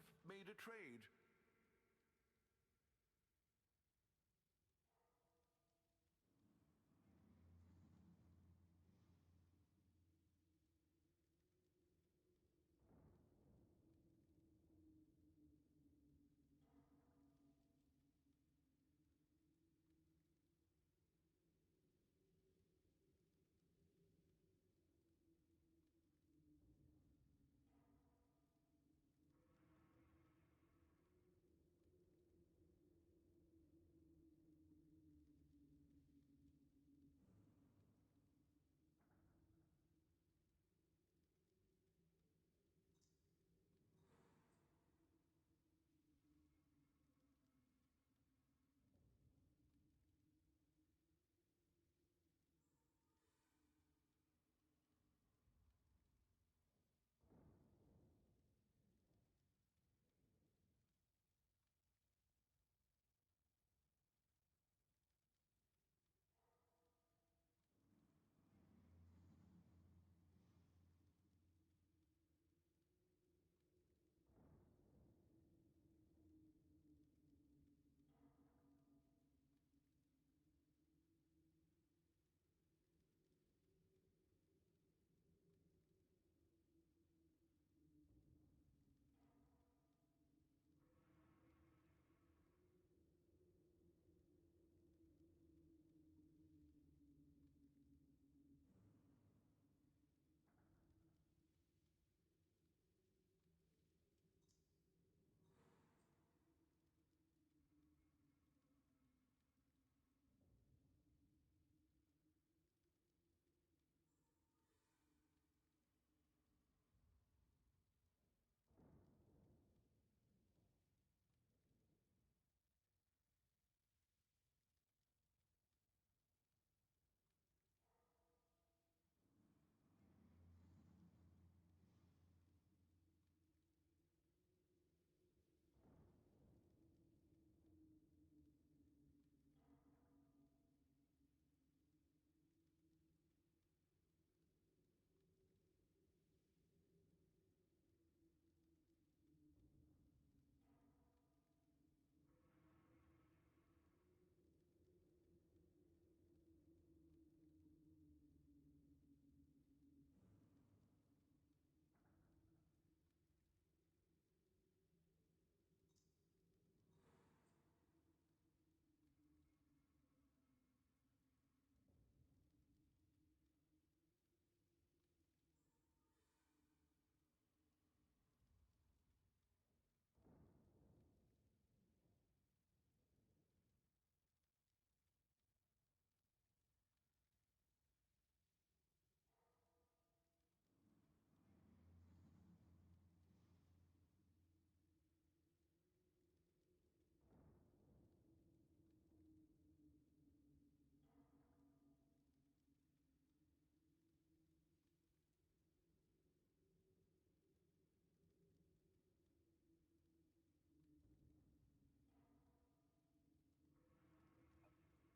have made a trade.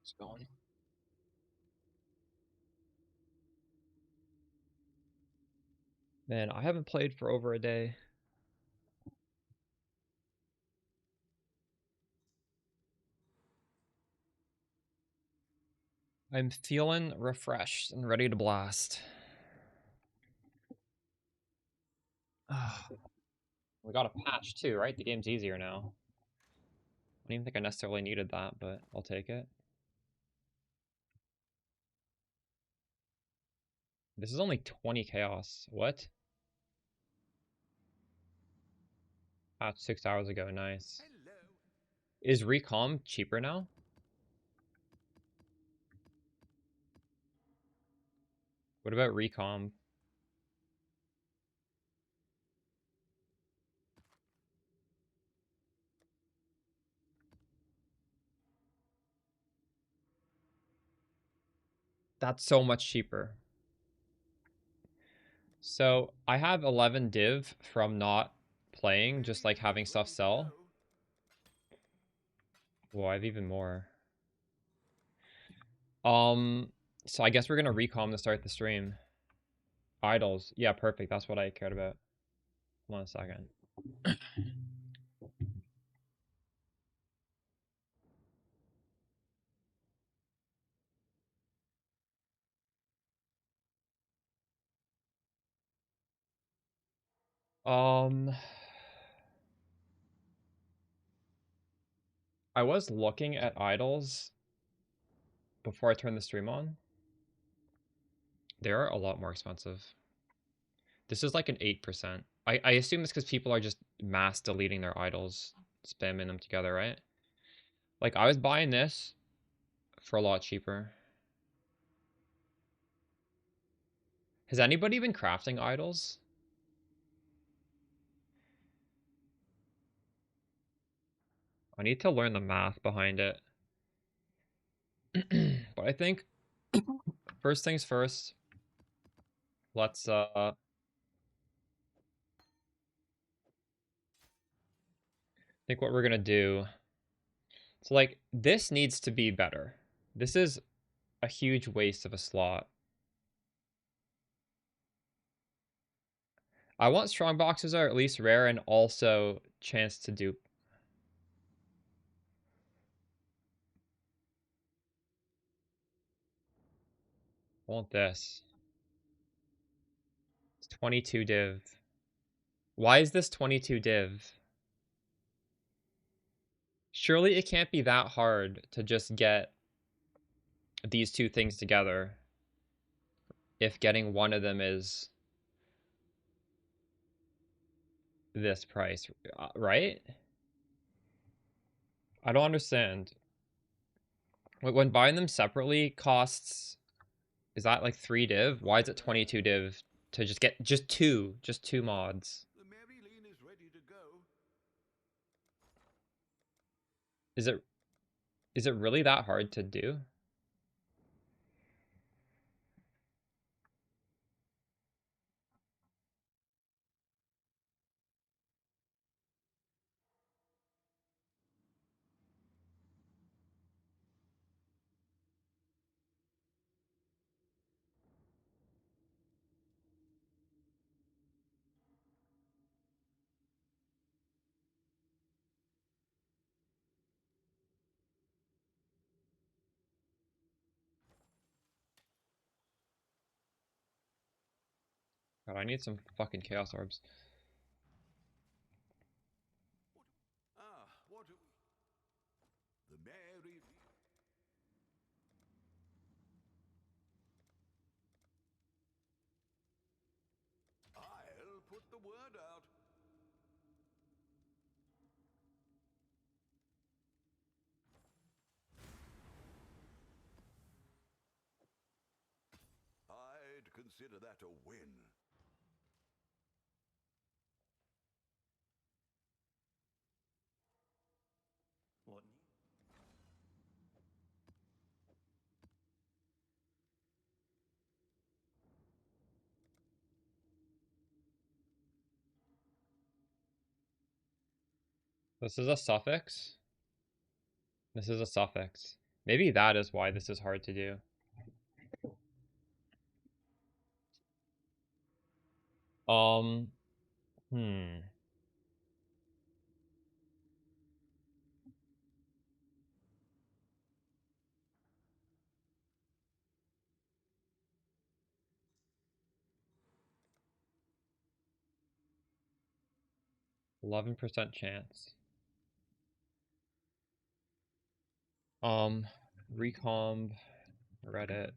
It's going. Man, I haven't played for over a day. I'm feeling refreshed and ready to blast. We got a patch too, right? The game's easier now. I don't even think I necessarily needed that, but I'll take it. This is only 20 chaos. What? Patch 6 hours ago. Nice. Hello. Is Recom cheaper now? What about Recom? That's so much cheaper. So I have 11 div from not playing, just like having stuff sell. Well, I have even more. So I guess we're gonna recom to start the stream. Idols. Yeah, perfect. That's what I cared about. Hold on a second. I was looking at idols before I turned the stream on. They are a lot more expensive. This is like an 8%. I assume it's because people are just mass deleting their idols, spamming them together, right? Like, I was buying this for a lot cheaper. Has anybody been crafting idols? I need to learn the math behind it. But I think first things first, let's think what we're gonna do. So like this needs to be better. This is a huge waste of a slot. I want strong boxes are at least rare and also chance to dupe. I want this. It's 22 div. Why is this 22 div? Surely it can't be that hard to just get these two things together if getting one of them is this price, right? I don't understand. When buying them separately costs, is that like 3 div? Why is it 22 div to just get just two mods? Is it really that hard to do? God, I need some fucking chaos orbs. I'll put the word out. I'd consider that a win. What? This is a suffix. This is a suffix. Maybe that is why this is hard to do. Um, hmm. %11 chance. Recomb, Reddit.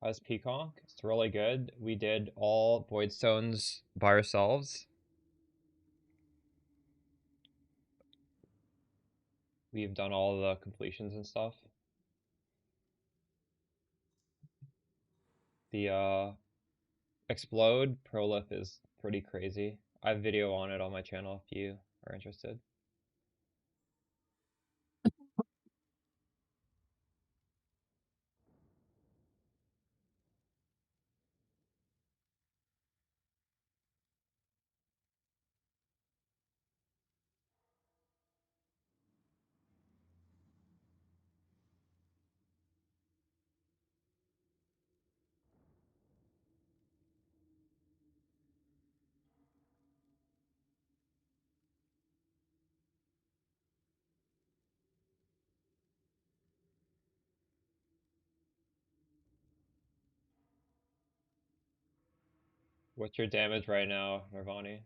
How's PCONC? It's really good. We did all void stones by ourselves. We've done all the completions and stuff. The Explode Prolif is pretty crazy. I have video on it on my channel if you are interested. What's your damage right now, Nirvani?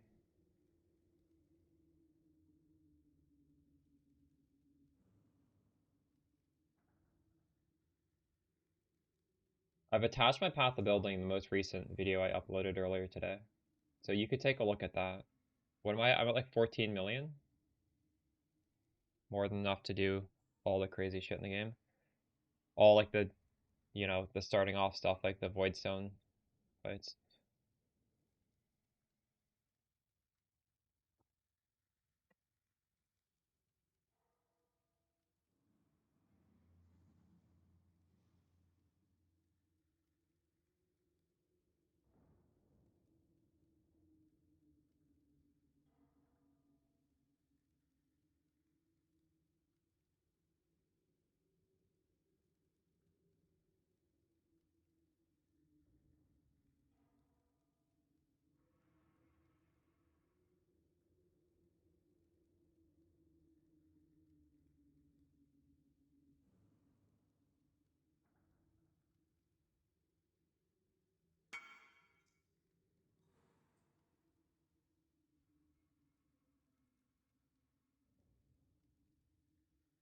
I've attached my path of building in the most recent video I uploaded earlier today. So you could take a look at that. What am I? I'm at like 14 million. More than enough to do all the crazy shit in the game. All like the, the starting off stuff like the Voidstone fights.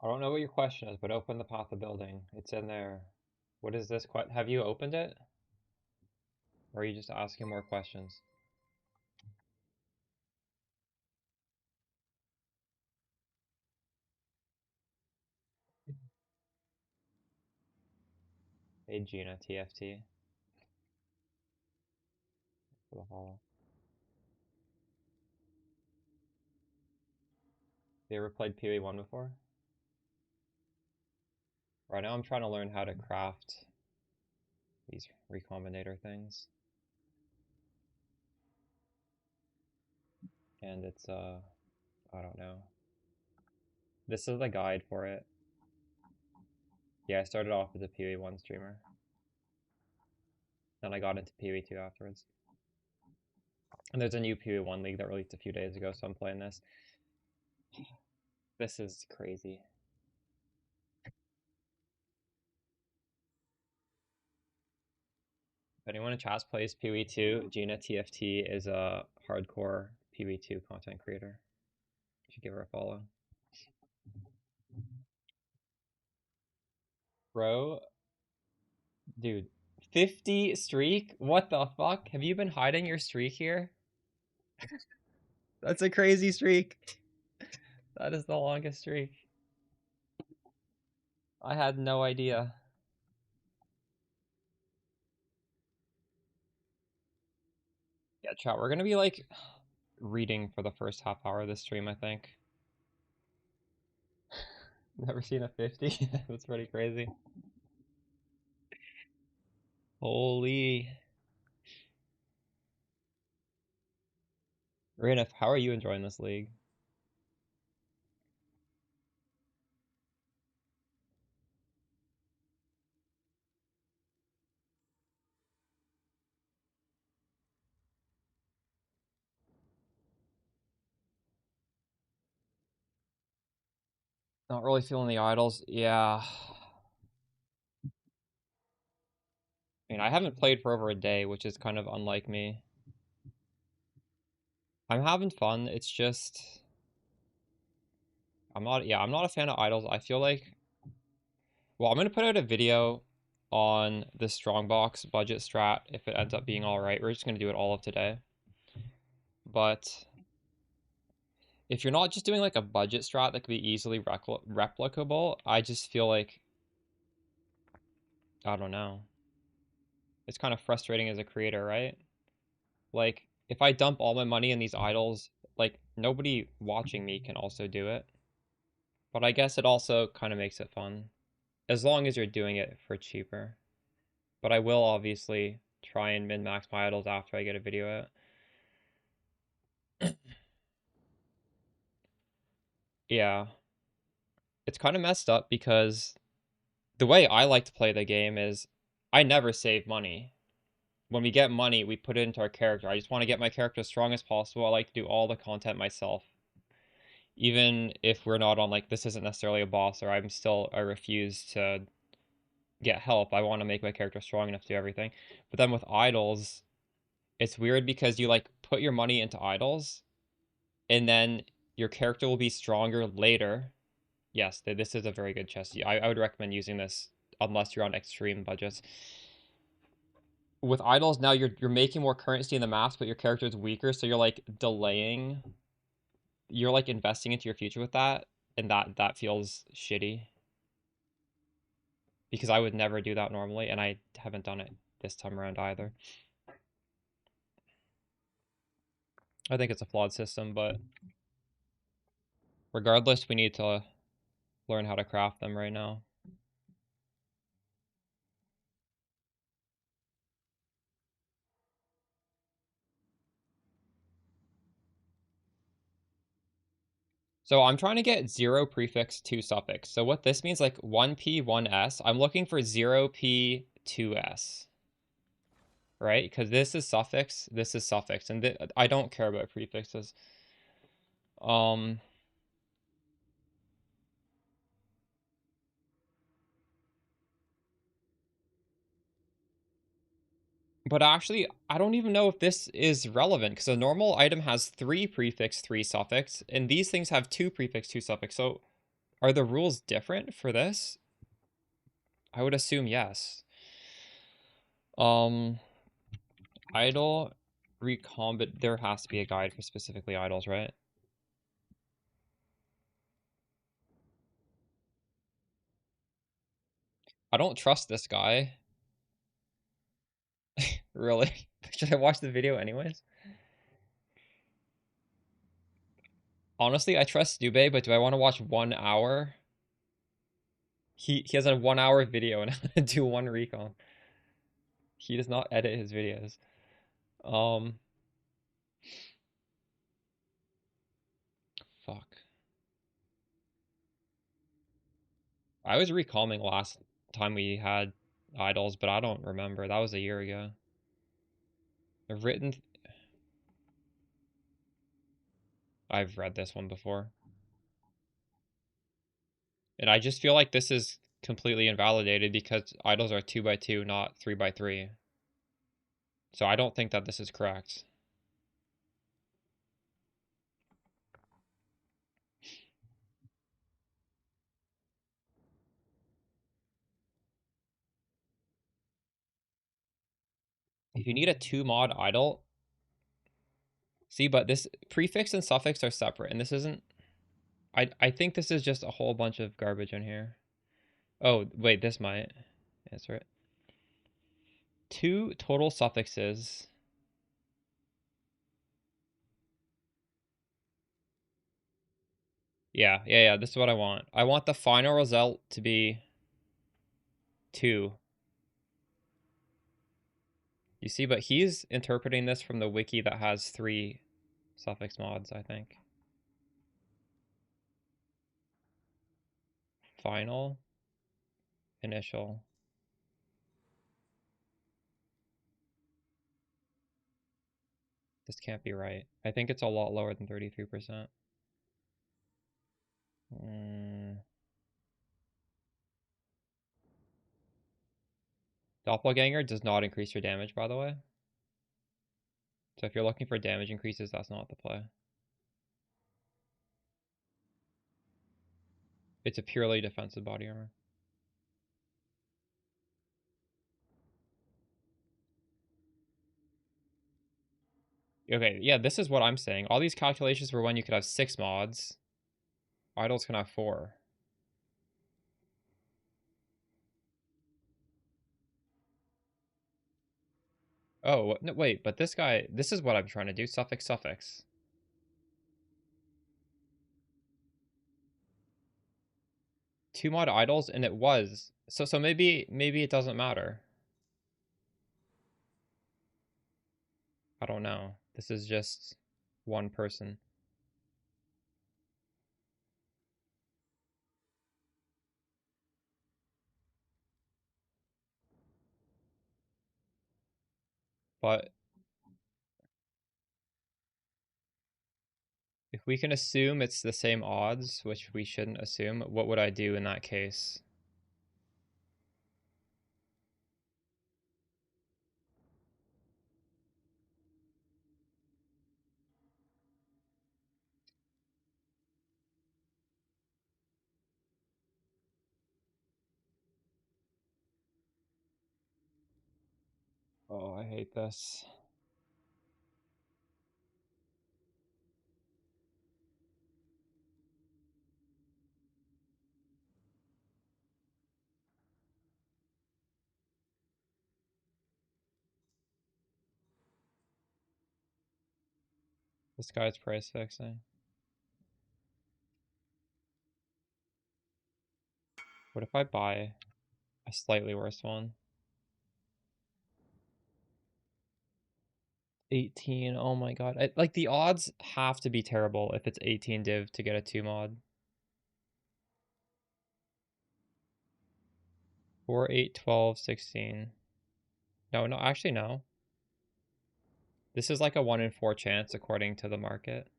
I don't know what your question is, but open the path of building. It's in there. What is this? Have you opened it? Or are you just asking more questions? Hey Gina, TFT. For the hollow. You ever played PoE 1 before? Right now I'm trying to learn how to craft these recombinator things. And it's, I don't know. This is the guide for it. Yeah, I started off as a PoE 1 streamer. Then I got into PoE 2 afterwards. And there's a new PoE 1 league that released a few days ago, so I'm playing this. This is crazy. If anyone in chat plays PoE 2, Gina TFT is a hardcore PoE 2 content creator. You should give her a follow. Bro, dude, 50 streak? What the fuck? Have you been hiding your streak here? That's a crazy streak. That is the longest streak. I had no idea. Yeah, chat, we're gonna be like reading for the first half hour of this stream, I think. Never seen a 50? That's pretty crazy. Holy. Rainif, how are you enjoying this league? Not really feeling the idols. Yeah. I mean, I haven't played for over a day, which is kind of unlike me. I'm having fun. It's just I'm not a fan of idols. I feel like I'm gonna put out a video on the strongbox budget strat if it ends up being all right. We're just gonna do it all of today. But if you're not just doing like a budget strat that could be easily replicable, I just feel like I don't know. It's kind of frustrating as a creator, right? Like if I dump all my money in these idols, like nobody watching me can also do it. But I guess it also kind of makes it fun. As long as you're doing it for cheaper. But I will obviously try and min-max my idols after I get a video out. Yeah. It's kind of messed up because the way I like to play the game is I never save money. When we get money, we put it into our character. I just want to get my character as strong as possible. I like to do all the content myself. Even if we're not on, like, this isn't necessarily a boss, or I refuse to get help. I want to make my character strong enough to do everything. But then with idols, It's weird because you like put your money into idols, and then your character will be stronger later. Yes, this is a very good chest. I would recommend using this unless you're on extreme budgets. With idols now, you're making more currency in the maps, but your character is weaker, so you're like delaying. You're like investing into your future with that, and that feels shitty. Because I would never do that normally, and I haven't done it this time around either. I think it's a flawed system, but regardless, we need to learn how to craft them right now. So I'm trying to get 0 prefix 2 suffix. So what this means, like 1p 1s, I'm looking for 0p 2s. Right? Because this is suffix, and I don't care about prefixes. But actually, I don't even know if this is relevant, because a normal item has 3 prefix 3 suffix, and these things have 2 prefix 2 suffix. So are the rules different for this? I would assume yes. Idle recombit, there has to be a guide for specifically idols, right? I don't trust this guy. Really? Should I watch the video anyways? Honestly, I trust Dube, but do I want to watch 1 hour? He has a 1 hour video and how to do 1 recon. He does not edit his videos. Fuck. I was recalming last time we had idols, but I don't remember. That was a year ago. I've read this one before. And I just feel like this is completely invalidated because idols are 2x2, not 3x3. So I don't think that this is correct. If you need a 2 mod idol, see, but this prefix and suffix are separate, and this isn't. I think this is just a whole bunch of garbage in here. Oh, wait, this might. That's right. 2 total suffixes. Yeah, this is what I want. I want the final result to be 2. You see, but he's interpreting this from the wiki that has 3 suffix mods, I think. Final, initial. This can't be right. I think it's a lot lower than 33%. Doppelganger does not increase your damage, by the way. So if you're looking for damage increases, that's not the play. It's a purely defensive body armor. Okay, yeah, this is what I'm saying. All these calculations were when you could have 6 mods. Idols can have 4. Oh, no, wait, but this guy, this is what I'm trying to do. Suffix, suffix. 2 mod idols, and it was. So maybe it doesn't matter. I don't know. This is just one person. But if we can assume it's the same odds, which we shouldn't assume, what would I do in that case? Oh, I hate this. This guy's price fixing. What if I buy a slightly worse one? 18, oh my god. Like, the odds have to be terrible if it's 18 div to get a 2 mod. 4, 8, 12, 16. No, actually no. This is like a 1 in 4 chance according to the market.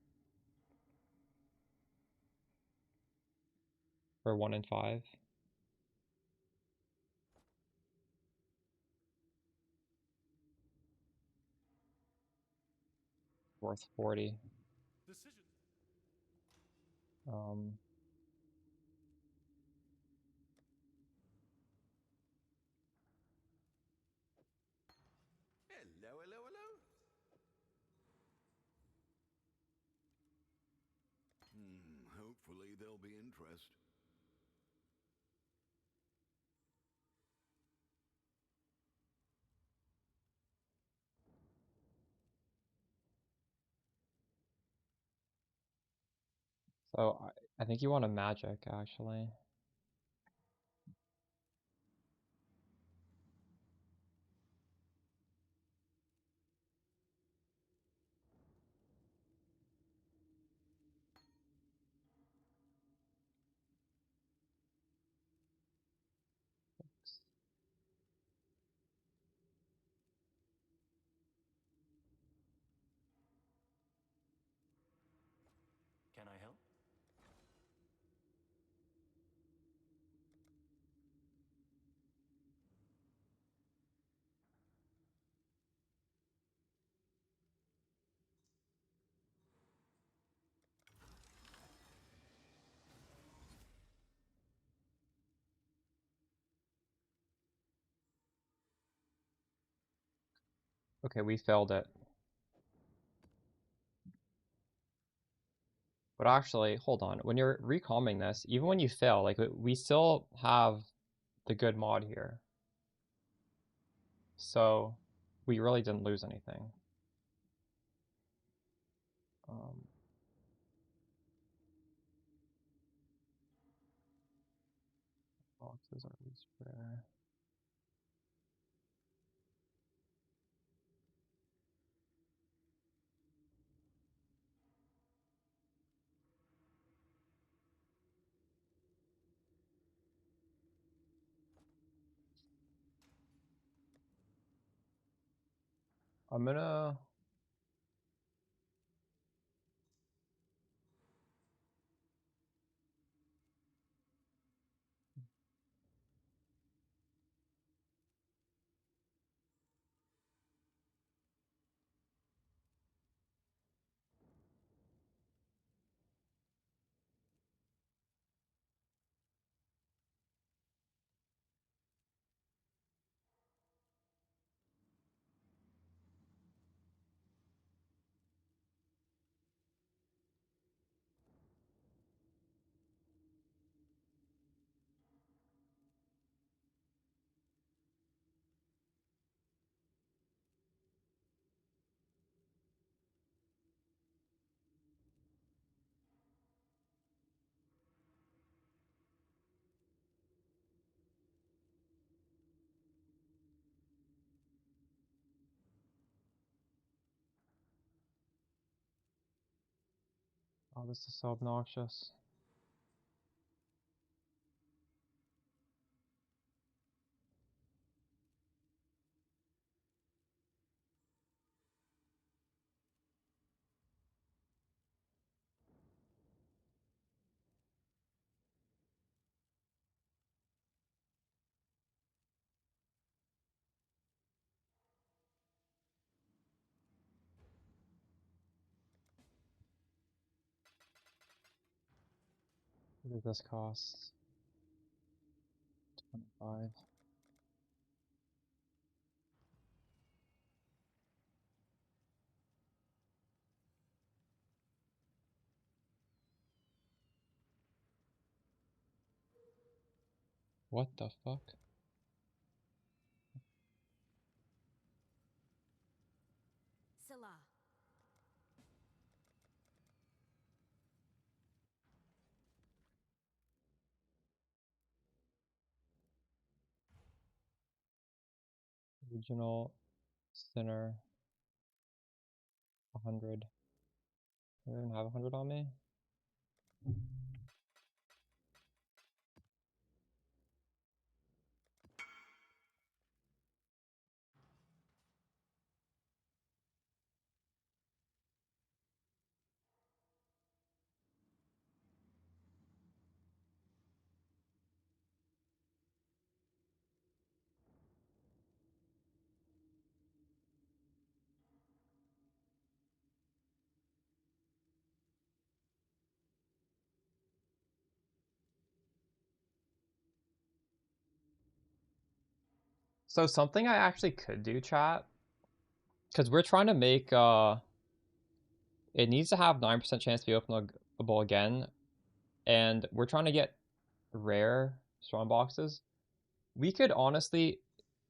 Or 1 in 5. Worth 40. Decision. Hello, hello, hello. Hopefully there'll be interest. So I think you want a magic actually. Can I help? Okay, we failed it. But actually, hold on. When you're recalming this, even when you fail, like we still have the good mod here. So we really didn't lose anything. Boxes are least rare. I'm gonna Oh, this is so obnoxious. What does this cost? 25. What the fuck? Salah. Regional center 100. I don't even have 100 on me. So something I actually could do, chat, because we're trying to make it needs to have 9% chance to be openable again, and we're trying to get rare strong boxes. We could honestly,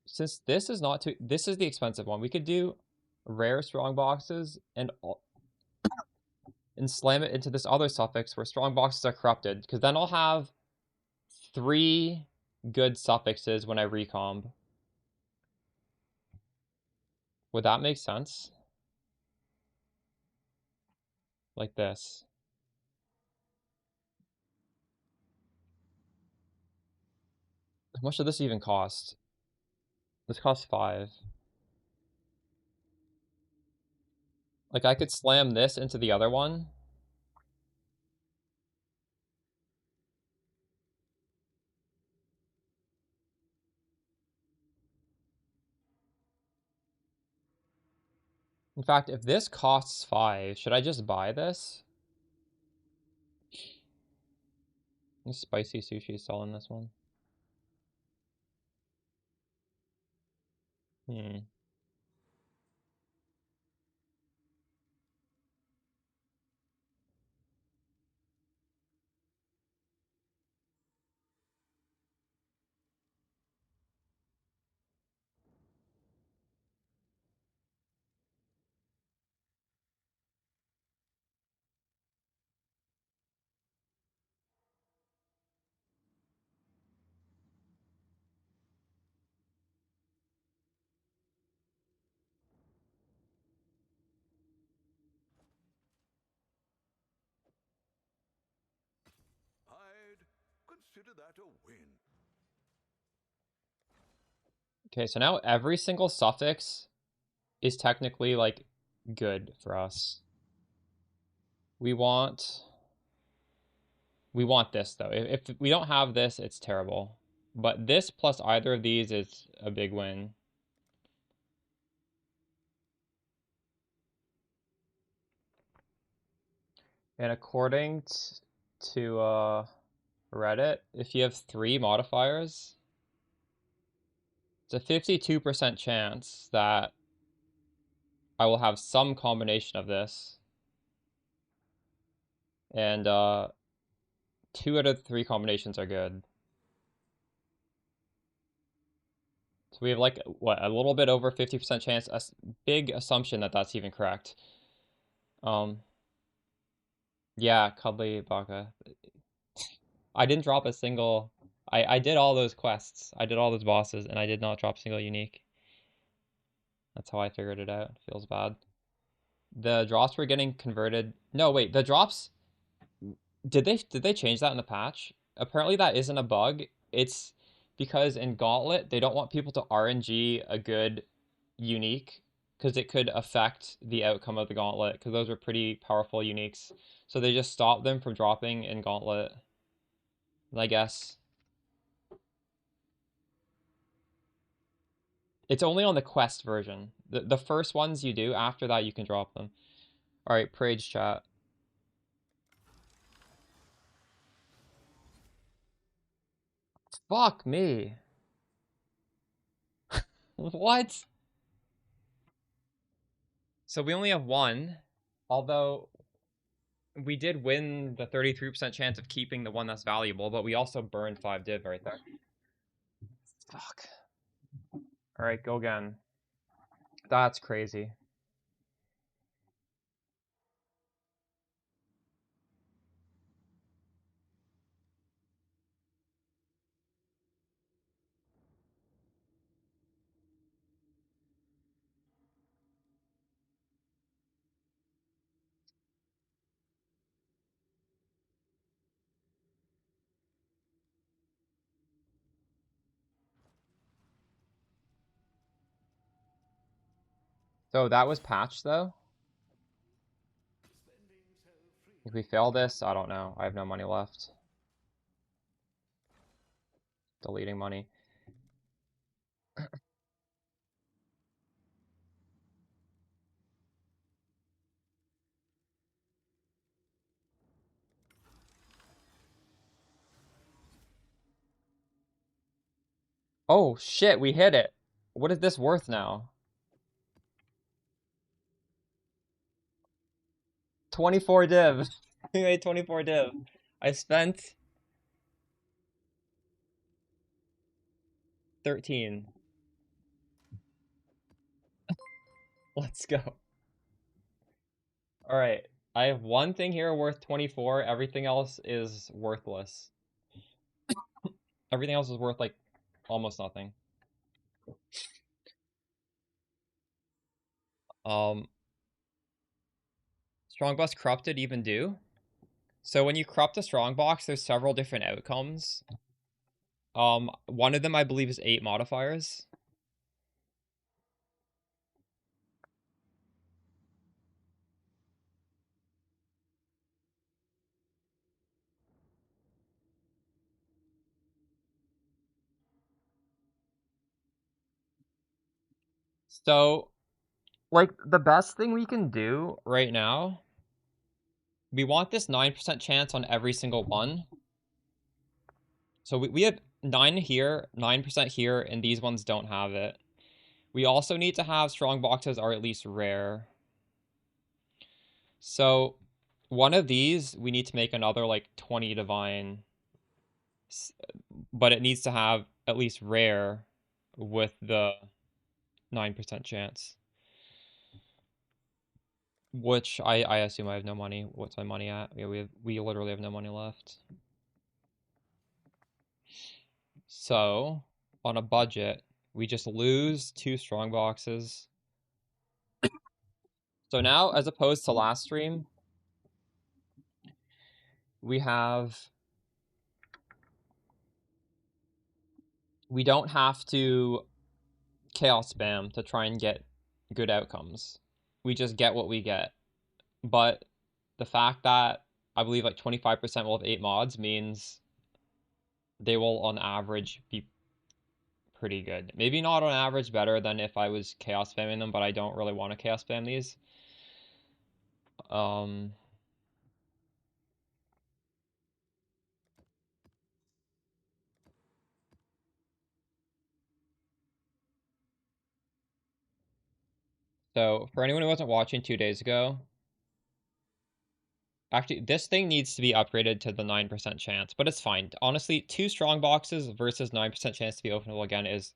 since this is not too, this is the expensive one, we could do rare strong boxes and slam it into this other suffix where strong boxes are corrupted, because then I'll have 3 good suffixes when I recomb. Would that make sense? Like this. How much did this even cost? This costs 5. Like, I could slam this into the other one. In fact, if this costs 5, should I just buy this? Spicy sushi is selling this one. I'd consider that a win. Okay, so now every single suffix is technically, like, good for us. We want this, though. If we don't have this, it's terrible. But this plus either of these is a big win. And according to Reddit, if you have 3 modifiers, it's a 52% chance that I will have some combination of this. And 2 out of 3 combinations are good. So we have, like, what, a little bit over 50% chance, a big assumption that that's even correct. Yeah, Cuddly Baka. I didn't drop a single. I did all those quests. I did all those bosses, and I did not drop a single unique. That's how I figured it out. It feels bad. The drops were getting converted. No, wait, the drops. Did they change that in the patch? Apparently that isn't a bug. It's because in Gauntlet they don't want people to RNG a good unique because it could affect the outcome of the Gauntlet, because those are pretty powerful uniques. So they just stopped them from dropping in Gauntlet. And I guess it's only on the quest version. The first ones you do, after that you can drop them. Alright, Prage chat. Fuck me. What? So we only have 1, although we did win the 33% chance of keeping the one that's valuable, but we also burned 5 div right there. Fuck. Alright, go again. That's crazy. So that was patched though? If we fail this, I don't know. I have no money left. Deleting money. Oh shit, we hit it. What is this worth now? 24 div. We made 24 div. I spent 13. Let's go. Alright. I have one thing here worth 24. Everything else is worthless. Everything else is worth like almost nothing. Strongbox corrupted even do? So when you corrupt a strongbox, there's several different outcomes. One of them I believe is 8 modifiers. So, like, the best thing we can do right now, we want this 9% chance on every single one. So we have 9 here, 9% here, and these ones don't have it. We also need to have strong boxes are at least rare. So one of these, we need to make another like 20 divine, but it needs to have at least rare with the 9% chance. Which I assume I have no money. What's my money at? Yeah, we literally have no money left. So on a budget, we just lose 2 strong boxes. So now, as opposed to last stream, we don't have to chaos spam to try and get good outcomes. We just get what we get. But the fact that I believe like 25% will have 8 mods means they will on average be pretty good. Maybe not on average better than if I was chaos spamming them, but I don't really want to chaos spam these. So for anyone who wasn't watching 2 days ago, actually this thing needs to be upgraded to the 9% chance, but it's fine. Honestly, 2 strong boxes versus 9% chance to be openable again is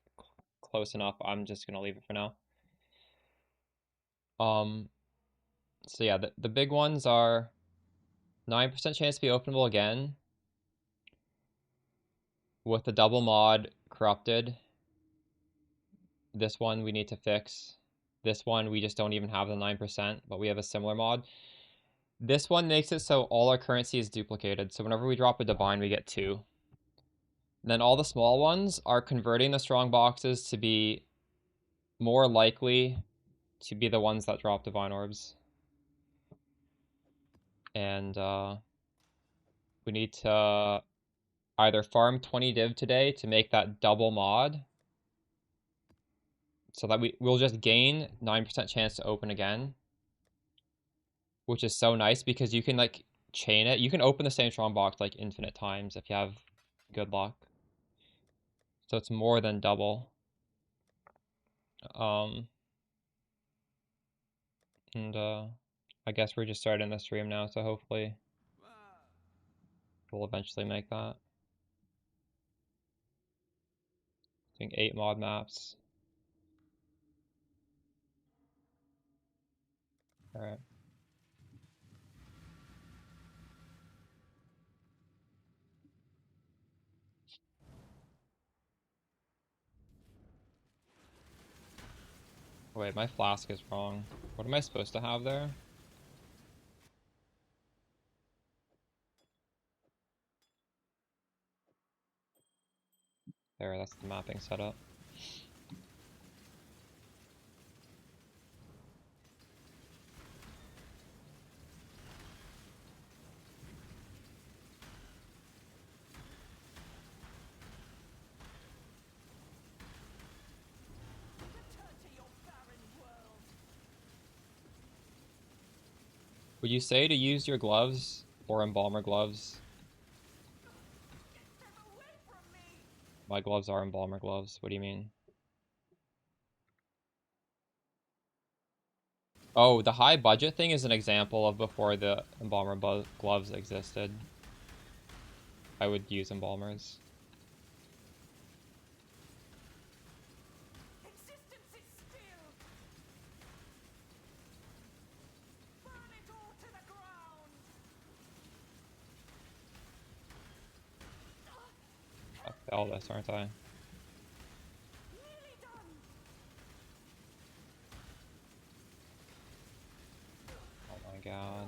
close enough. I'm just gonna leave it for now. So yeah, the big ones are 9% chance to be openable again with the double mod corrupted. This one we need to fix. This one we just don't even have the 9%, but we have a similar mod. This one makes it so all our currency is duplicated. So whenever we drop a divine, we get 2. And then all the small ones are converting the strong boxes to be more likely to be the ones that drop divine orbs. And we need to either farm 20 div today to make that double mod so that we'll just gain 9% chance to open again, which is so nice because you can like chain it. You can open the same strong box like infinite times if you have good luck. So it's more than double. And I guess we're just starting the stream now, so hopefully we'll eventually make that. Doing 8 mod maps. Alright. Wait, my flask is wrong. What am I supposed to have there? There, that's the mapping setup. Would you say to use your gloves or embalmer gloves? My gloves are embalmer gloves. What do you mean? Oh, the high budget thing is an example of before the embalmer gloves existed. I would use embalmers. Existence is still. Burn it all to the ground. I failed this, aren't I? Nearly done. Oh my god.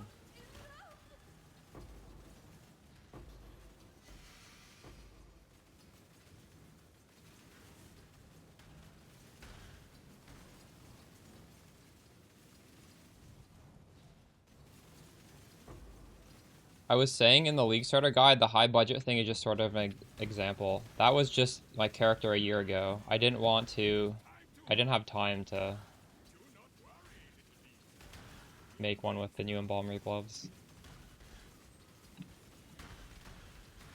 I was saying in the League Starter guide, the high budget thing is just sort of an example. That was just my character a year ago. I didn't have time to make one with the new embalmer gloves.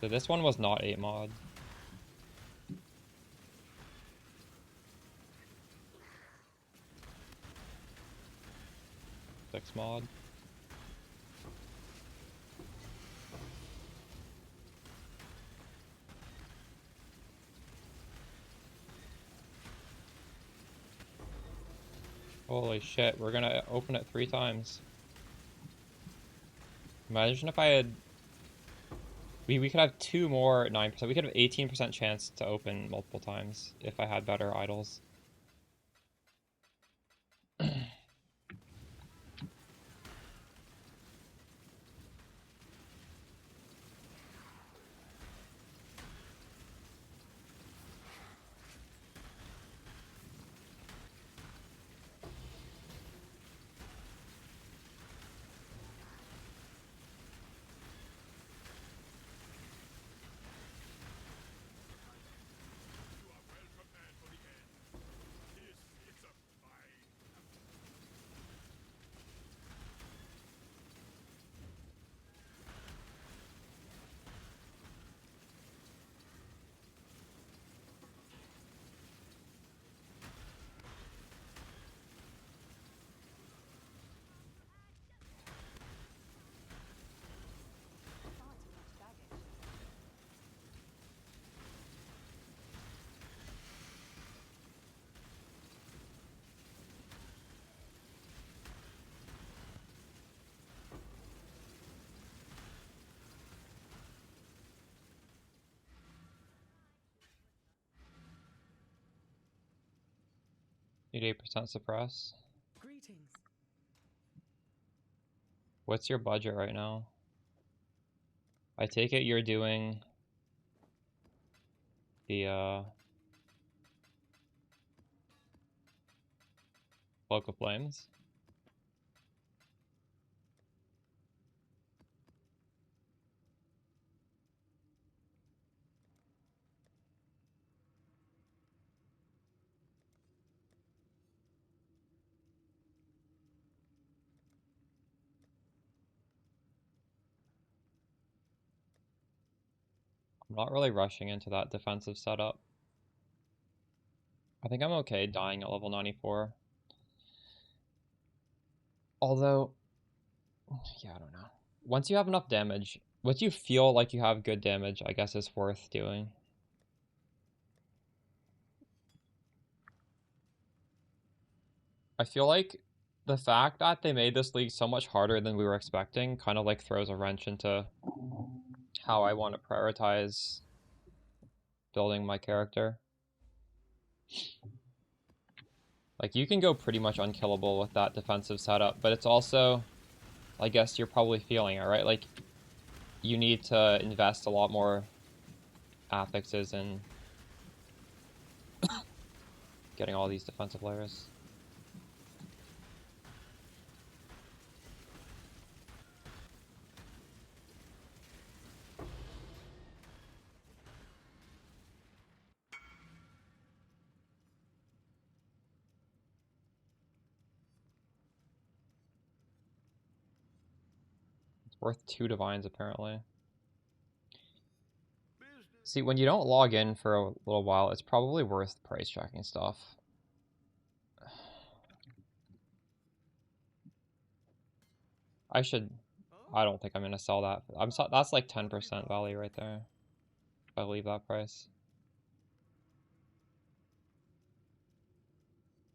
So this one was not 8 mod. 6 mod. Holy shit, we're gonna open it 3 times. Imagine if I had... We could have 2 more 9%. We could have 18% chance to open multiple times if I had better idols. 88% suppress. Greetings. What's your budget right now? I take it you're doing the Cloak of Flames. I'm not really rushing into that defensive setup. I think I'm okay dying at level 94. Although, yeah, I don't know. Once you have enough damage, once you feel like you have good damage, I guess it's worth doing. I feel like the fact that they made this league so much harder than we were expecting kind of like throws a wrench into how I want to prioritize building my character. Like, you can go pretty much unkillable with that defensive setup, but it's also, I guess you're probably feeling it, right? Like, you need to invest a lot more affixes in getting all these defensive layers. It's worth 2 divines, apparently. See, when you don't log in for a little while, it's probably worth price checking stuff. I don't think I'm gonna sell that. That's like 10% value right there. If I leave that price.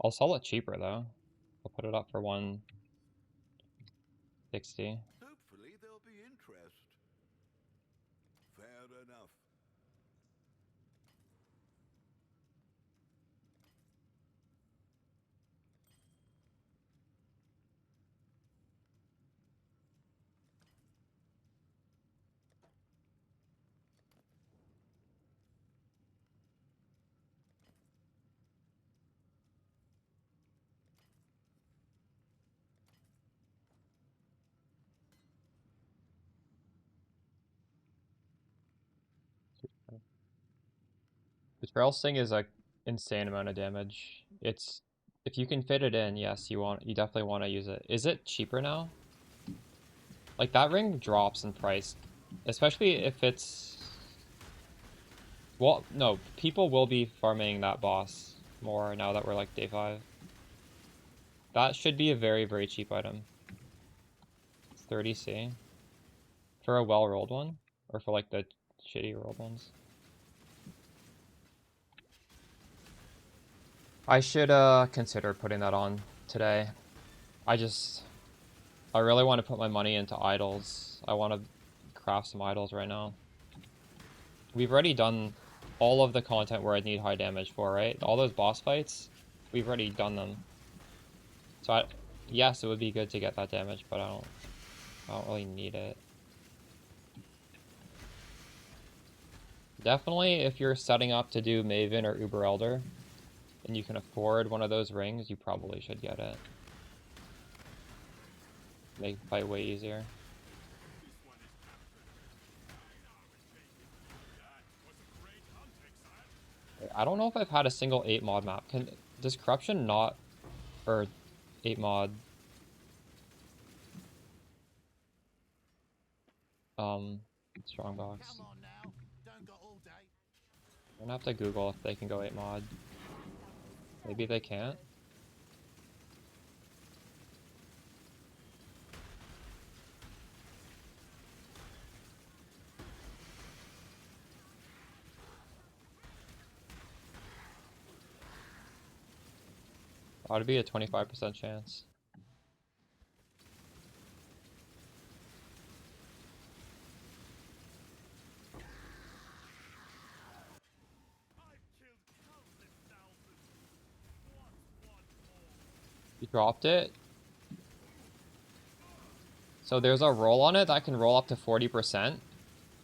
I'll sell it cheaper though. I'll put it up for 160. Hopefully there'll be interest. Fair enough. Betrayal Sting is a insane amount of damage. It's, if you can fit it in, yes, you definitely want to use it. Is it cheaper now? Like, that ring drops in price, especially if it's, well, no, people will be farming that boss more now that we're like day 5. That should be a very, very cheap item. 30C. For a well-rolled one? Or for like the shitty rolled ones? I should consider putting that on today. I really want to put my money into idols. I want to craft some idols right now. We've already done all of the content where I'd need high damage for, right? All those boss fights, we've already done them. So yes, it would be good to get that damage, but I don't really need it. Definitely, if you're setting up to do Maven or Uber Elder, and you can afford one of those rings, you probably should get it. Make the fight way easier. I don't know if I've had a single 8 mod map. Does Corruption not, or 8 mod, Strongbox? I'm gonna have to Google if they can go 8 mod. Maybe they can't. Ought to be a 25% chance. You dropped it. So there's a roll on it that can roll up to 40%.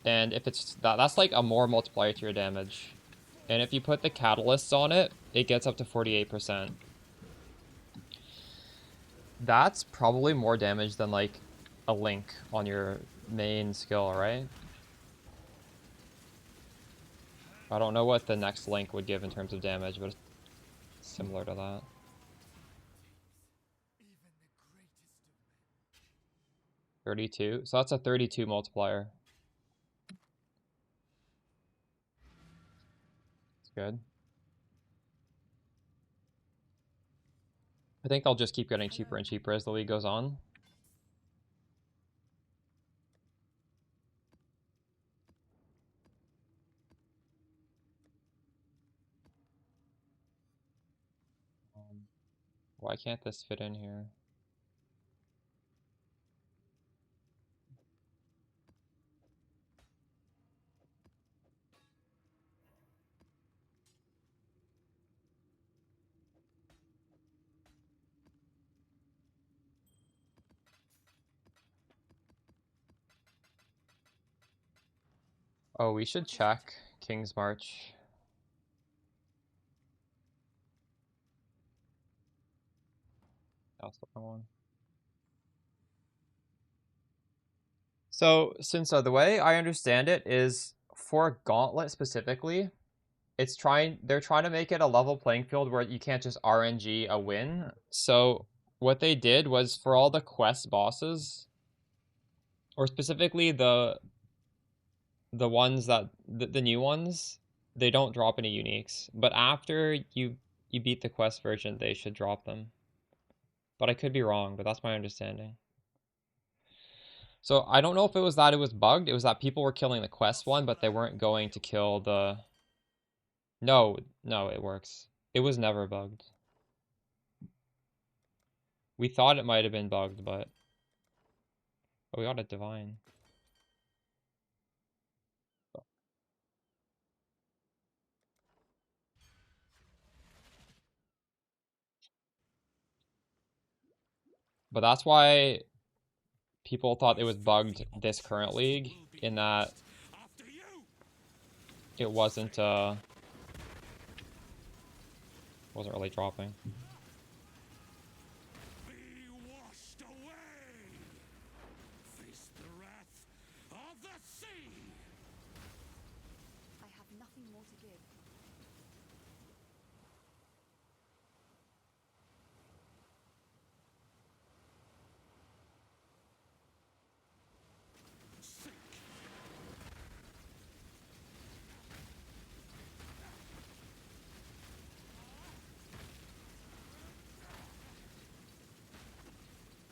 And if it's that's like a more multiplier to your damage. And if you put the catalysts on it, it gets up to 48%. That's probably more damage than like a link on your main skill, right? I don't know what the next link would give in terms of damage, but it's similar to that. 32. So that's a 32 multiplier. It's good. I think they'll just keep getting cheaper and cheaper as the league goes on. Why can't this fit in here? Oh, we should check King's March. That's the wrong one. So, since the way I understand it is for Gauntlet specifically, they're trying to make it a level playing field where you can't just RNG a win. So what they did was for all the quest bosses, or specifically the ones that the new ones, they don't drop any uniques. But after you beat the quest version, they should drop them. But I could be wrong, but that's my understanding. So I don't know if it was that it was bugged. It was that people were killing the quest one, but they weren't going to kill the... No, it works. It was never bugged. We thought it might have been bugged, but... Oh, we got a divine. But that's why people thought it was bugged this current league, in that it wasn't really dropping. Be washed away. Face the wrath of the sea. I have nothing more to give.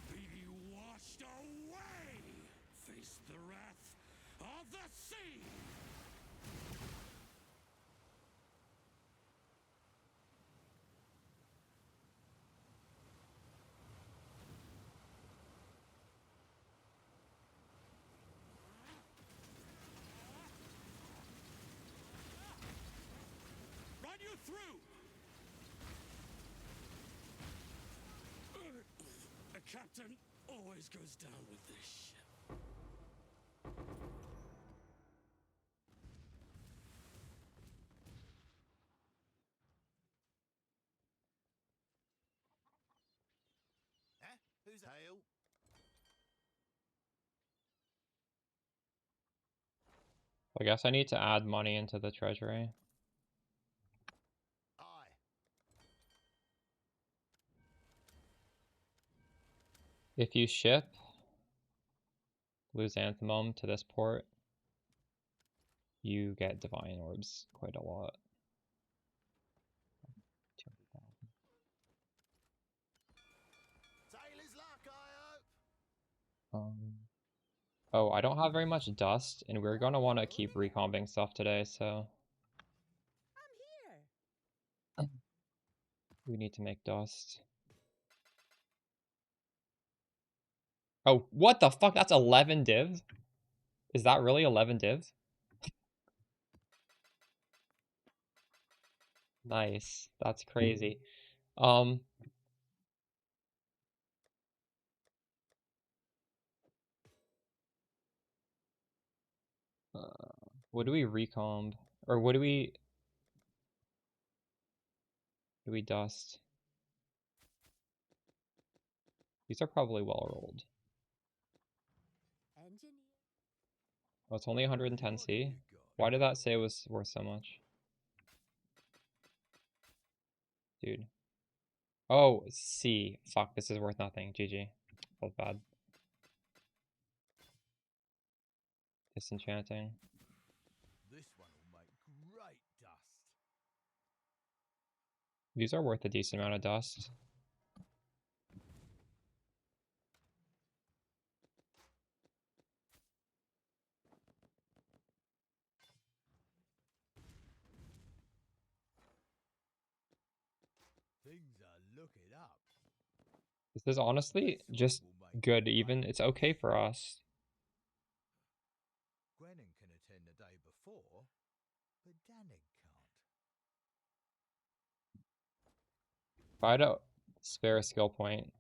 Be washed away. Face the wrath of the sea. Run you through. A captain always goes down with this ship. Who's hail? I guess I need to add money into the treasury. Aye. If you ship lose Anthemum to this port, you get divine orbs quite a lot. Sailor's luck, I hope. Oh, I don't have very much dust, and we're gonna want to keep recombing stuff today, so I'm here. we need to make dust. Oh, what the fuck? That's 11 div? Is that really 11 div? Nice. That's crazy. What do we recomb? Or what do we dust? These are probably well rolled. Engineer. Oh, it's only 110C? Why did that say it was worth so much? Dude. Oh, C. Fuck, this is worth nothing. GG. Felt bad. Disenchanting. This one will make great dust. These are worth a decent amount of dust. Things are looking up. This is honestly This just one will make good you even. right. It's okay for us. Gwennon can attend the day before, but Danig can't. If I had to spare a skill point,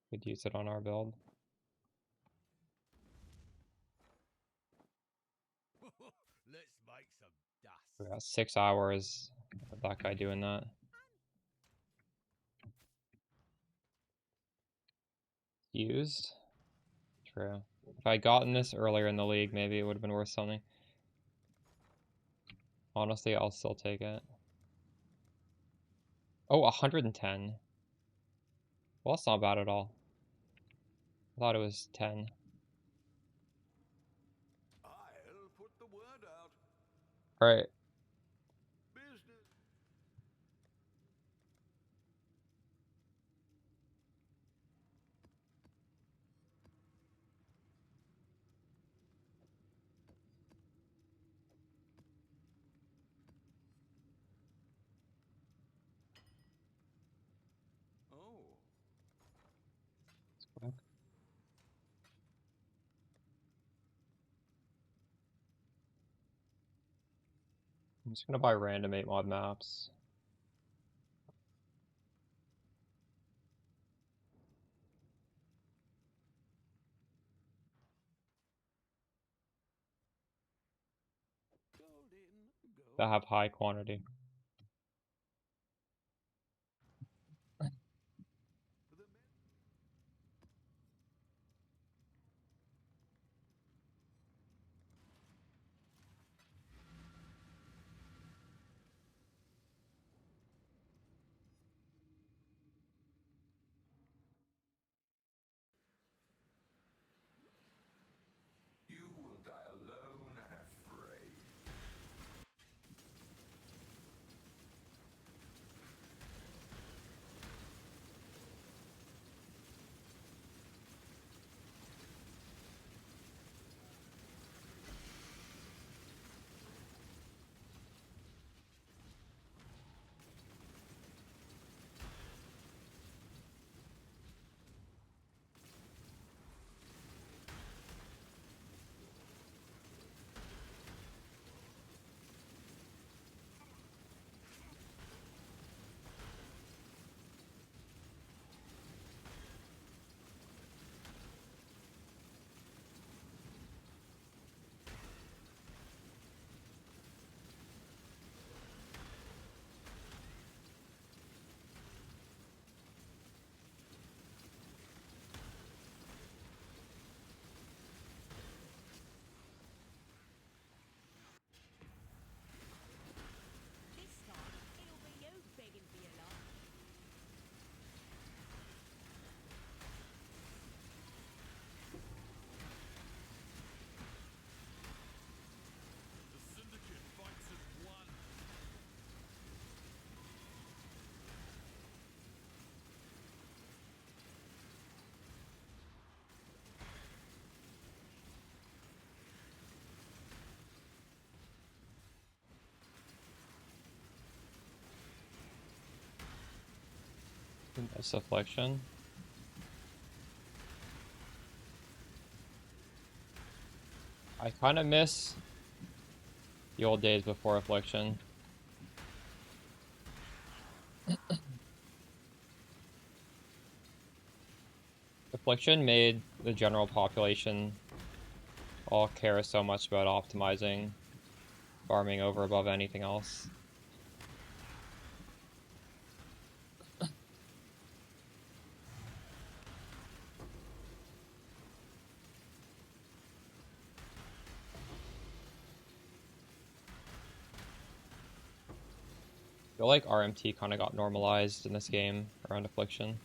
could use it on our build. Let's make some dust. We got 6 hours of that guy doing that. Used? True. If I had gotten this earlier in the league, maybe it would have been worth something. Honestly, I'll still take it. Oh, 110. Well, that's not bad at all. I thought it was 10. I'll put the word out. Alright, Business. Oh. let's go back. I'm just gonna buy random 8 mod maps. That have high quantity. You will die alone and afraid. This time, it'll be you begging for your life. The Syndicate fights as one. That's Affliction. I kind of miss the old days before Affliction. Affliction made the general population all care so much about optimizing farming over above anything else. I feel like RMT kind of got normalized in this game around Affliction.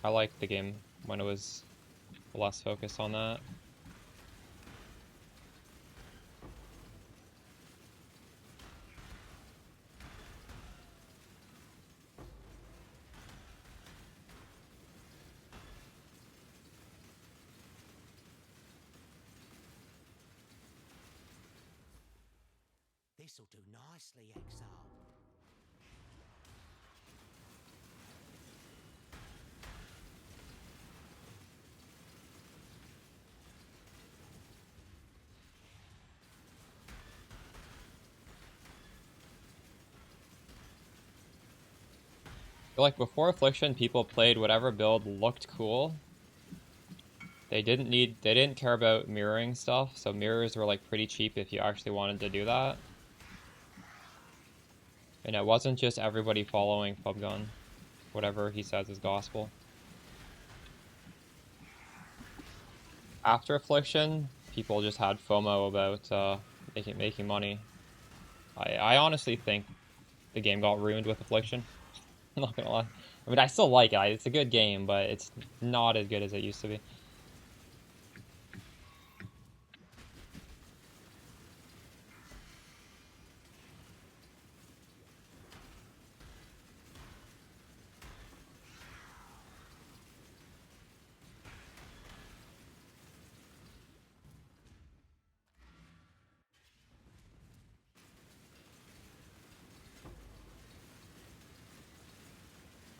I liked the game when it was less focused on that. This'll do nicely, Exile. Like before Affliction, people played whatever build looked cool. They didn't care about mirroring stuff, so mirrors were like pretty cheap if you actually wanted to do that. And it wasn't just everybody following PubGun, whatever he says is gospel. After Affliction, people just had FOMO about making money. I honestly think the game got ruined with Affliction. I'm not gonna lie. I mean, I still like it. It's a good game, but it's not as good as it used to be.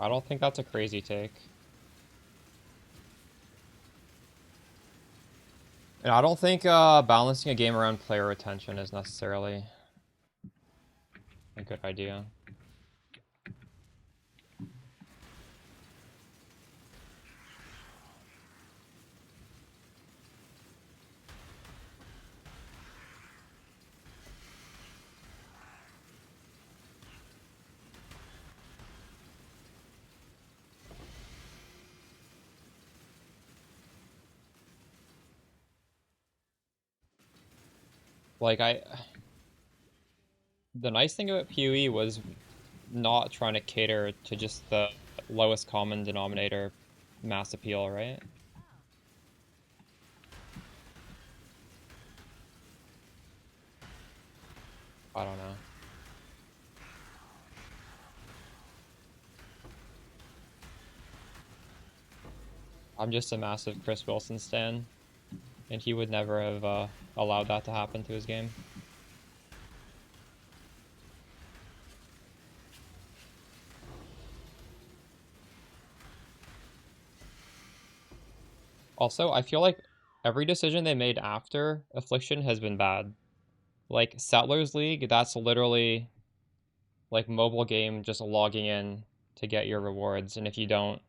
I don't think that's a crazy take. And I don't think balancing a game around player retention is necessarily a good idea. Like, the nice thing about PoE was not trying to cater to just the lowest common denominator mass appeal, right? I don't know. I'm just a massive Chris Wilson stan, and he would never have allowed that to happen to his game. Also, I feel like every decision they made after Affliction has been bad. Like, Settlers League, that's literally like mobile game just logging in to get your rewards, and if you don't,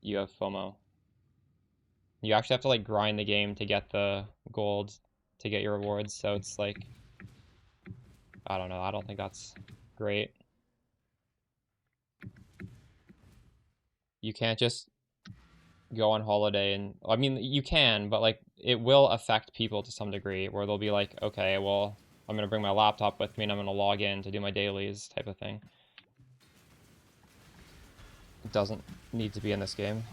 you have FOMO. You actually have to like grind the game to get the gold to get your rewards, so it's like, I don't know, I don't think that's great. You can't just go on holiday and, I mean, you can, but like it will affect people to some degree where they'll be like, okay, well, I'm gonna bring my laptop with me and I'm gonna log in to do my dailies type of thing. It doesn't need to be in this game.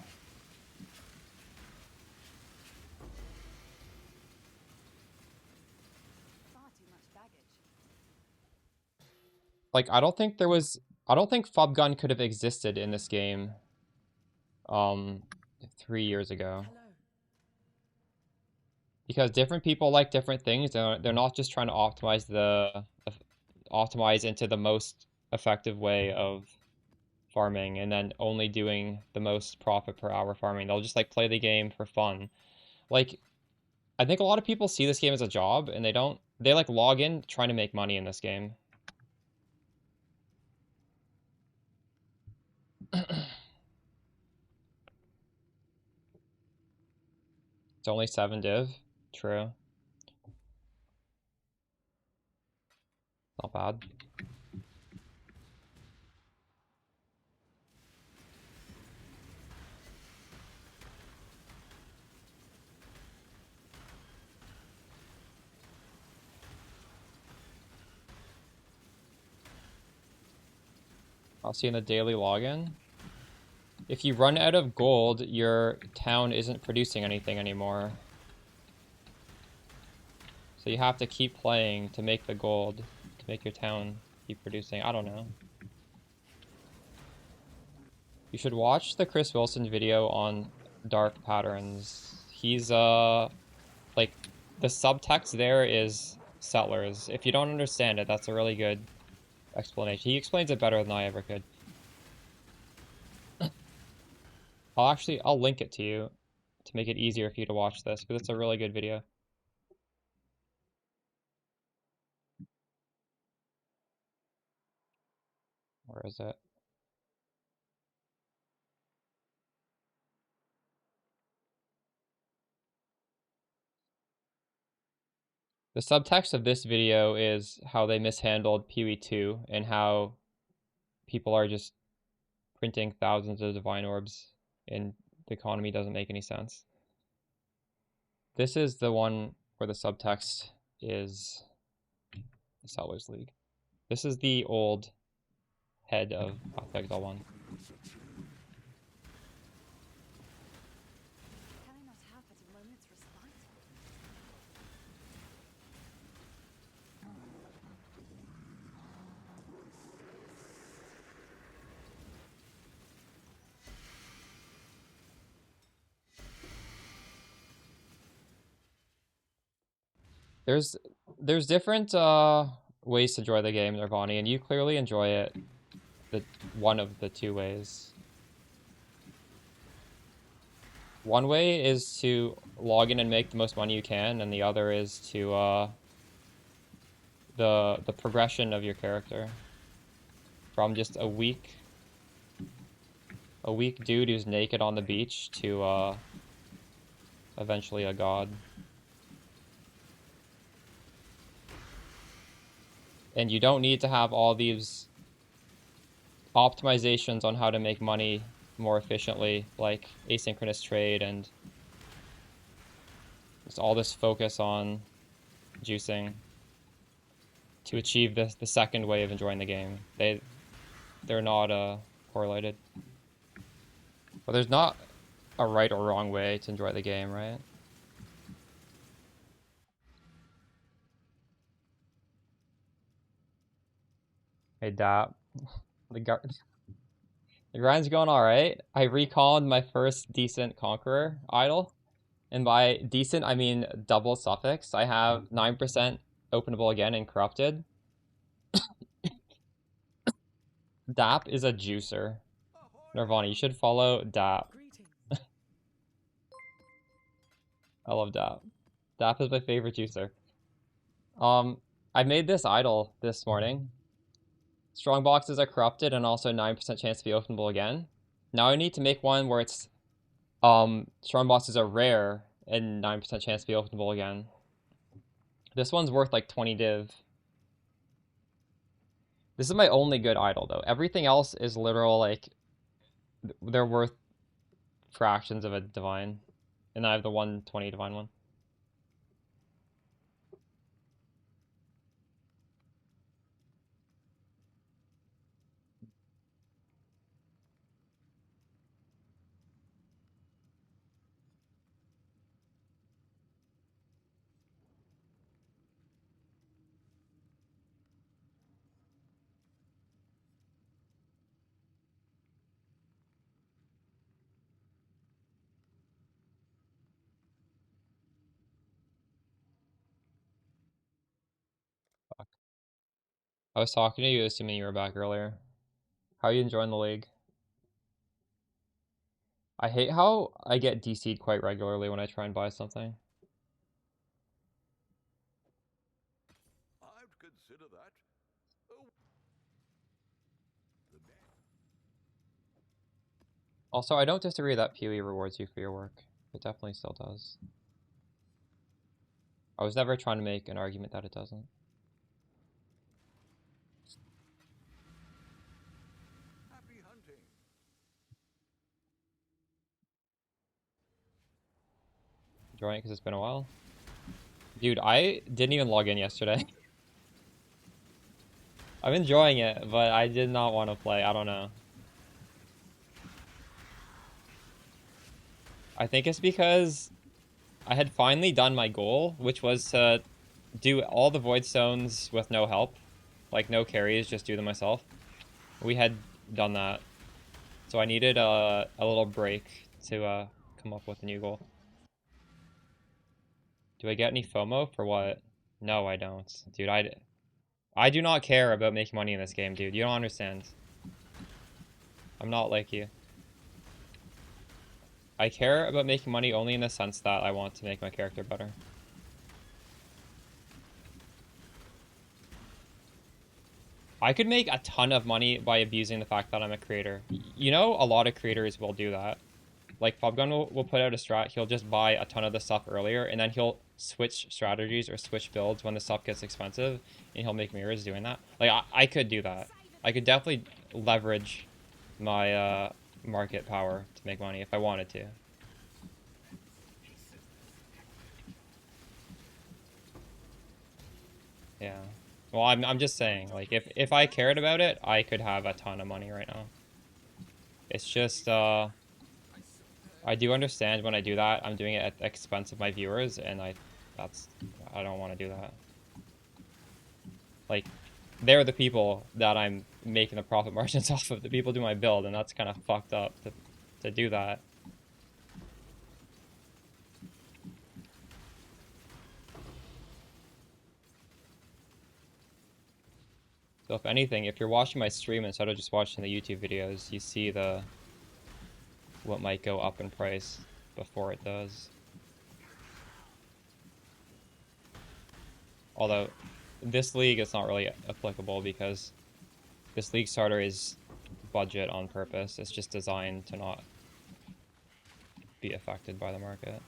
Far too much baggage. Like, I don't think FubGun could have existed in this game 3 years ago. Because different people like different things. They're not just trying to optimize into the most effective way of farming and then only doing the most profit per hour farming. They'll just like play the game for fun. Like, I think a lot of people see this game as a job and they like log in trying to make money in this game. It's only 7 div. True. Not bad. I'll see in the daily login. If you run out of gold, your town isn't producing anything anymore. So you have to keep playing to make the gold, to make your town keep producing. I don't know. You should watch the Chris Wilson video on dark patterns. He's, like, the subtext there is settlers. If you don't understand it, that's a really good explanation. He explains it better than I ever could. I'll link it to you to make it easier for you to watch this, because it's a really good video. Where is it? The subtext of this video is how they mishandled PoE 2 and how people are just printing thousands of divine orbs and the economy doesn't make any sense. This is the one where the subtext is the Settlers League. This is the old head of Exile 1. Can I not have but a moment's respite? There's different ways to enjoy the game, Nirvani, and you clearly enjoy it one of the two ways. One way is to log in and make the most money you can, and the other is to the progression of your character from just a weak dude who's naked on the beach to eventually a god. And you don't need to have all these optimizations on how to make money more efficiently, like asynchronous trade and just all this focus on juicing to achieve the second way of enjoying the game. They're not correlated. But there's not a right or wrong way to enjoy the game, right? Hey, Dap. The grind's going alright. I reconned my first decent Conqueror idol. And by decent, I mean double suffix. I have 9% openable again and corrupted. Dap is a juicer. Nirvana, you should follow Dap. I love Dap. Dap is my favorite juicer. I made this idol this morning. Strong boxes are corrupted and also 9% chance to be openable again. Now I need to make one where it's strong boxes are rare and 9% chance to be openable again. This one's worth like 20 div. This is my only good idol though. Everything else is literal, like, they're worth fractions of a divine. And I have the 120 divine one. I was talking to you assuming you were back earlier. How are you enjoying the league? I hate how I get DC'd quite regularly when I try and buy something. I'd consider that. Oh. Also, I don't disagree that PoE rewards you for your work. It definitely still does. I was never trying to make an argument that it doesn't. Happy hunting. Enjoying it because it's been a while. Dude, I didn't even log in yesterday. I'm enjoying it, but I did not want to play. I don't know. I think it's because I had finally done my goal, which was to do all the void stones with no help. Like, no carries, just do them myself. We had done that. So I needed a little break to come up with a new goal. Do I get any FOMO for what? No, I don't. Dude, I do not care about making money in this game, dude. You don't understand. I'm not like you. I care about making money only in the sense that I want to make my character better. I could make a ton of money by abusing the fact that I'm a creator. You know, a lot of creators will do that. Like, Pobgun will put out a strat, he'll just buy a ton of the stuff earlier, and then he'll switch strategies or switch builds when the stuff gets expensive, and he'll make mirrors doing that. Like, I could do that. I could definitely leverage my market power to make money if I wanted to. Yeah. Well, I'm just saying, like, if I cared about it, I could have a ton of money right now. It's just, I do understand when I do that, I'm doing it at the expense of my viewers, and I don't want to do that. Like, they're the people that I'm making the profit margins off of, the people do my build, and that's kind of fucked up to do that. So if anything, if you're watching my stream instead of just watching the YouTube videos, you see what might go up in price before it does. Although, this league is not really applicable because this league starter is budget on purpose. It's just designed to not be affected by the market.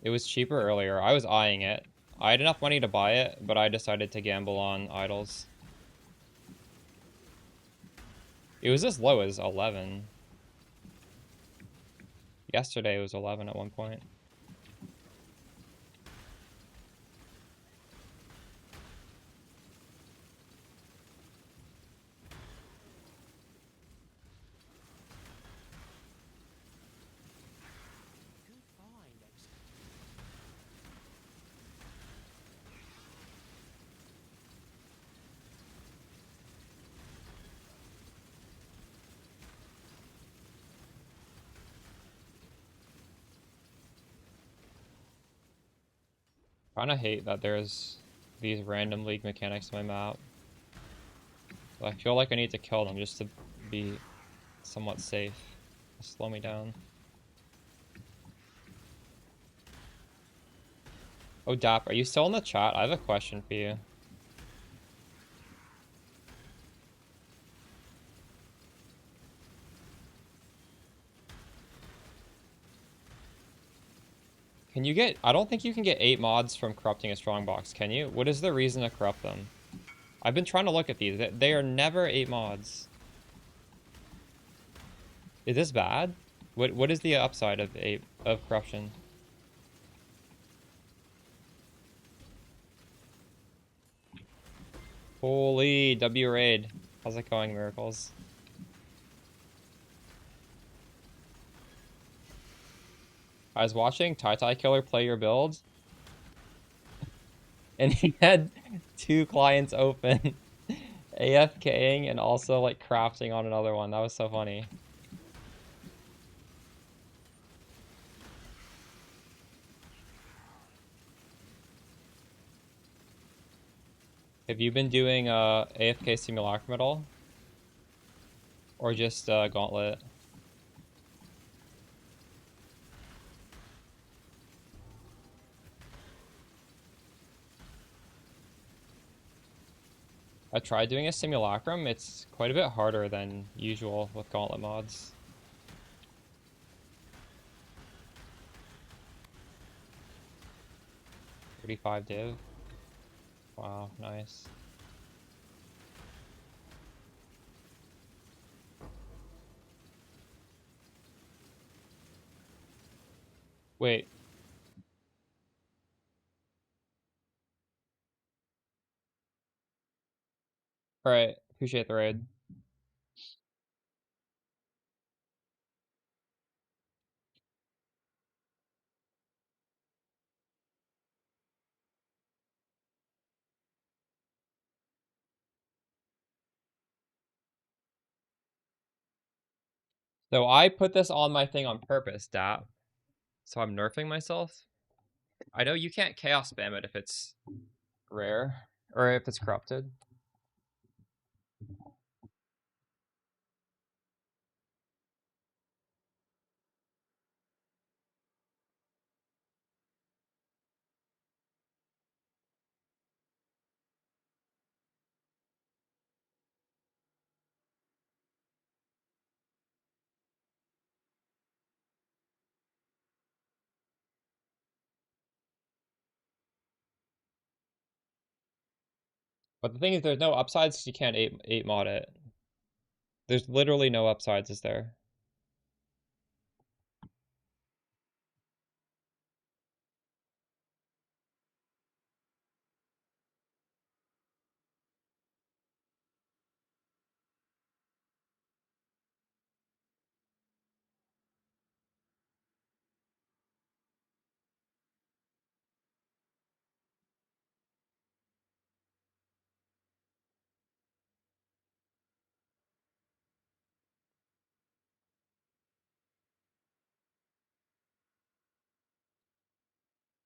It was cheaper earlier. I was eyeing it. I had enough money to buy it, but I decided to gamble on idols. It was as low as 11. Yesterday it was 11 at one point. Kinda hate that there's these random league mechanics on my map. I feel like I need to kill them just to be somewhat safe. Slow me down. Oh, Dap, are you still in the chat? I have a question for you. Can you get... I don't think you can get 8 mods from corrupting a strongbox, can you? What is the reason to corrupt them? I've been trying to look at these. They are never 8 mods. Is this bad? What is the upside of corruption? Holy W raid. How's it going, Miracles? I was watching Tai Killer play your build, and he had 2 clients open, AFKing and also like crafting on another one. That was so funny. Have you been doing AFK Simulacrum at all? Or just Gauntlet? I tried doing a Simulacrum. It's quite a bit harder than usual with Gauntlet mods. $35 div. Wow, nice. Wait. Alright, appreciate the raid. So I put this on my thing on purpose, Dap. So I'm nerfing myself. I know you can't chaos spam it if it's rare or if it's corrupted. But the thing is, there's no upsides 'cause you can't 8 mod it. There's literally no upsides, is there?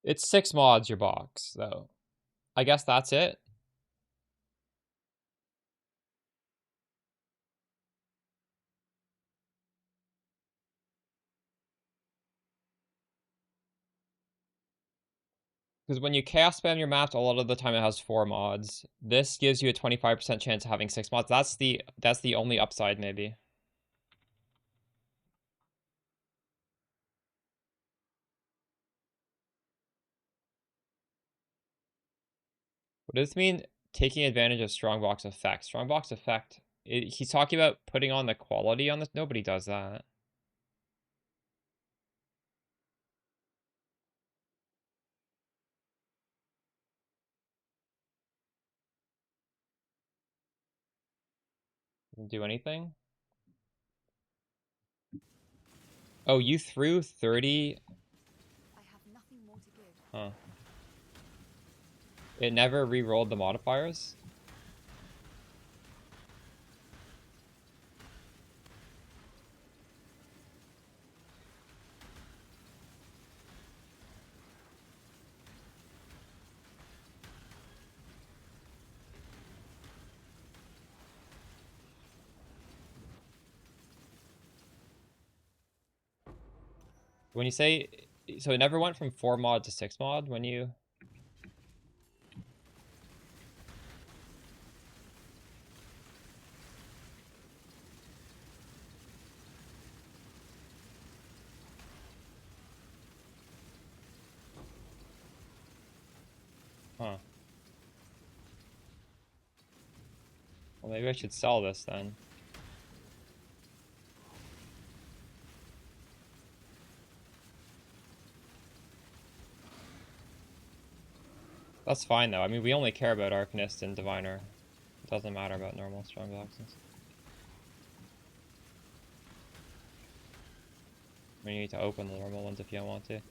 It's 6 mods, your box, though. I guess that's it. Because when you chaos spam your maps, a lot of the time it has 4 mods. This gives you a 25% chance of having 6 mods. That's the only upside, maybe. What does this mean? Taking advantage of strongbox effect. Strongbox effect. He's talking about putting on the quality on this. Nobody does that. Doesn't do anything. Oh, you threw 30. I have nothing more to give. Huh. It never re-rolled the modifiers? When you say, so it never went from 4 mod to 6 mod when you... Huh. Well, maybe I should sell this then. That's fine though. I mean, we only care about Arcanist and Diviner. It doesn't matter about normal strongboxes. I mean, you need to open the normal ones if you don't want to.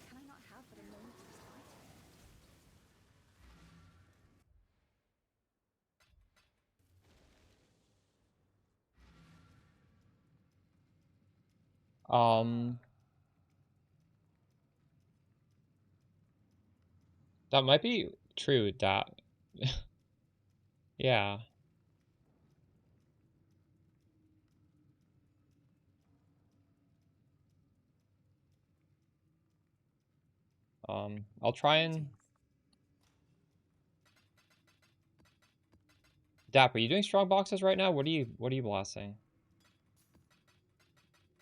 Can I not have but a moment of respite? That might be true, that. Yeah. I'll try and... Dap, are you doing strong boxes right now? What are you blasting?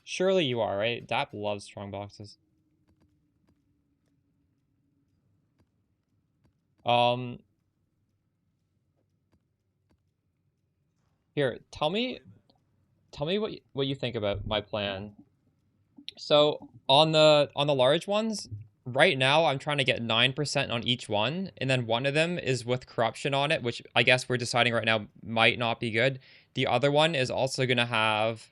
Surely you are, right? Dap loves strong boxes. Here, tell me what you think about my plan. So on the large ones, right now I'm trying to get 9% on each one, and then one of them is with corruption on it, which I guess we're deciding right now might not be good. The other one is also going to have,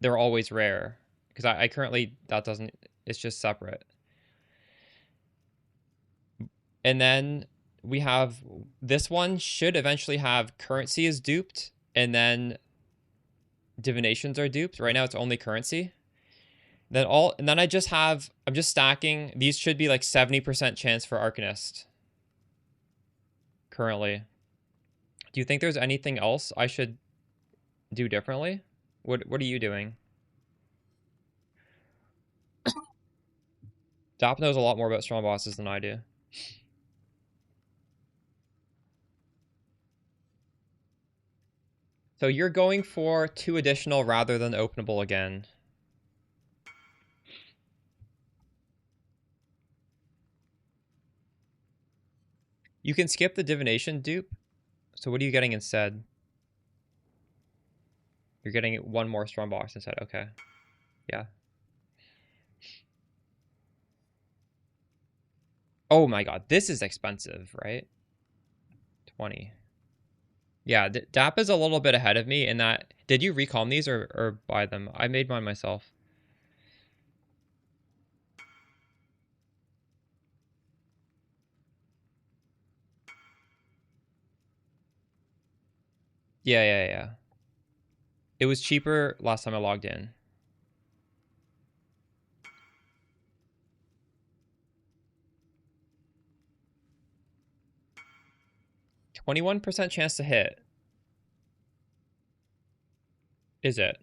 they're always rare, because I currently, that doesn't, it's just separate. And then we have, this one should eventually have currency is duped, and then divinations are duped. Right now it's only currency. And then I'm just stacking. These should be like 70% chance for Arcanist currently. Do you think there's anything else I should do differently? What are you doing? Dap knows a lot more about strong bosses than I do. So you're going for 2 additional rather than openable again. You can skip the divination dupe. So what are you getting instead? You're getting 1 more strong box instead. Okay. Yeah. Oh my god, this is expensive, right? 20. Yeah, Dap is a little bit ahead of me in that. Did you recom these or buy them? I made mine myself. Yeah. It was cheaper last time I logged in. 21% chance to hit. Is it?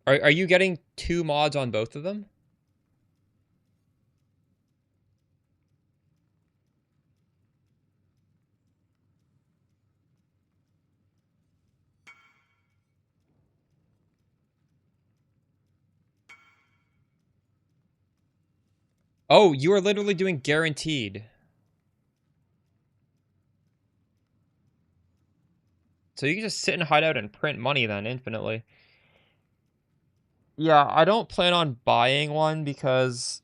Are you getting 2 mods on both of them? Oh, you are literally doing guaranteed. So you can just sit and hide out and print money then infinitely. Yeah, I don't plan on buying one because...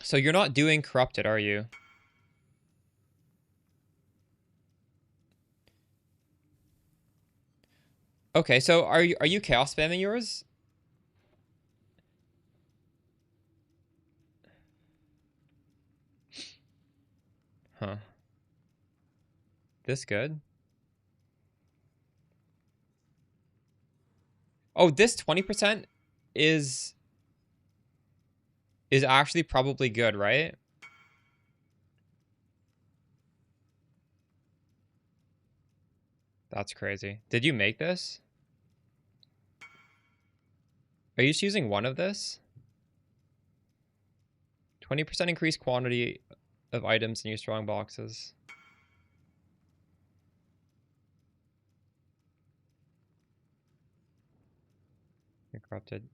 So you're not doing corrupted, are you? Okay, so are you chaos spamming yours? Huh. This good? Oh, this 20% is actually probably good, right? That's crazy. Did you make this? Are you just using one of this? 20% increased quantity of items in your strong boxes. You're corrupted.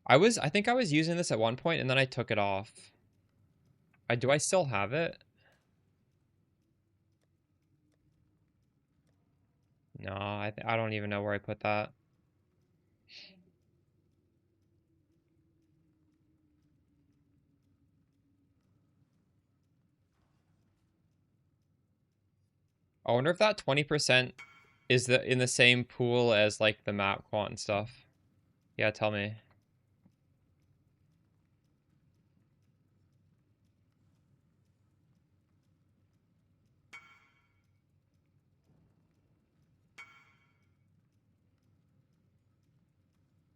I think I was using this at one point and then I took it off. Do I still have it? No, I don't even know where I put that. I wonder if that 20% is in the same pool as like the map quant and stuff. Yeah, tell me.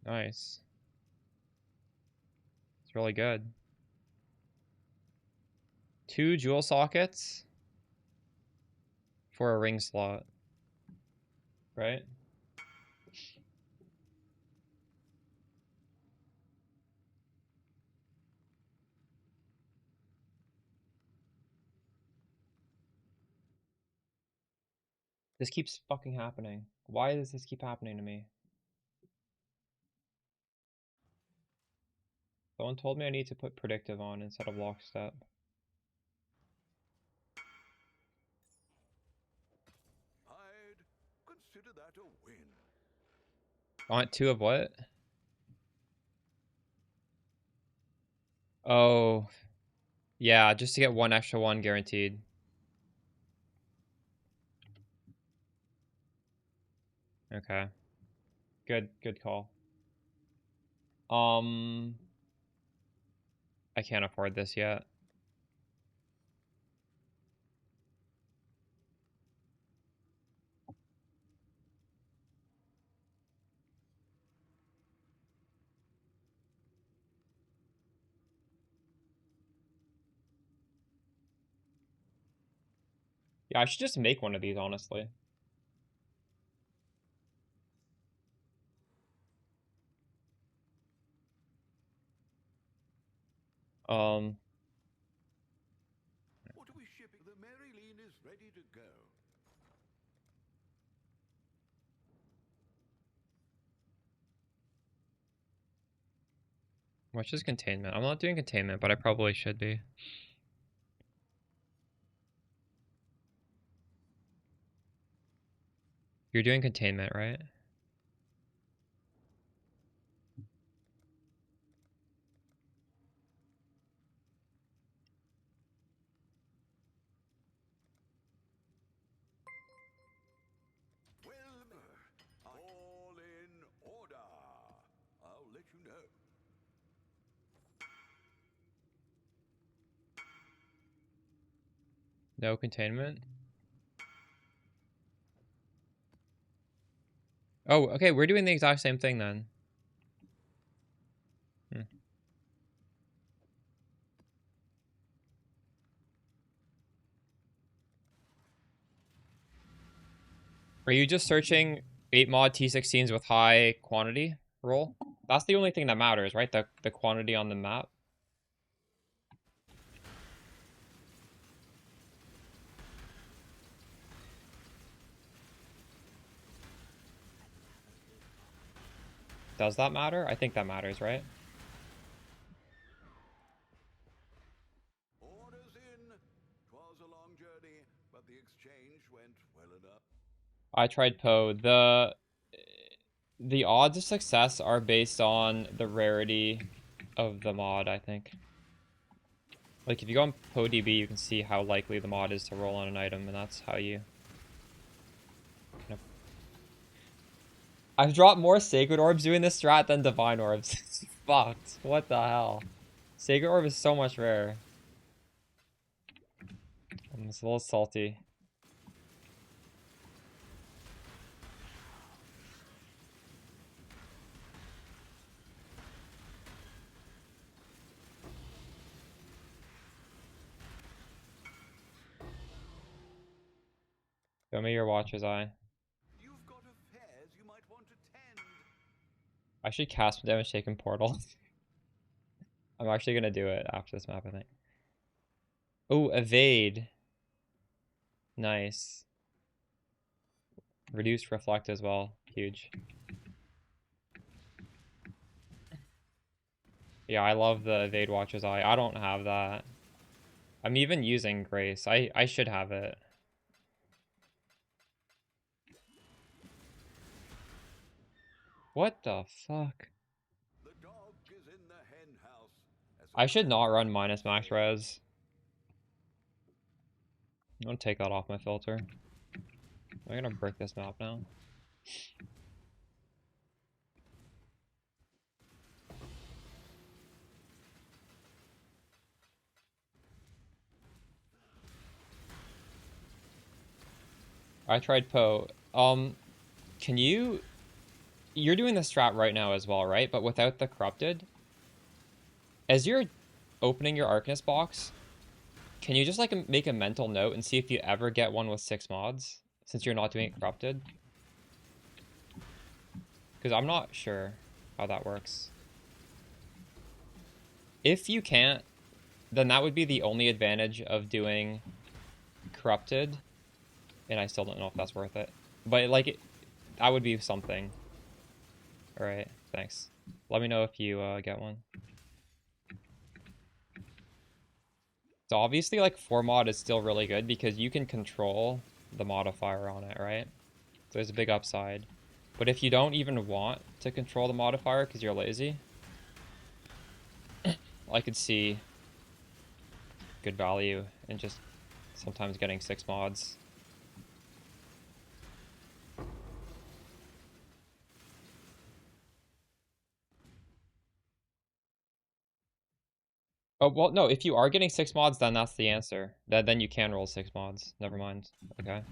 Nice. It's really good. 2 jewel sockets for a ring slot. Right? This keeps fucking happening. Why does this keep happening to me? Someone told me I need to put predictive on instead of lockstep. I'd consider that a win. Want 2 of what? Oh, yeah, just to get 1 extra 1 guaranteed. Okay. Good call. I can't afford this yet. Yeah, I should just make one of these, honestly. What are we shipping? The Maryline is ready to go. Which is containment? I'm not doing containment, but I probably should be. You're doing containment, right? Well, all in order. I'll let you know. No containment? Oh, okay, we're doing the exact same thing then. Are you just searching 8 mod T16s with high quantity roll? That's the only thing that matters, right? The quantity on the map. Does that matter? I think that matters, right? Orders in. 'Twas a long journey, but the exchange went well enough. I tried PoE. The odds of success are based on the rarity of the mod, I think. Like, if you go on PoEDB, you can see how likely the mod is to roll on an item, and that's how you... I've dropped more Sacred Orbs doing this strat than Divine Orbs. It's fucked. What the hell? Sacred Orb is so much rarer. I'm just a little salty. Show me your Watcher's Eye. You've got affairs you might want to tend. I should cast Damage Taken Portal. I'm actually gonna do it after this map, I think. Oh, Evade. Nice. Reduced Reflect as well. Huge. Yeah, I love the Evade Watcher's Eye. I don't have that. I'm even using Grace. I should have it. What the fuck? The dog is in the hen house. I should not run minus max res. I'm gonna take that off my filter. I'm gonna break this map now. I tried PoE. Can you... You're doing the strat right now as well, right? But without the corrupted. As you're opening your Arcanist box, can you just like make a mental note and see if you ever get one with 6 mods? Since you're not doing it corrupted? Because I'm not sure how that works. If you can't, then that would be the only advantage of doing corrupted. And I still don't know if that's worth it. But like, that would be something. Alright, thanks. Let me know if you get one. So obviously like 4 mod is still really good because you can control the modifier on it, right? So there's a big upside. But if you don't even want to control the modifier because you're lazy, I could see good value in just sometimes getting 6 mods. Oh, well, no, if you are getting 6 mods, then that's the answer. Then you can roll 6 mods. Never mind. Okay.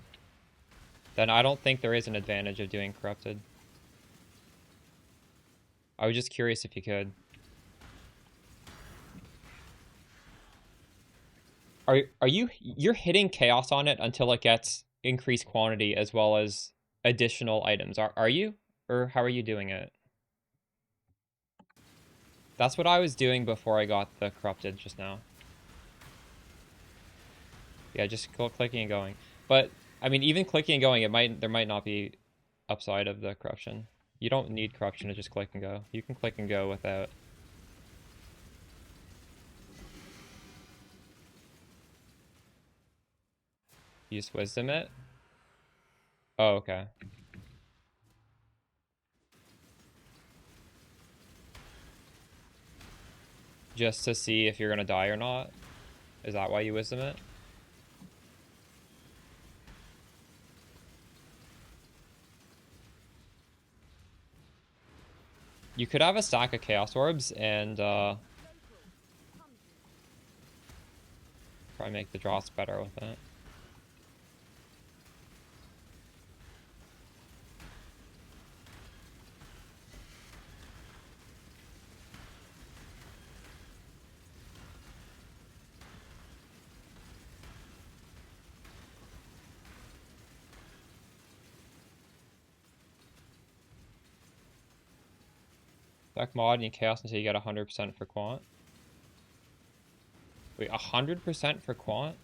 Then I don't think there is an advantage of doing corrupted. I was just curious if you could. You're hitting chaos on it until it gets increased quantity as well as additional items. Are you? Or how are you doing it? That's what I was doing before I got the corrupted just now. Yeah, just clicking and going. But I mean, even clicking and going, there might not be upside of the corruption. You don't need corruption to just click and go. You can click and go without. Use wisdom it? Oh, okay. Just to see if you're gonna die or not? Is that why you wisdom it? You could have a stack of chaos orbs and probably make the drops better with it. Stack mod and you chaos until you get 100% for quant. Wait, 100% for quant?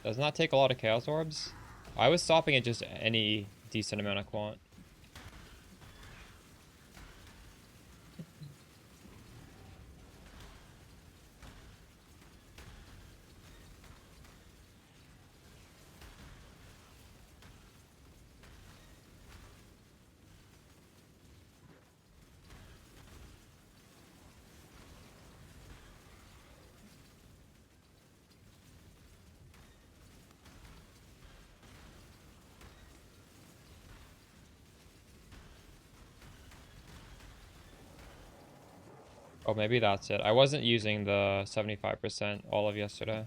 Doesn't that take a lot of chaos orbs? I was stopping at just any decent amount of quant. Oh, maybe that's it. I wasn't using the 75% all of yesterday.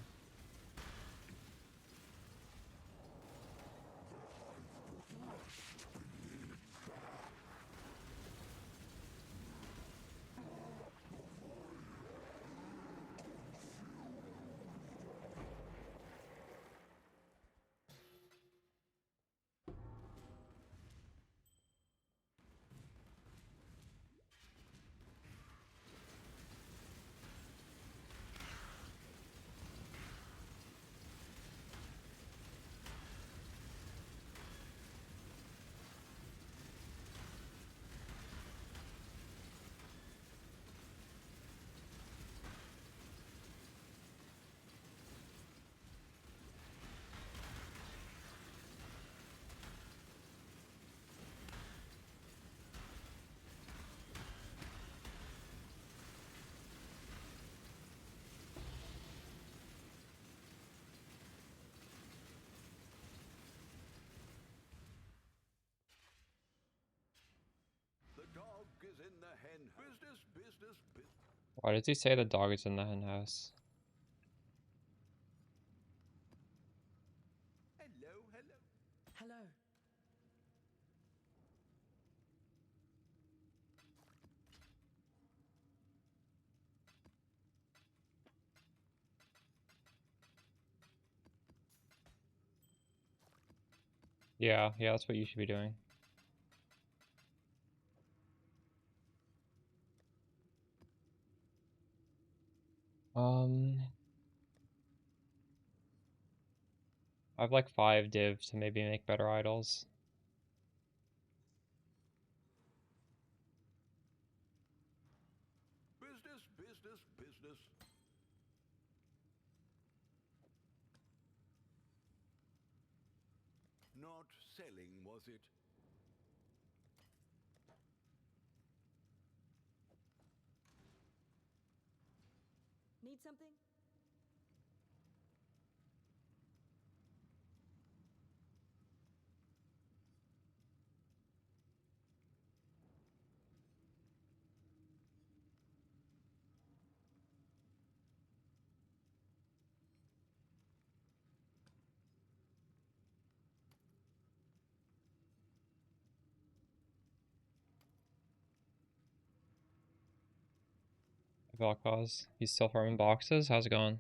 Is in the hen. Business. Why does he say the dog is in the hen house? Hello. Yeah, that's what you should be doing. I have like 5 div to maybe make better idols. Business. Not selling, was it? Need something? Vel'Koz, he's still farming boxes. How's it going?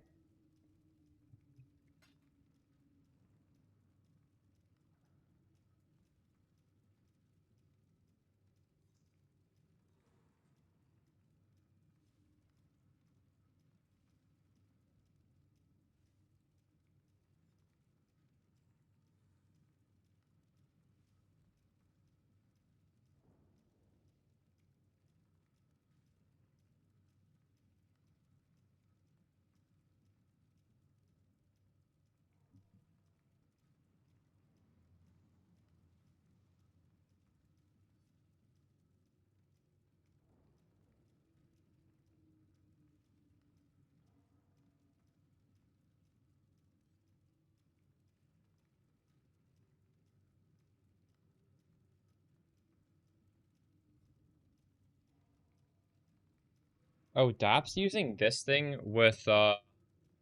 Oh, Dap's using this thing with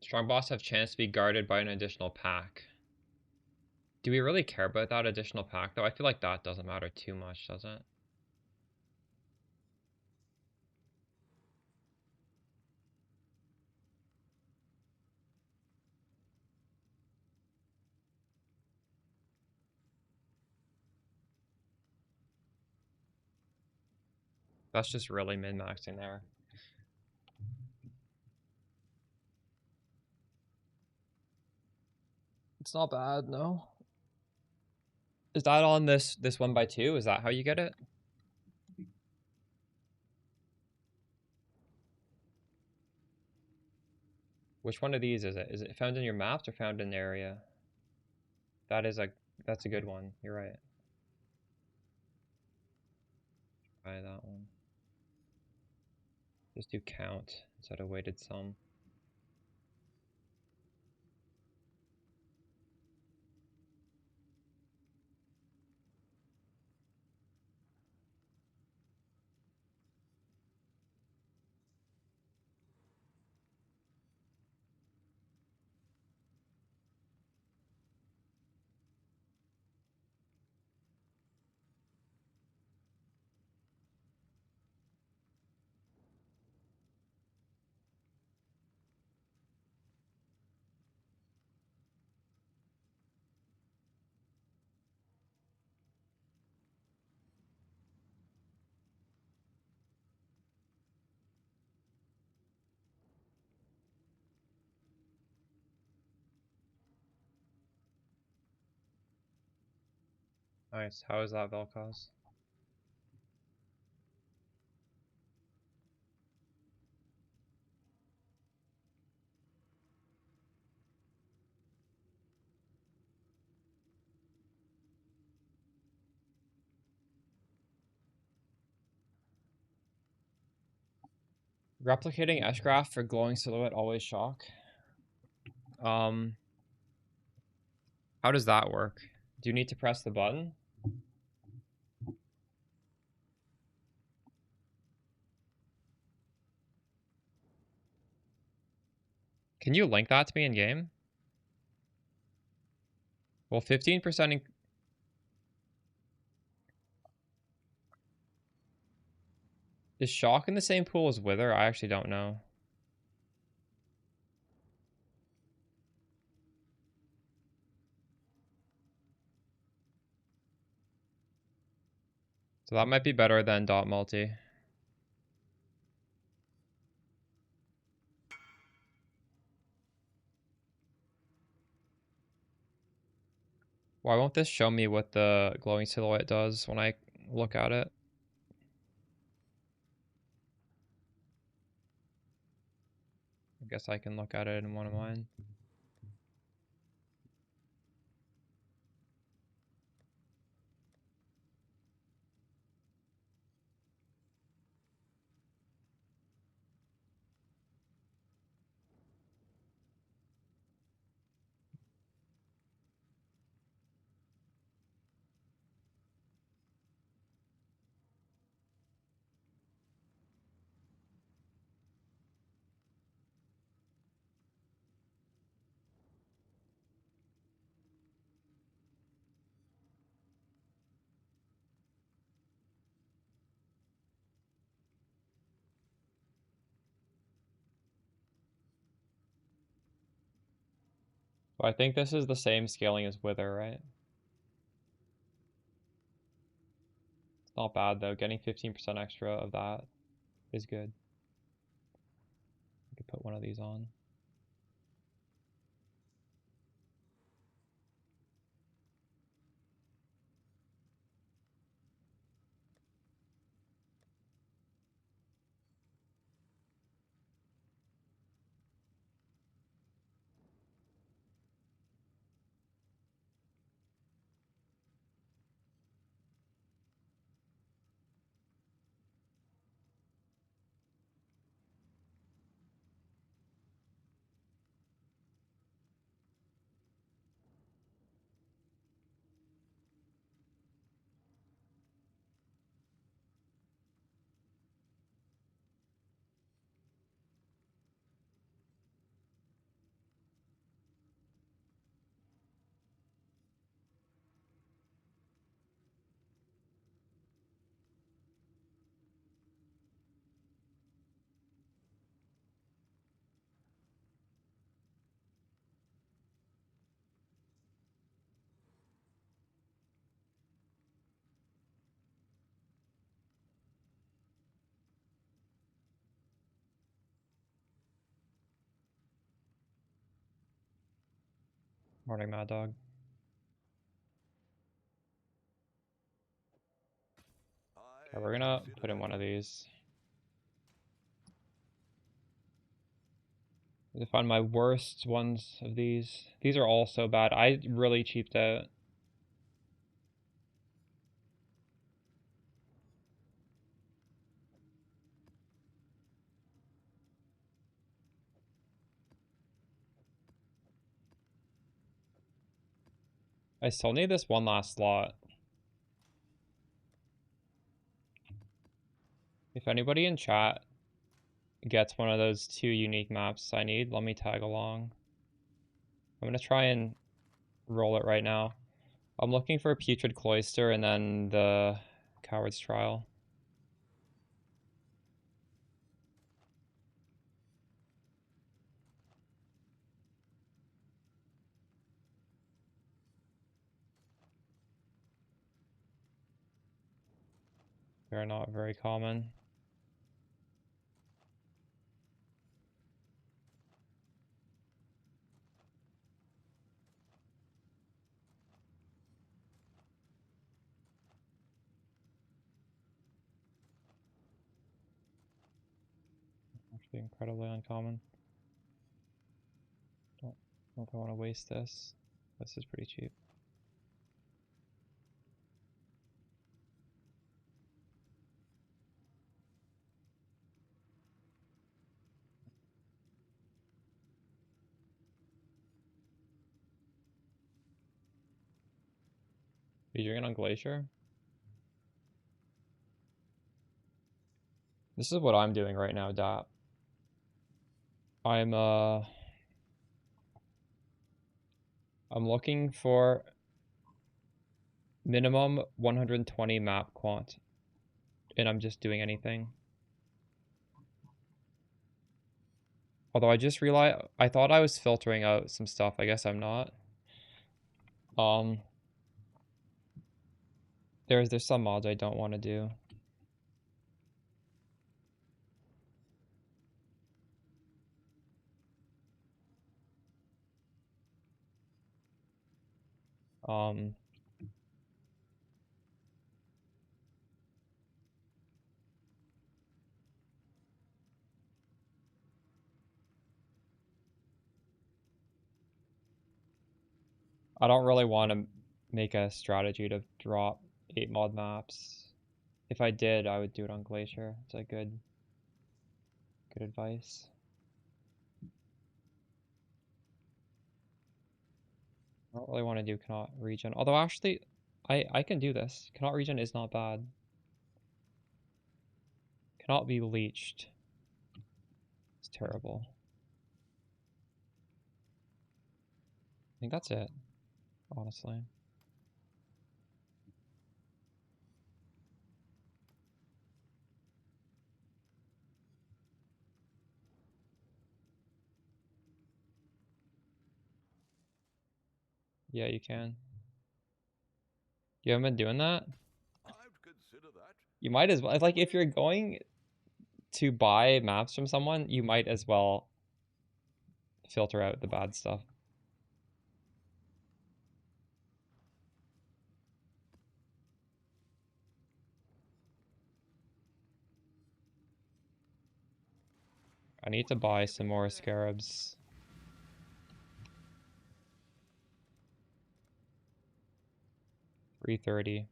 Strong Boss have chance to be guarded by an additional pack. Do we really care about that additional pack though? I feel like that doesn't matter too much, does it? That's just really min-maxing there. It's not bad, no. Is that on this 1x2? Is that how you get it? Which one of these is it? Is it found in your maps or found in the area? That's a good one. You're right. Try that one. Just do count instead of weighted sum. Nice. How is that Vel'Koz? Replicating Eshgraph for glowing silhouette always shock. How does that work? Do you need to press the button? Can you link that to me in game? Well, 15% is shock in the same pool as wither? I actually don't know. So that might be better than dot multi. Why won't this show me what the glowing silhouette does when I look at it? I guess I can look at it in one of mine. I think this is the same scaling as Wither, right? It's not bad though. Getting 15% extra of that is good. I could put one of these on. Morning, Mad Dog. Okay, we're gonna put in one of these. I find my worst ones of these. These are all so bad. I really cheaped out. I still need this one last slot. If anybody in chat gets one of those 2 unique maps I need, let me tag along. I'm gonna try and roll it right now. I'm looking for Putrid Cloister and then the Coward's Trial. They're not very common. Actually incredibly uncommon. Don't know if I want to waste this. This is pretty cheap. Are you drinking on Glacier? This is what I'm doing right now, DAP. I'm looking for minimum 120 map quant, and I'm just doing anything. Although I just realized, I thought I was filtering out some stuff. I guess I'm not. There's some mods I don't want to do. I don't really want to make a strategy to drop 8 mod maps. If I did, I would do it on Glacier. It's a good advice. I don't really want to do Cannot Regen. Although actually, I can do this. Cannot Regen is not bad. Cannot be leached. It's terrible. I think that's it, honestly. Yeah, you can. You haven't been doing that? I'd consider that. You might as well. Like, if you're going to buy maps from someone, you might as well filter out the bad stuff. I need to buy some more scarabs. $330.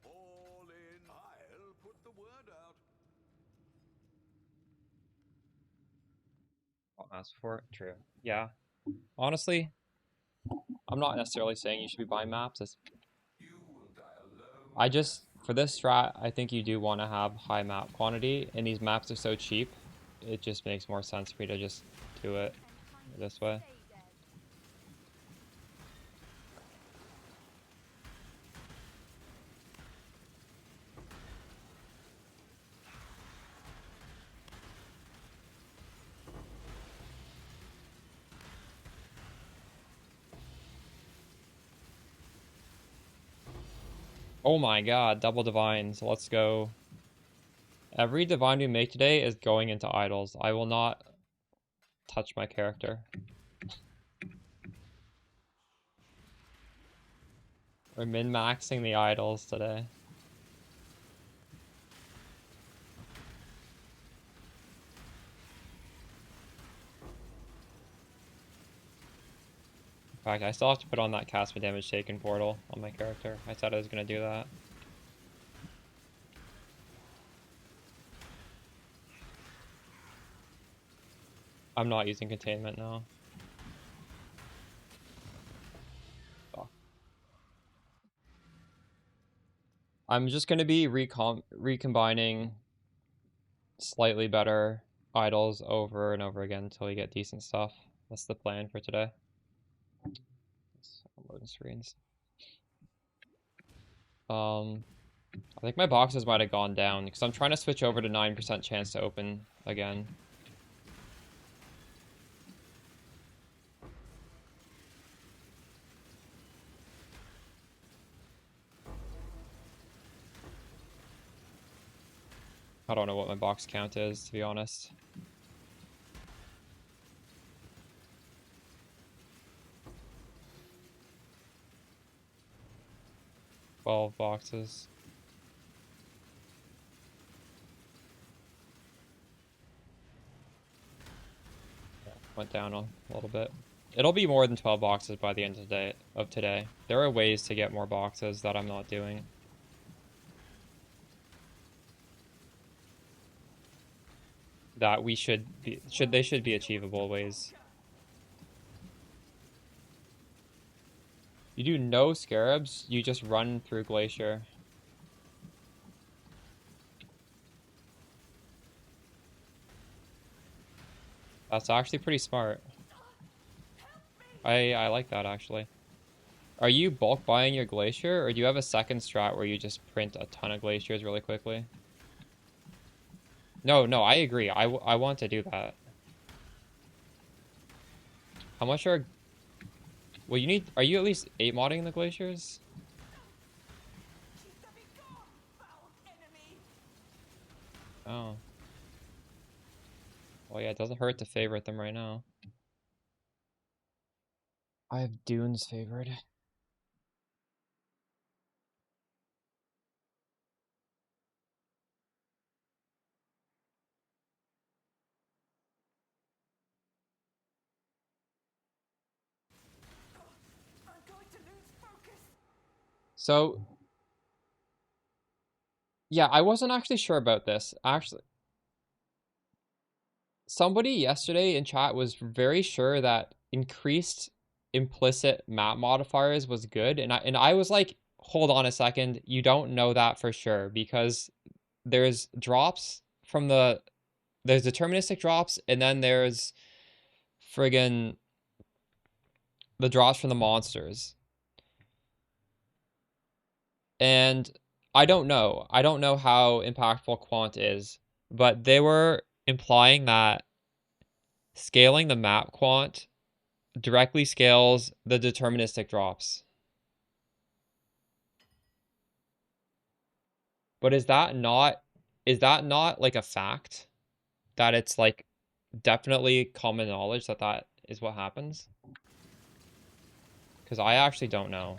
All in. I'll put the word out. Ask for it. True. Yeah. Honestly, I'm not necessarily saying you should be buying maps. I just, for this strat, I think you do want to have high map quantity, and these maps are so cheap, it just makes more sense for you to just do it this way. Oh my god, double divines. Let's go. Every divine we make today is going into idols. I will not touch my character. We're min-maxing the idols today. In fact, I still have to put on that cast my damage taken portal on my character. I said I was going to do that. I'm not using containment now. Fuck. I'm just going to be recombining slightly better idols over and over again until we get decent stuff. That's the plan for today. Loading screens. I think my boxes might have gone down because I'm trying to switch over to 9% chance to open again. I don't know what my box count is, to be honest. $12 boxes. Yeah, went down a little bit. It'll be more than 12 boxes by the end of today. There are ways to get more boxes that I'm not doing. That we should be achievable ways. You do no scarabs, you just run through Glacier. That's actually pretty smart. I like that actually. Are you bulk buying your Glacier, or do you have a second strat where you just print a ton of Glaciers really quickly? No, I agree. I want to do that. How much are... Well, you need... Are you at least 8 modding the Glaciers? Oh. Well, yeah, it doesn't hurt to favorite them right now. I have Dunes favored. So, yeah, I wasn't actually sure about this. Actually, somebody yesterday in chat was very sure that increased implicit map modifiers was good, and I was like, hold on a second, you don't know that for sure because there's drops from there's deterministic drops, and then there's friggin' the drops from the monsters. And I don't know how impactful quant is, but they were implying that Scaling the map quant directly scales the deterministic drops. But is that not like a fact? That it's like definitely common knowledge that that is what happens? Because I actually don't know.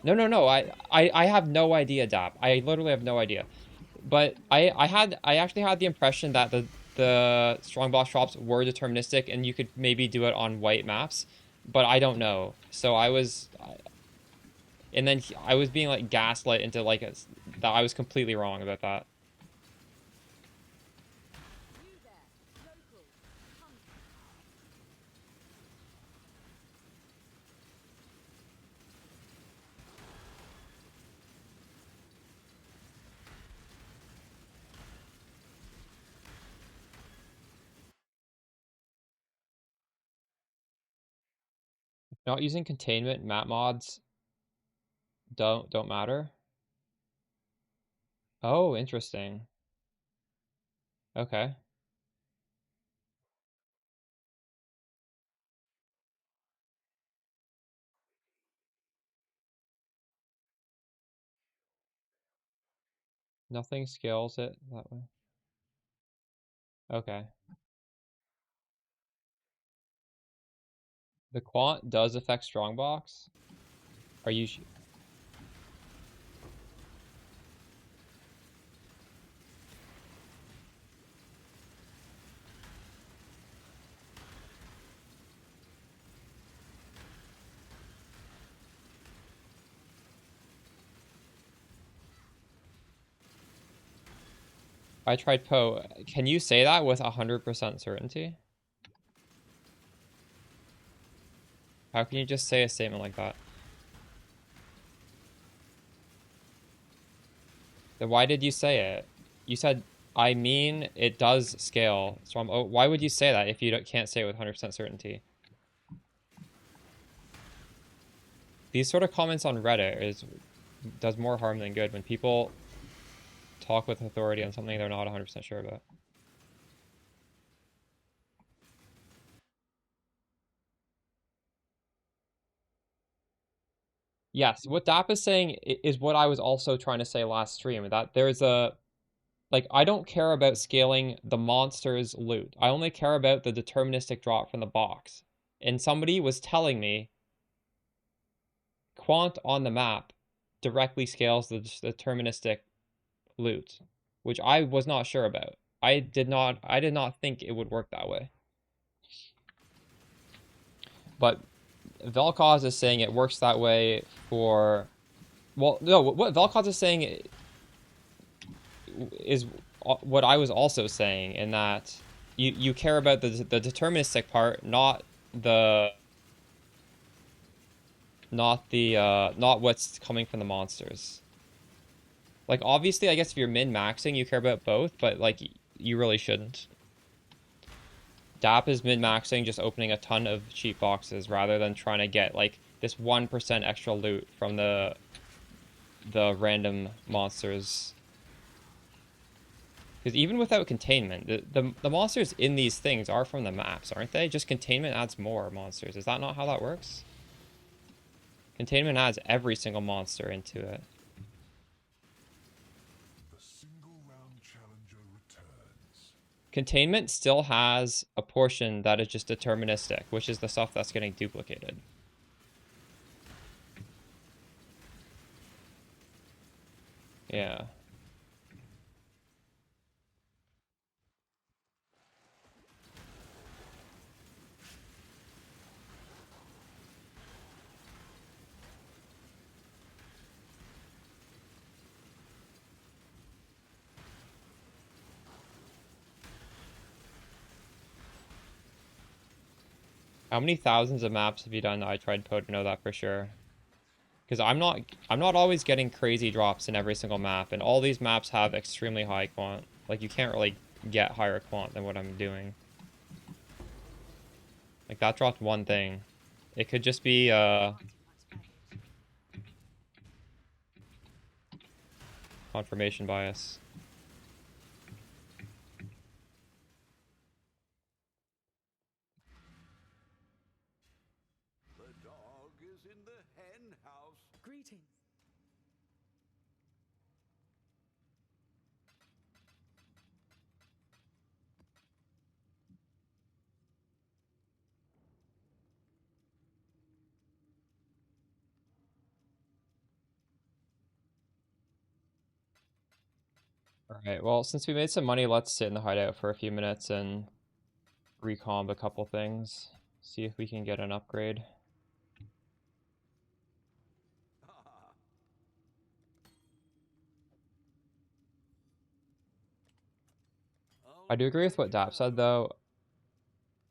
No. I have no idea, Dap. I literally have no idea. But I actually had the impression that the strongbox drops were deterministic and you could maybe do it on white maps, but I don't know. So I was, and then I was being like gaslit into like that I was completely wrong about that. You there, local, hungry. Not using containment map mods don't matter. Oh, interesting. Okay. Nothing scales it that way. Okay. The quant does affect strongbox? Are you I tried PoE. Can you say that with 100% certainty? How can you just say a statement like that? Then why did you say it? You said, I mean, it does scale. So why would you say that if you can't say it with 100% certainty? These sort of comments on Reddit does more harm than good when people talk with authority on something they're not 100% sure about. Yes, what Dap is saying is what I was also trying to say last stream, that there's a, like, I don't care about scaling the monster's loot. I only care about the deterministic drop from the box. And somebody was telling me quant on the map directly scales the deterministic loot, which I was not sure about. I did not think it would work that way. But Vel'Koz is saying it works that way for, well, no, what Vel'Koz is saying is what I was also saying, in that you care about the deterministic part, not what's coming from the monsters. Like, obviously, I guess if you're min-maxing, you care about both, but like you really shouldn't. Dap is min-maxing, just opening a ton of cheap boxes rather than trying to get like this 1% extra loot from the random monsters. Because even without containment, the monsters in these things are from the maps, aren't they? Just containment adds more monsters. Is that not how that works? Containment adds every single monster into it. The single round challenger returns. Containment still has a portion that is just deterministic, which is the stuff that's getting duplicated. Yeah. How many thousands of maps have you done? I tried PoE to know that for sure. Because I'm not always getting crazy drops in every single map, and all these maps have extremely high quant. Like, you can't really get higher quant than what I'm doing. Like, that dropped one thing. It could just be confirmation bias. hen house. Greetings. Alright, well, since we made some money, let's sit in the hideout for a few minutes and recomb a couple things. See if we can get an upgrade. I do agree with what Dap said, though.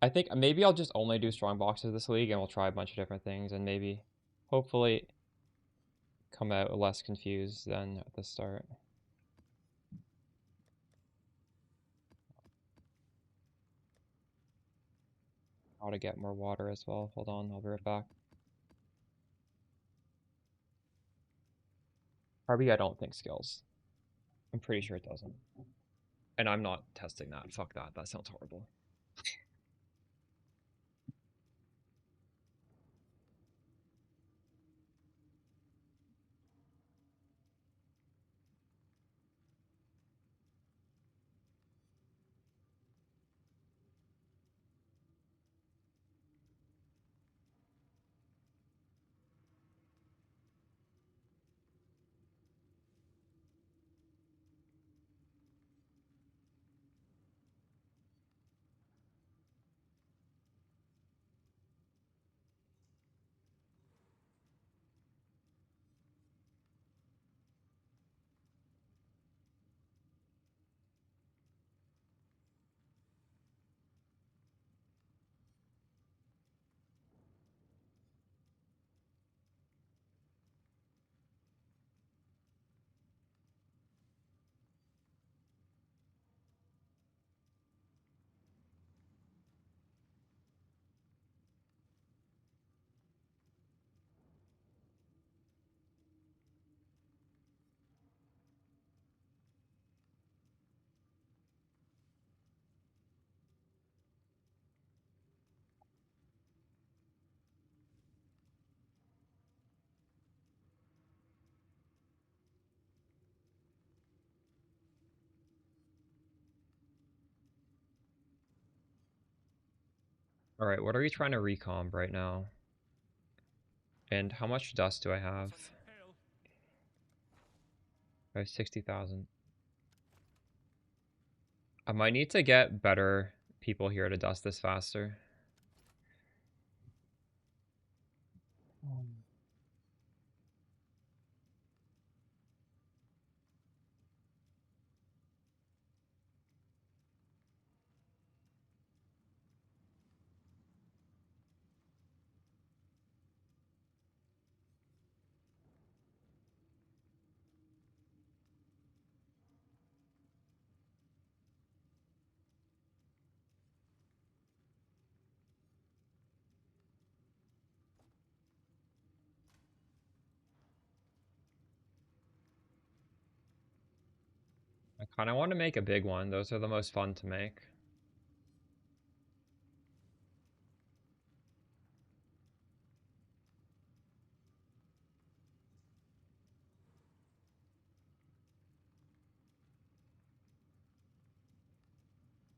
I think maybe I'll just only do strong boxes this league, and we'll try a bunch of different things, and maybe, hopefully, come out less confused than at the start. How to get more water as well. Hold on, I'll be right back. Harvey, I don't think skills. I'm pretty sure it doesn't. And I'm not testing that. Fuck that. That sounds horrible. Alright, what are we trying to recomb right now? And how much dust do I have? I have 60,000. I might need to get better people here to dust this faster. I kind of want to make a big one. Those are the most fun to make.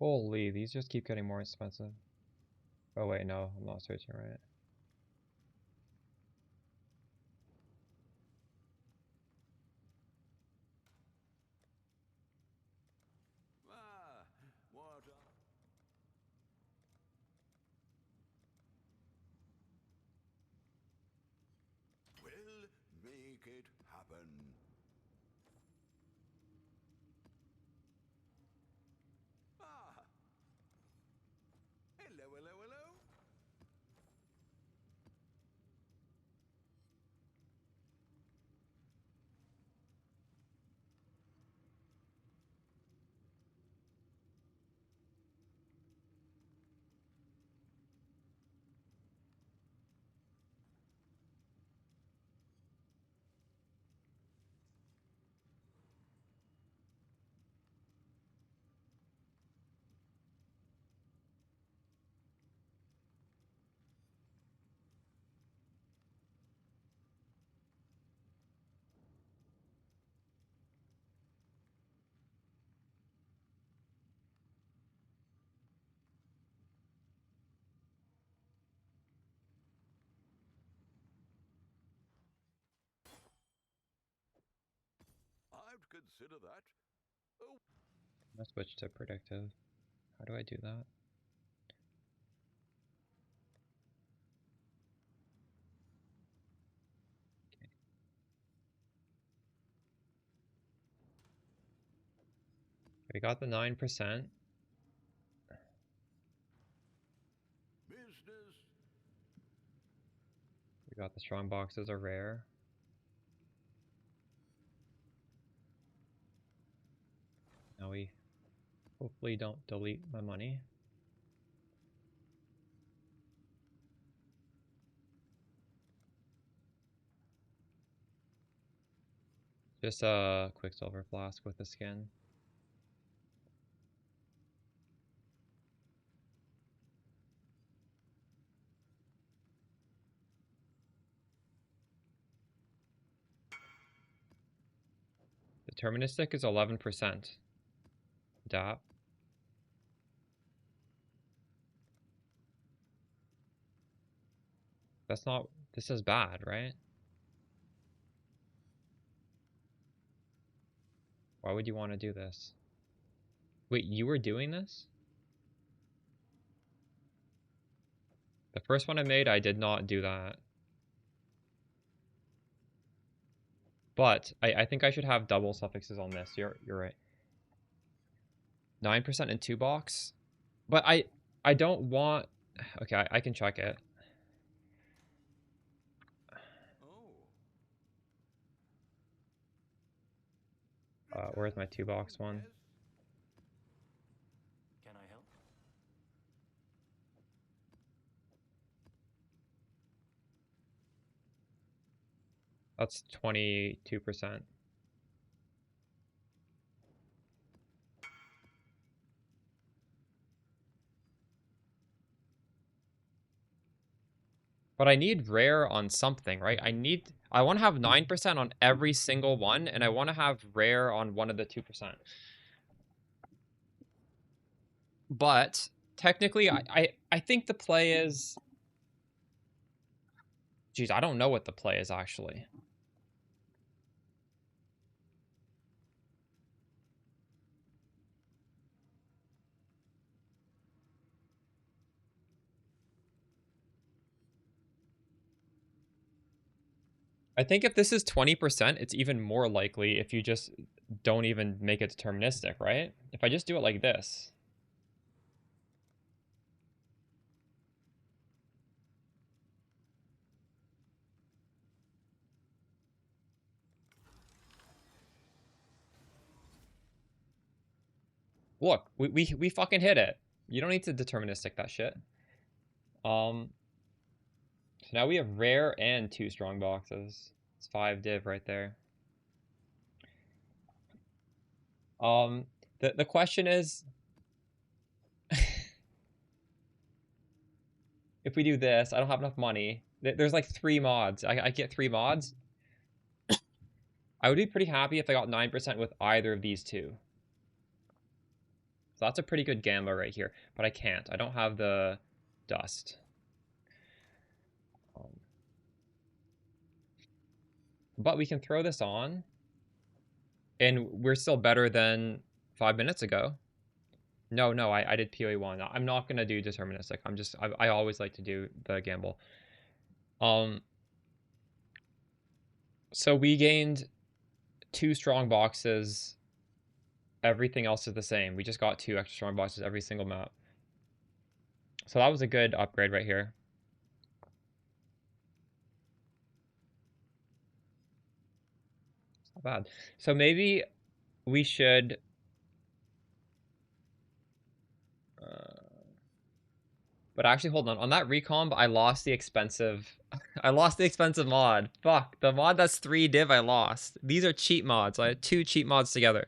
Holy, these just keep getting more expensive. Oh wait, no, I'm not searching right. Ah, what a... We'll make it happen. Ah. Hello, hello, hello. consider that. Oh, I'll switch to predictive. How do I do that? We got the 9%. business. We got the strong boxes are rare. Now we hopefully don't delete my money. Just a Quicksilver Flask with a skin. Deterministic is 11%. DAP. That's not, this is bad, right? Why would you want to do this? Wait, you were doing this? The first one I made, I did not do that. But I think I should have double suffixes on this. You're right. 9% in 2 box. But I don't want... Okay, I can check it. Where's my 2 box one? Can I help? That's 22%. But I need rare on something, right? I want to have 9% on every single one, and I want to have rare on one of the 2%. But technically, I think the play is... Geez, I don't know what the play is, actually. I think if this is 20%, it's even more likely if you just don't even make it deterministic, right? If I just do it like this. Look, we fucking hit it. You don't need to deterministic that shit. So now we have rare and 2 strong boxes. It's 5 div right there. The question is, if we do this, I don't have enough money. There's like 3 mods. I get 3 mods. I would be pretty happy if I got 9% with either of these 2. So that's a pretty good gamble right here. But I can't. I don't have the dust. But we can throw this on. And we're still better than 5 minutes ago. No, I did PoE 1. I'm not going to do deterministic. I always like to do the gamble. So we gained 2 strong boxes. Everything else is the same. We just got 2 extra strong boxes every single map. So that was a good upgrade right here. It's not bad. So maybe we should... But actually, hold on. On that recomp, I lost the expensive... I lost the expensive mod. Fuck. The mod that's 3 div I lost. These are cheat mods. I had 2 cheat mods together.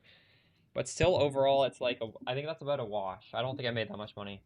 But still, overall, it's like... I think that's about a wash. I don't think I made that much money.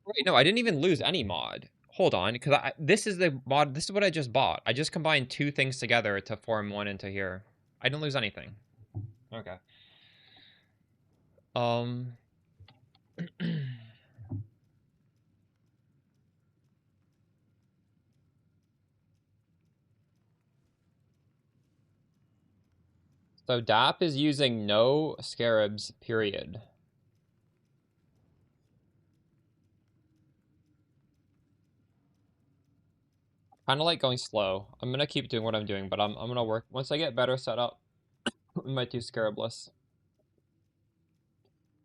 Wait, no, I didn't even lose any mod. Hold on, because this is the mod. This is what I just bought. I just combined two things together to form one into here. I didn't lose anything. Okay. So DAP is using no scarabs, period. Kind of like going slow. I'm gonna keep doing what I'm doing, but I'm gonna work once I get better set up. We might do scarabless.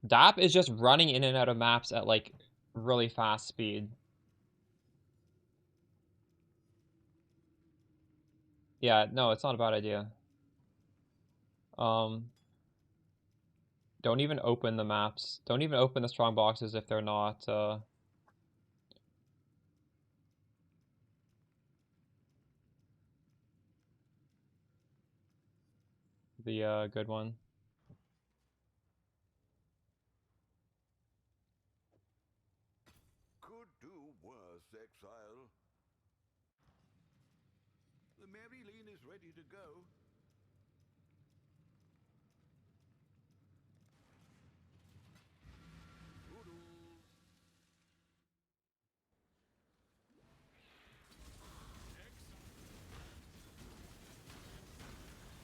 DAP is just running in and out of maps at like really fast speed. Yeah, no, it's not a bad idea. Don't even open the maps. Don't even open the strong boxes if they're not the good one. Could do worse, exile. The Maryline is ready to go. Toodles.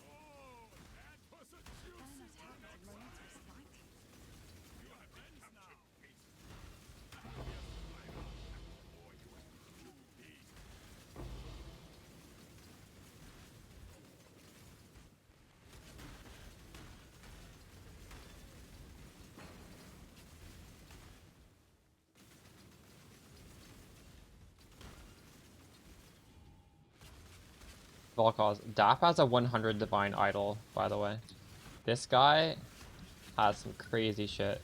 Oh, that was a juicy They're not having a momentous fight. You have been now. Volkos. DAP has a 100 divine idol, by the way. This guy has some crazy shit.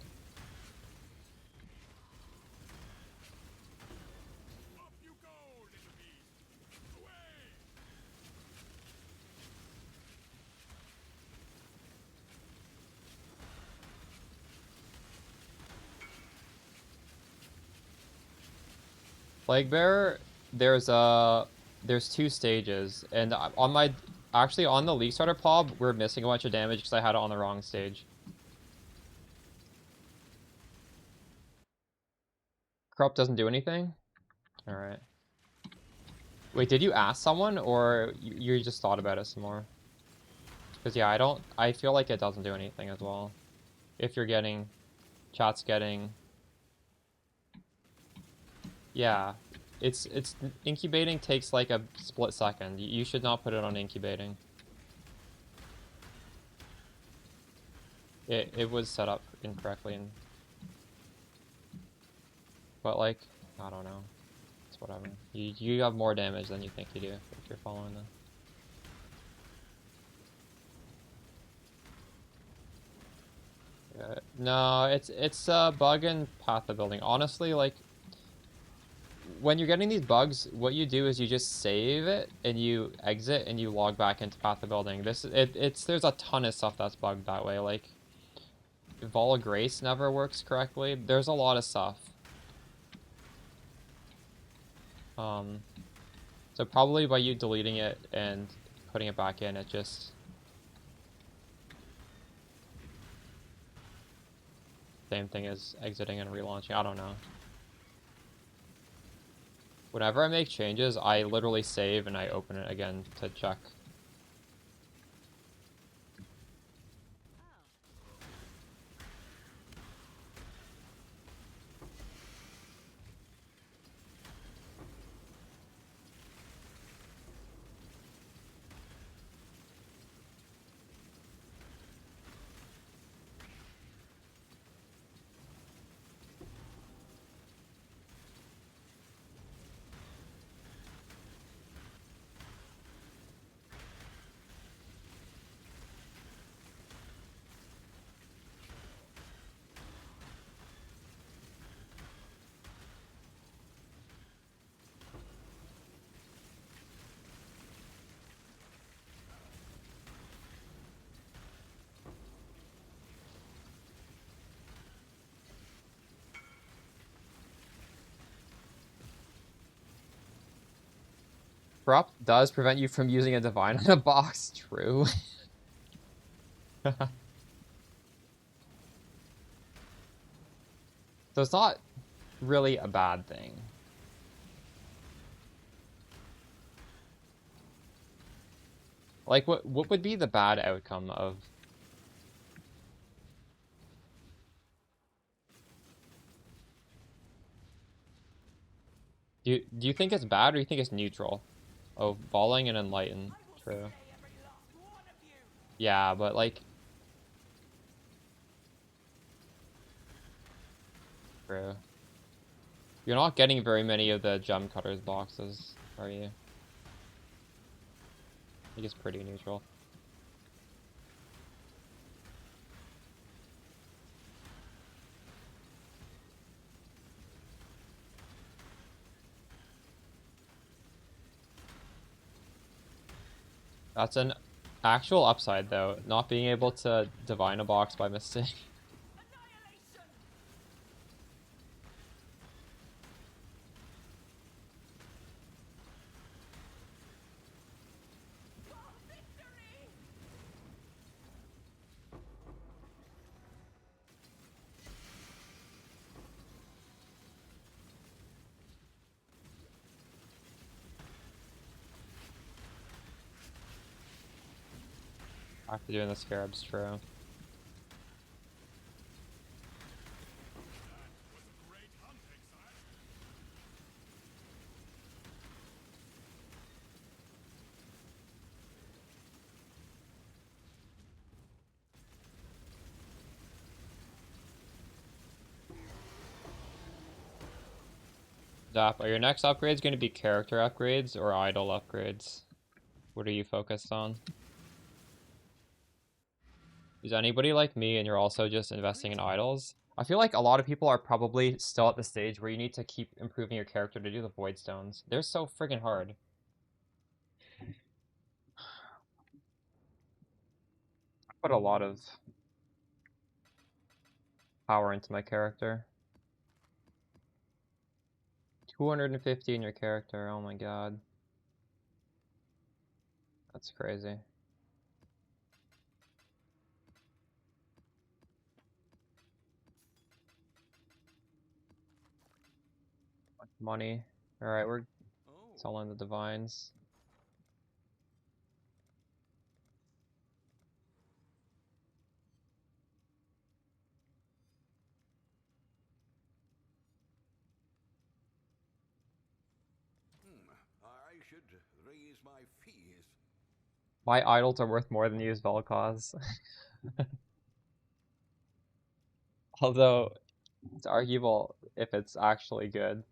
Up you go, little beast. Away. Plague Bearer, there's two stages, and on my actually on the League Starter Pob, we're missing a bunch of damage because I had it on the wrong stage. Corrupt doesn't do anything? Alright. Wait, did you ask someone, or you just thought about it some more? Because yeah, I feel like it doesn't do anything as well. If you're getting, chat's getting, yeah, it's incubating takes like a split second. You should not put it on incubating. It was set up incorrectly, but like, I don't know. It's whatever. You have more damage than you think you do if you're following them. No, it's a bug in Path of Building. Honestly, like, when you're getting these bugs, what you do is you just save it and you exit and you log back into Path of Building. There's a ton of stuff that's bugged that way. Like, Vol of Grace never works correctly. There's a lot of stuff. So probably by you deleting it and putting it back in, it just same thing as exiting and relaunching. I don't know. Whenever I make changes, I literally save and I open it again to check. Corrupt does prevent you from using a divine on a box. True. So it's not really a bad thing. Like, what would be the bad outcome of... Do you think it's bad, or do you think it's neutral? Oh, balling and enlighten. True. Yeah, but like... True. You're not getting very many of the gem cutters boxes, are you? I think it's pretty neutral. That's an actual upside, though. Not being able to divine a box by mistake. After doing the scarabs, true. Zap, are your next upgrades going to be character upgrades or idol upgrades? What are you focused on? Is anybody like me and you're also just investing in idols? I feel like a lot of people are probably still at the stage where you need to keep improving your character to do the void stones. They're so friggin' hard. I put a lot of power into my character. 250 in your character, oh my god. That's crazy. Money. Alright, we're selling the divines. I should raise my fees. My idols are worth more than used Vel'Koz. Although, it's arguable if it's actually good.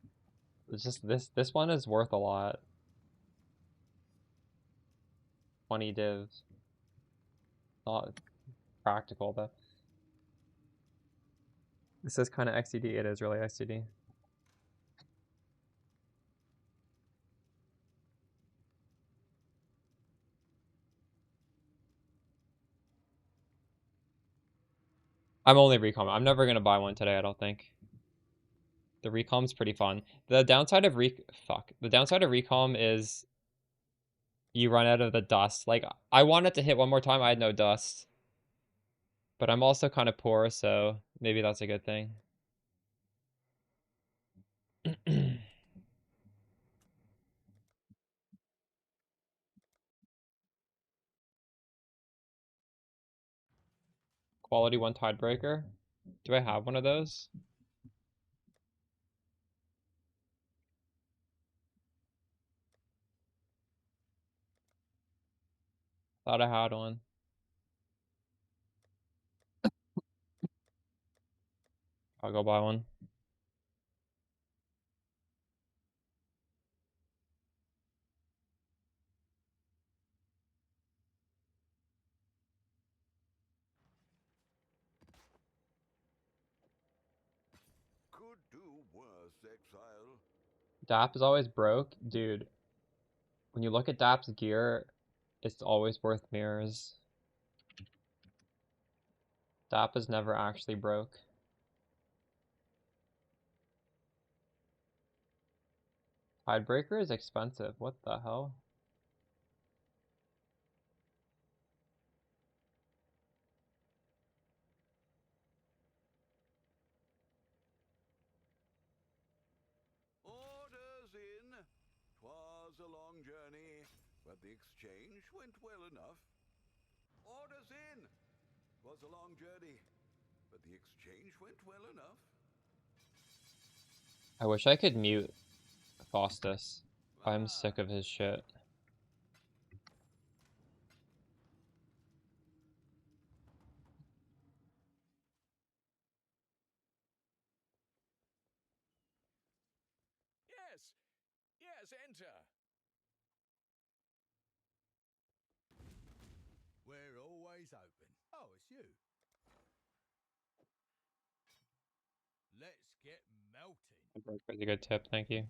It's just this one is worth a lot. 20 div. Not practical though. This is kind of XCD. It is really XCD. I'm only recom. I'm never gonna buy one today, I don't think. The recom's pretty fun. The downside of the downside of recom is you run out of the dust. Like, I wanted to hit one more time, I had no dust. But I'm also kind of poor, so maybe that's a good thing. Quality 1 Tidebreaker. Do I have one of those? Thought I had one. I'll go buy one. Could do worse, exile. DAP is always broke. Dude, when you look at DAP's gear, it's always worth mirrors. DAP is never actually broke. Tidebreaker is expensive. What the hell? 'Twas a long journey, but the exchange went well enough. Orders in! 'Twas a long journey, but the exchange went well enough. I wish I could mute Faustus. I'm sick of his shit. Yes, yes, enter. We're always open. Oh, it's you. Let's get melting. That's a good tip, thank you.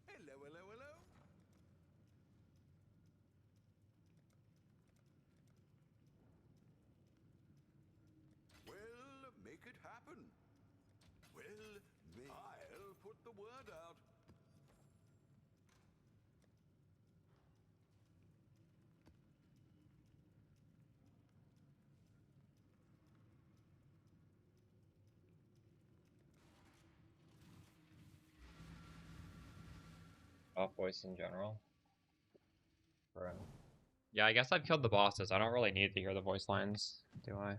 Hello, hello, hello. Well, make it happen. Well, I'll put the word out. Off voice in general. Right. Yeah, I guess I've killed the bosses. I don't really need to hear the voice lines, do I?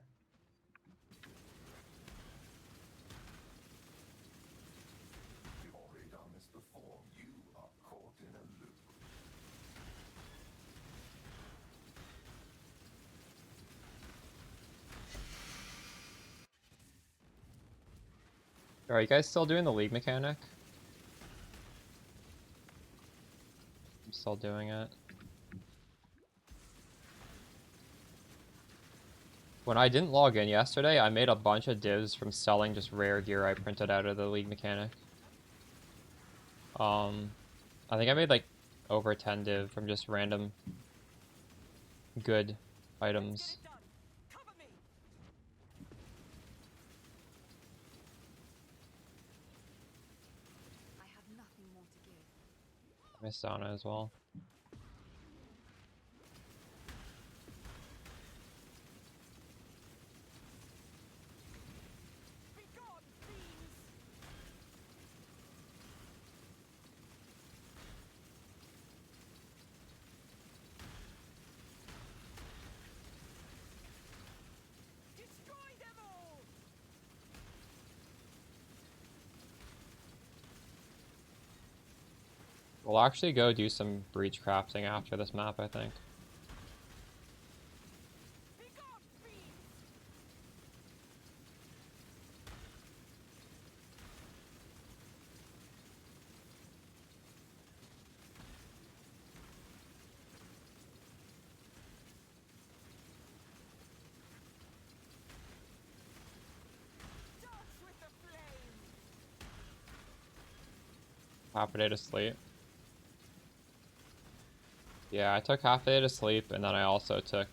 You've already done this before. You are caught in a loop. Are you guys still doing the league mechanic? I'm still doing it. When I didn't log in yesterday, I made a bunch of divs from selling just rare gear I printed out of the league mechanic. I think I made like over 10 div from just random good items. Get it done. Cover me. I have nothing more to give. I missed Sana as well. Be gone, fiends. Destroy them all. We'll actually go do some breach crafting after this map, I think. Be gone, fiends. Dance with the flame. Half a day to sleep. Yeah, I took half a day to sleep, and then I also took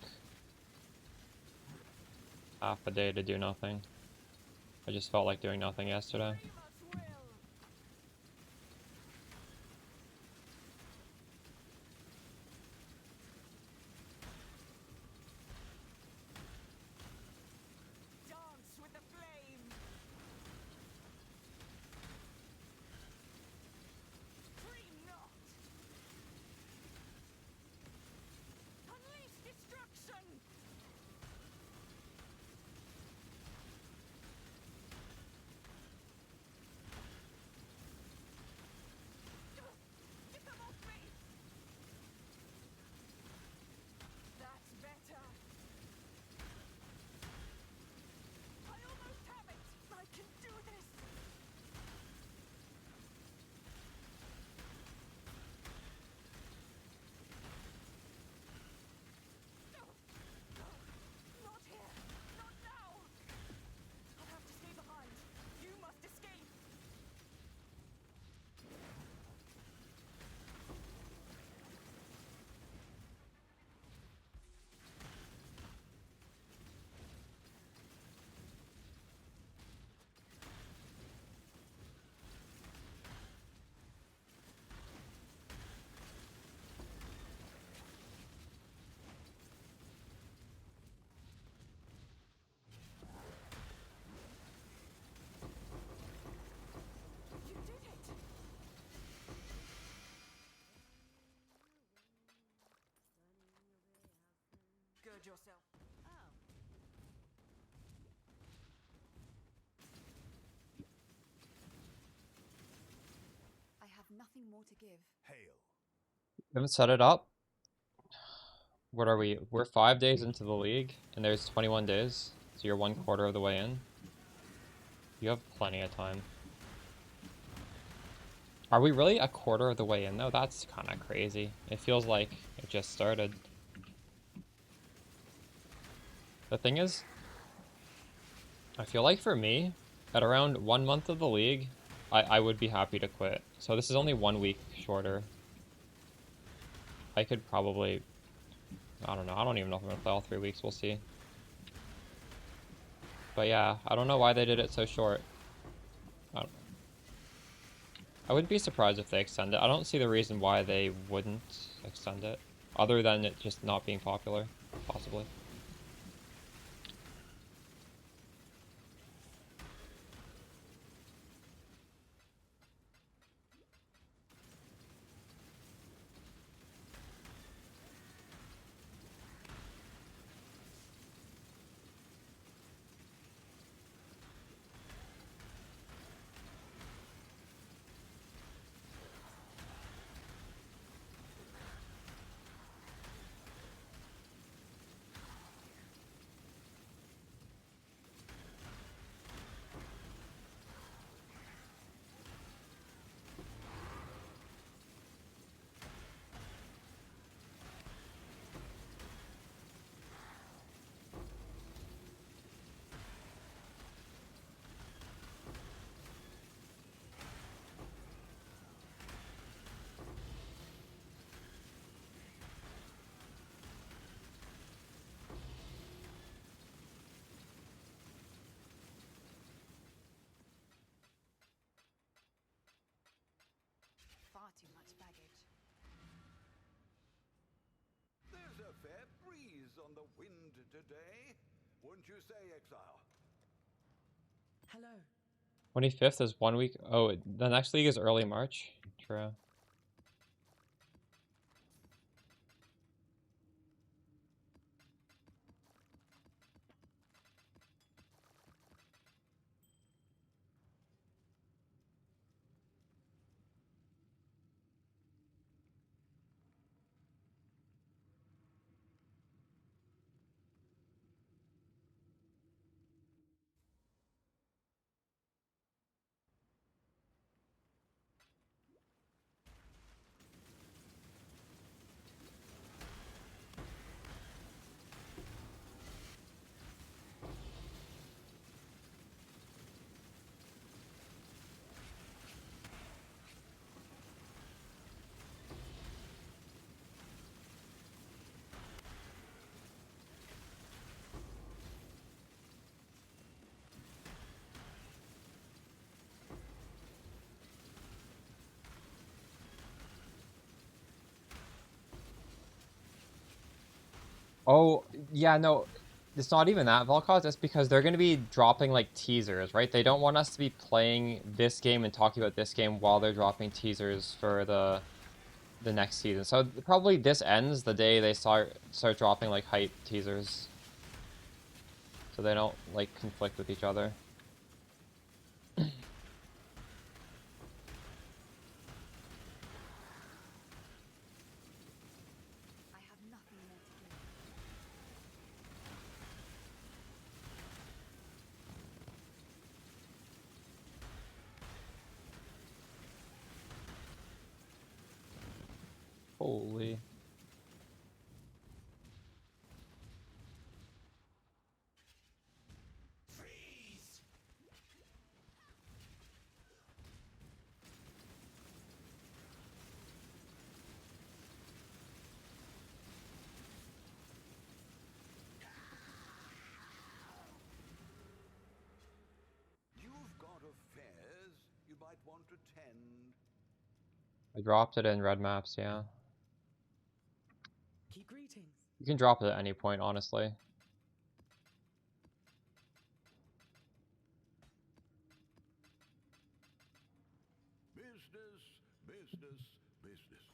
half a day to do nothing. I just felt like doing nothing yesterday. Give us will. Dance with the flame. Dream not. Unleash destruction. Guard yourself. Oh. I have nothing more to give. Hail. We haven't set it up. What are we? We're 5 days into the league, and there's 21 days, so you're 1/4 of the way in. You have plenty of time. Are we really 1/4 of the way in, though? That's kind of crazy. It feels like it just started. The thing is, I feel like for me, at around 1 month of the league, I would be happy to quit. So this is only 1 week shorter. I could probably... I don't know. I don't even know if I'm going to play all 3 weeks. We'll see. But yeah, I don't know why they did it so short. I wouldn't be surprised if they extend it. I don't see the reason why they wouldn't extend it, other than it just not being popular, possibly. Far too much baggage. There's a fair breeze on the wind today. Wouldn't you say, Exile? Hello. 25th is 1 week. Oh, the next league is early March. True. Oh, yeah, no, it's not even that, Volkov. It's because they're going to be dropping, like, teasers, right? They don't want us to be playing this game and talking about this game while they're dropping teasers for the next season. So probably this ends the day they start dropping, like, hype teasers. So they don't, like, conflict with each other. I have nothing more to give. Holy. Freeze! You've got affairs you might want to tend. I dropped it in red maps, yeah. Keep greetings. You can drop it at any point, honestly. Business, business, business.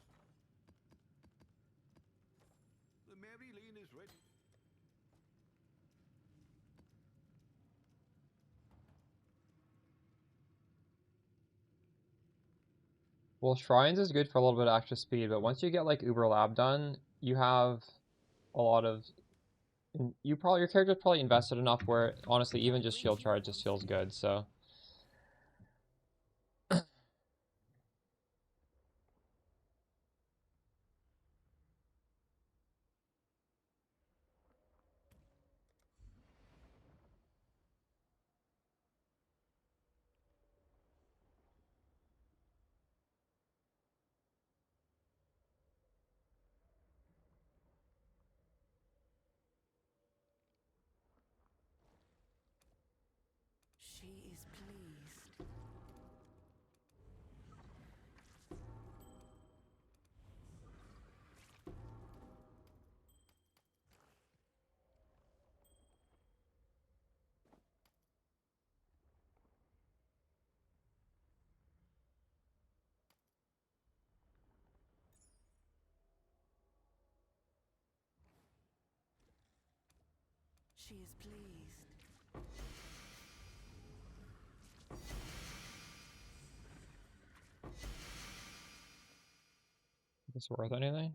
The Maryline is ready. Well, Shrines is good for a little bit of extra speed, but once you get like Uber Lab done, you have a lot of... your character's probably invested enough where, honestly, even just shield charge just feels good, so... She is pleased. She is pleased. Is this worth anything?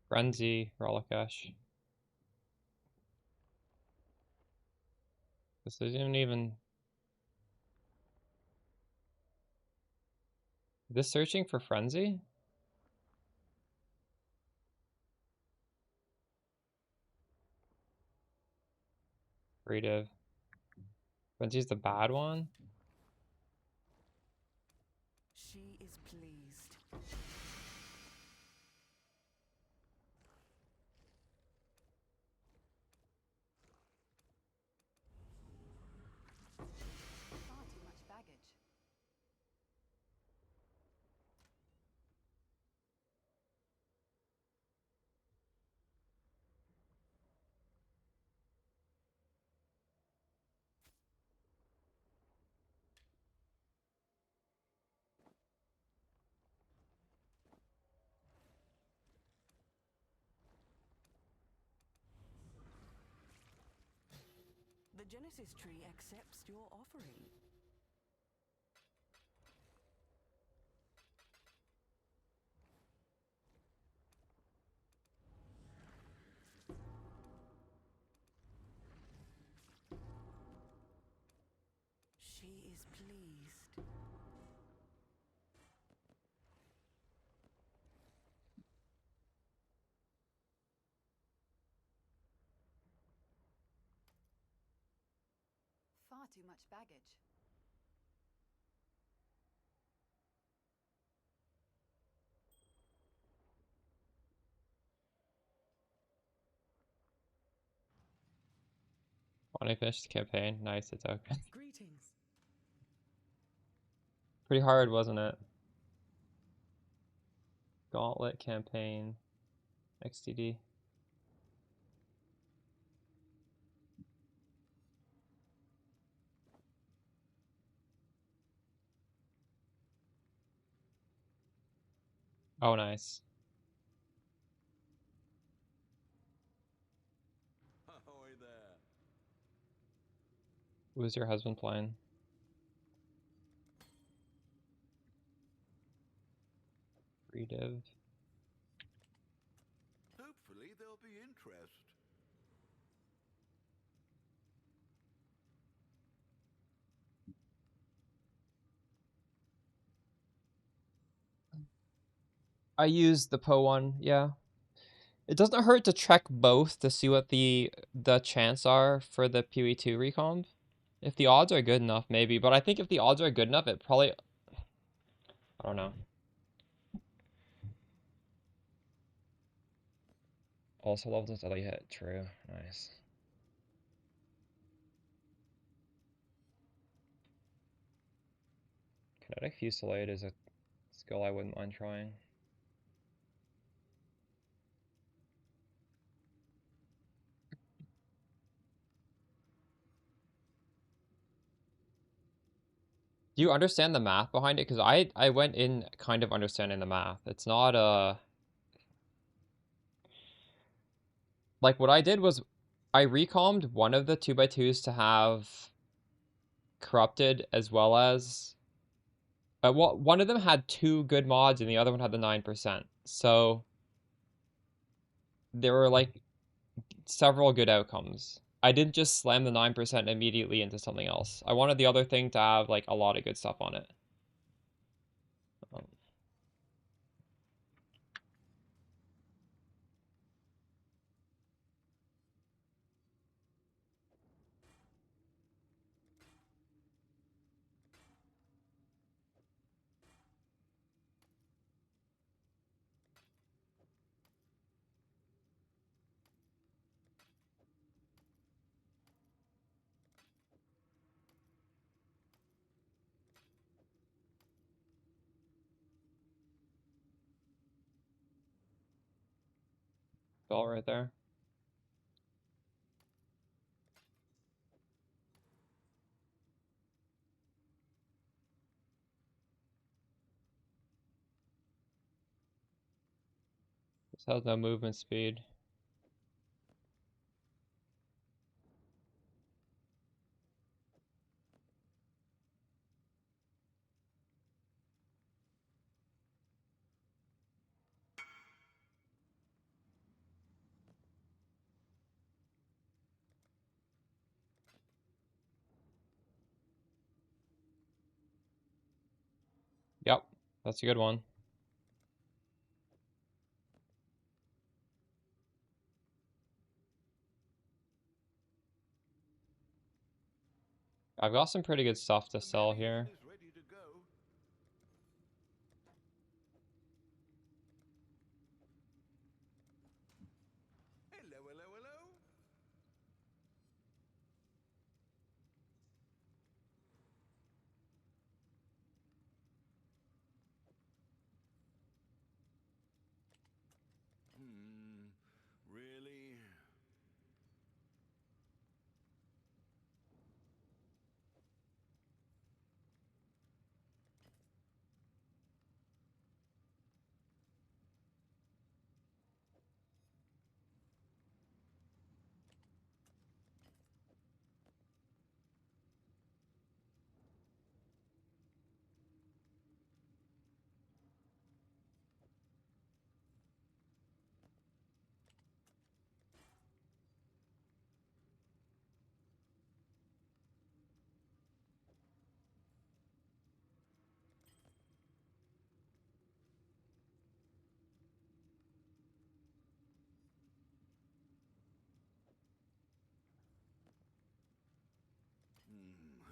Frenzy, Rollickash. This isn't even... This searching for Frenzy? Creative. Frenzy's the bad one? She is pleased. Far too much baggage. The Genesis tree accepts your offering. She is pleased. Far too much baggage. Finally finished the campaign. Nice, it's okay. Greetings. Pretty hard, wasn't it? Gauntlet campaign. XTD. Oh, nice. Ahoy there. Who's your husband playing? Creative. Hopefully there'll be interest. I use the PoE one, yeah. It doesn't hurt to check both to see what the chance are for the PoE 2 recomp. If the odds are good enough, maybe. But I think if the odds are good enough, it probably... I don't know. Also love this other hit. True. Nice. Kinetic Fusillade is a skill I wouldn't mind trying. Do you understand the math behind it? Because I went in kind of understanding the math. It's not like what I did was I recommed one of the 2x2s to have corrupted as well as Well, one of them had 2 good mods and the other one had the 9%. So there were like several good outcomes. I didn't just slam the 9% immediately into something else. I wanted the other thing to have like a lot of good stuff on it. Bell right there. This has no movement speed. Yep, that's a good one. I've got some pretty good stuff to sell here. Is ready to go. Hello, hello, hello. Really?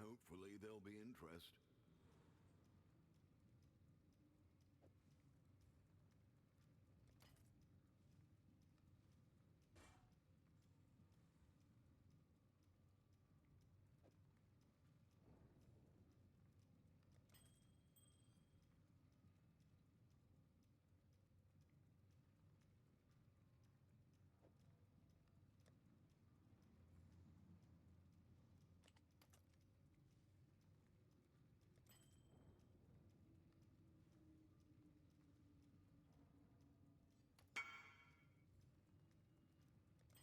Hopefully there'll be interest.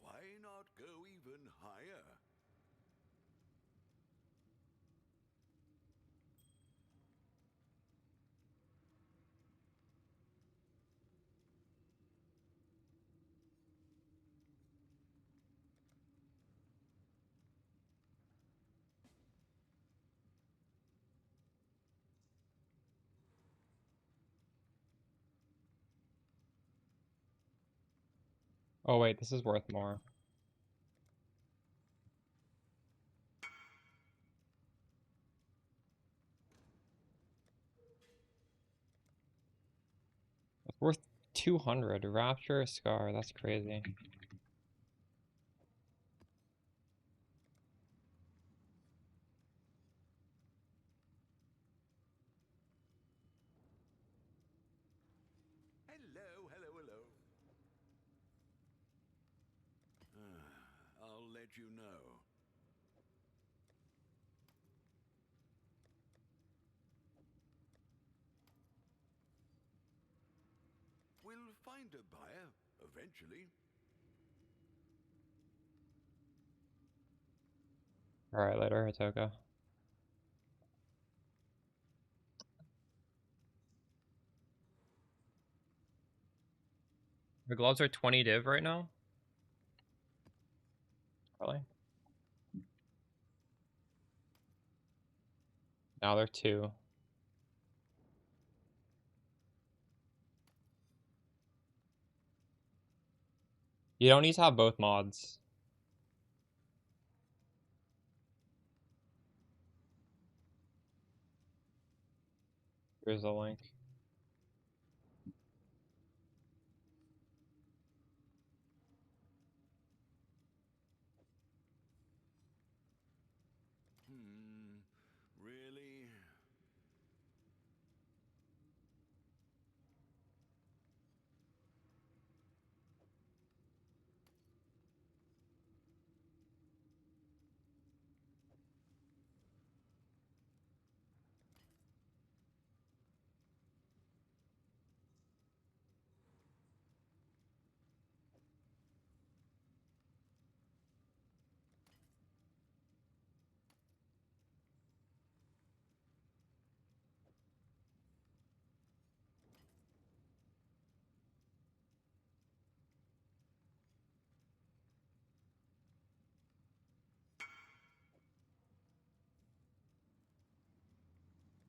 Why not go even higher? Oh wait, this is worth more. It's worth 200. Rapture Scar, that's crazy. Hello, hello, hello. I'll let you know. We'll find a buyer eventually. Alright, later, Hitoka. The gloves are 20 div right now? Really? Now they're 2. You don't need to have both mods. Here's the link. Really?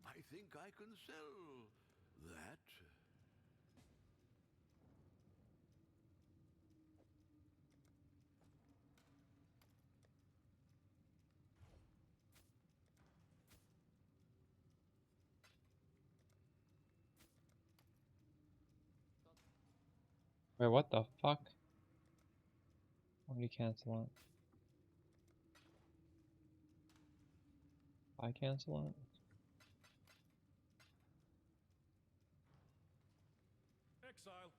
I think I can sell that. Wait, what the fuck? Why do you cancel it? I cancel it? Exile.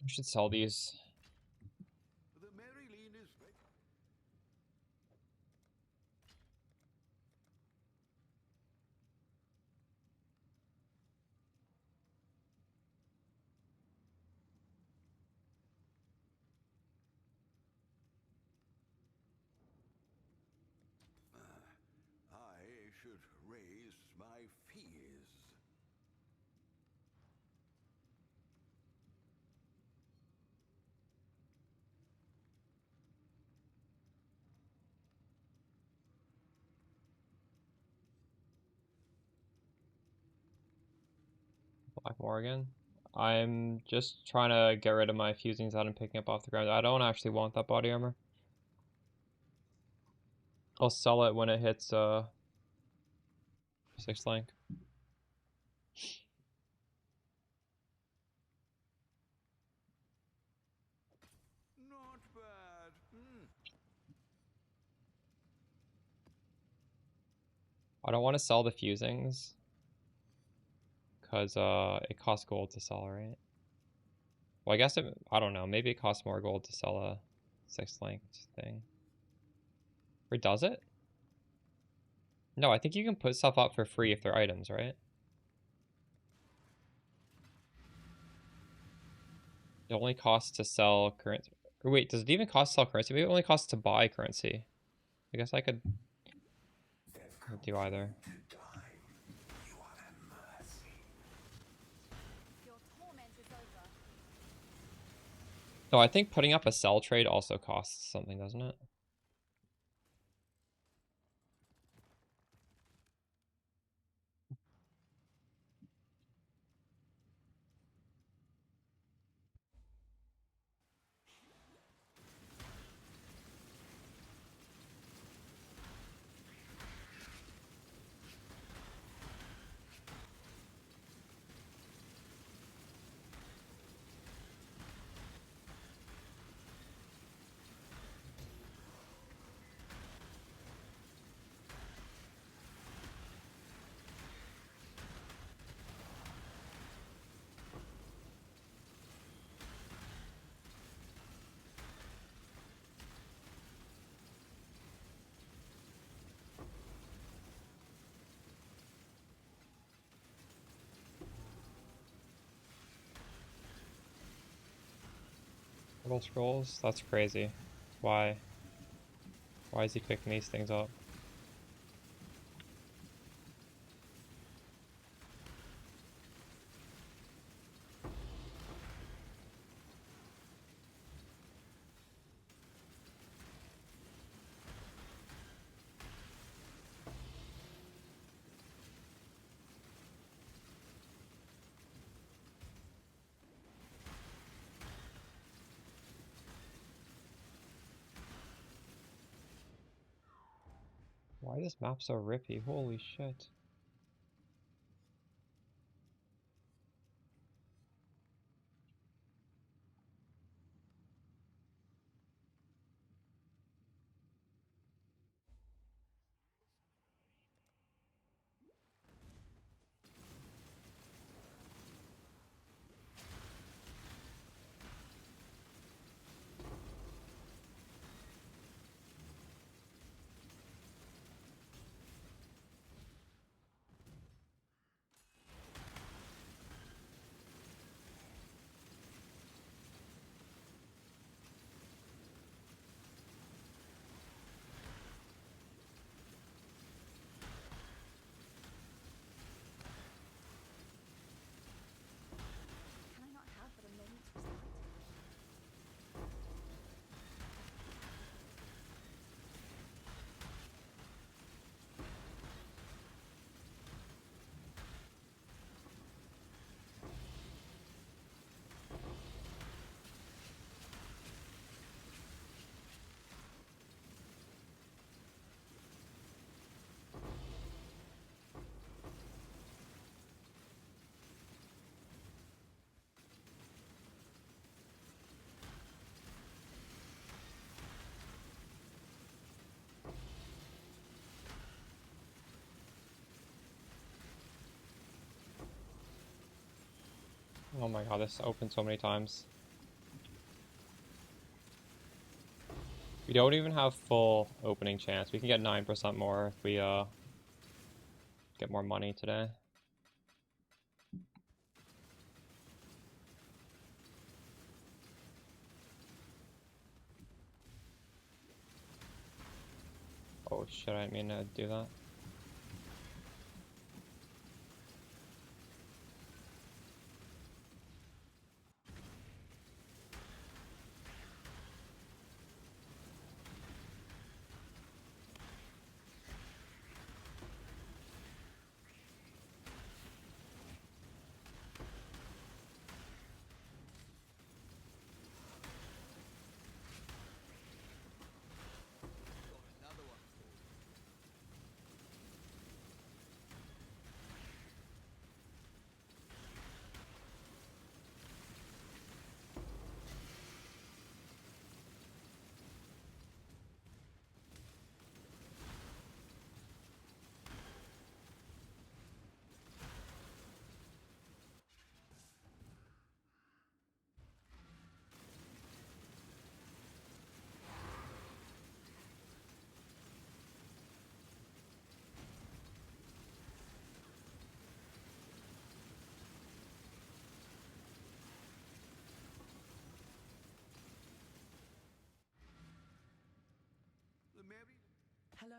I should sell these. The Maryline is ready. I should raise my fees. Black Morgan. I'm just trying to get rid of my fusings that I'm picking up off the ground. I don't actually want that body armor. I'll sell it when it hits 6th link. Not bad. I don't want to sell the fusings because it costs gold to sell, right? Well, I guess I don't know. Maybe it costs more gold to sell a 6th link thing. Or does it? No, I think you can put stuff up for free if they're items, right? It only costs to sell currency. Or wait, does it even cost to sell currency? Maybe it only costs to buy currency. I guess I could do either. Your torment is over. So I think putting up a sell trade also costs something, doesn't it? Portal scrolls? That's crazy. Why? Why is he picking these things up? Why is this map so rippy? Holy shit. Can I not have but a moment's respite? Oh my god, this opened so many times. We don't even have full opening chance. We can get 9% more if we get more money today. Oh shit, I didn't mean to do that. Got another one for you. The merry Hello.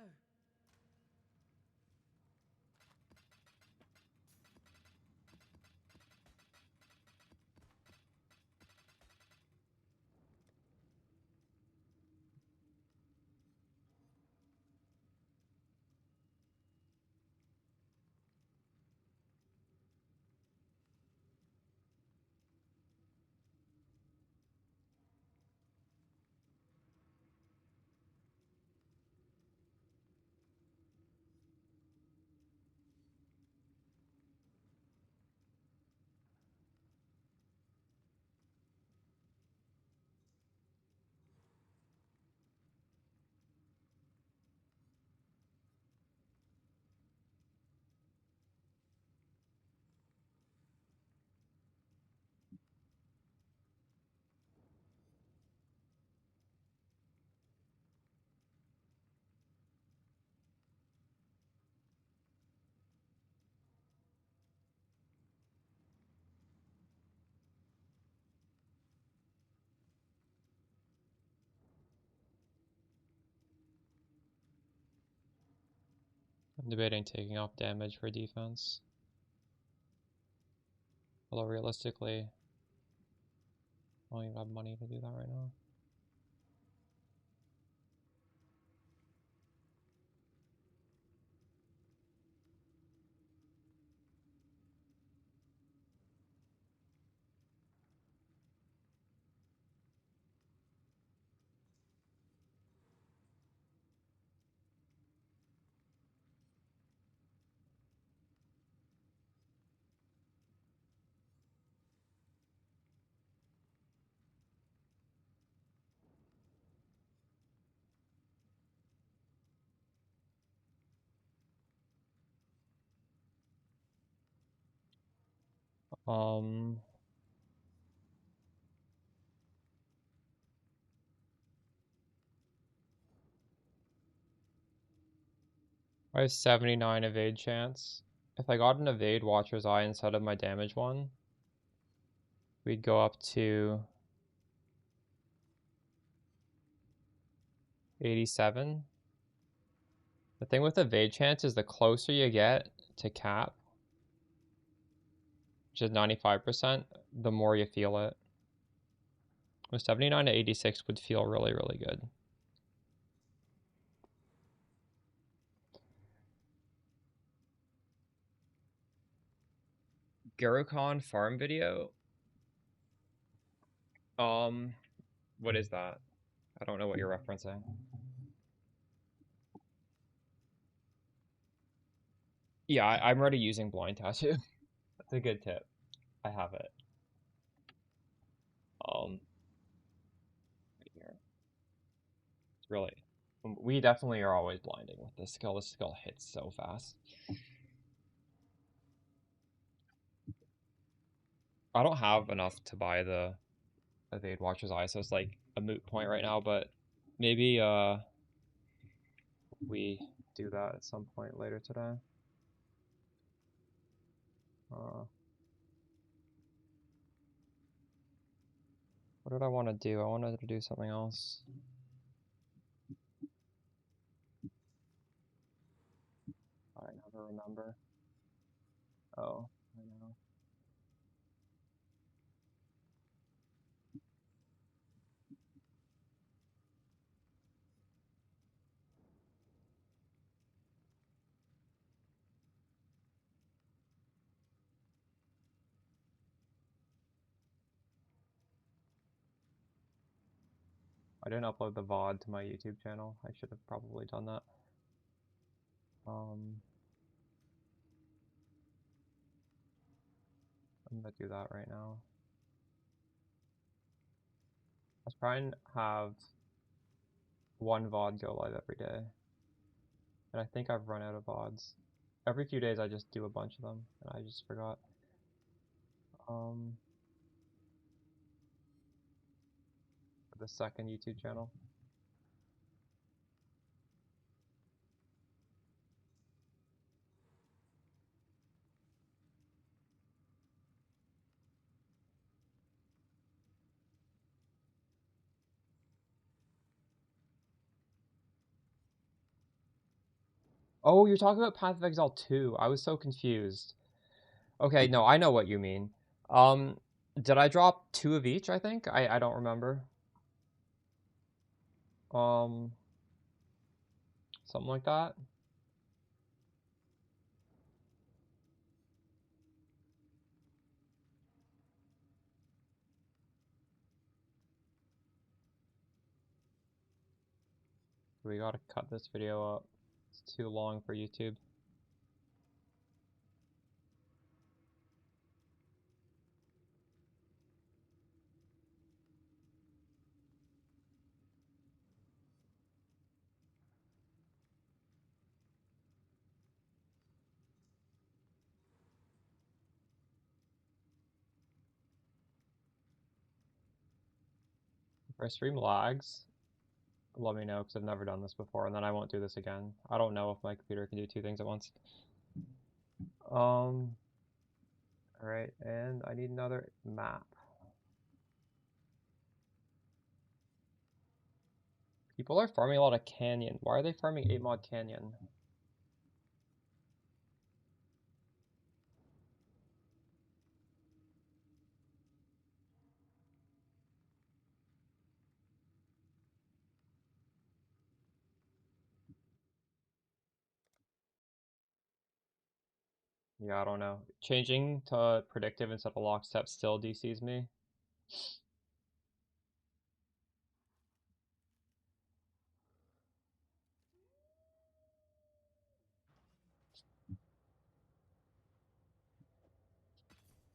I'm debating taking off damage for defense. Although realistically, I don't even have money to do that right now. I have 79 evade chance. If I got an evade Watcher's Eye instead of my damage one, we'd go up to 87. The thing with evade chance is the closer you get to cap, which is 95%, the more you feel it. With 79 to 86 would feel really, really good. Garukon farm video? What is that? I don't know what you're referencing. Yeah, I'm already using blind tattoo. That's a good tip. I have it. Right here. It's really, we definitely are always blinding with this skill. This skill hits so fast. I don't have enough to buy the Evade Watcher's Eye, so it's like a moot point right now, but maybe we do that at some point later today. What did I want to do? I wanted to do something else. I never remember. Oh, I know. I didn't upload the VOD to my YouTube channel. I should have probably done that. I'm gonna do that right now. I was trying to have one VOD go live every day. And I think I've run out of VODs. Every few days I just do a bunch of them, and I just forgot. For the second YouTube channel. Oh, you're talking about Path of Exile 2. I was so confused. Okay, no, I know what you mean. Did I drop 2 of each, I think? I don't remember. Something like that. We gotta cut this video up. It's too long for YouTube. If our stream lags, let me know, because I've never done this before, and then I won't do this again. I don't know if my computer can do 2 things at once. Alright, and I need another map. People are farming a lot of Canyon. Why are they farming 8 mod Canyon? Yeah, I don't know. Changing to predictive instead of lockstep still DCs me.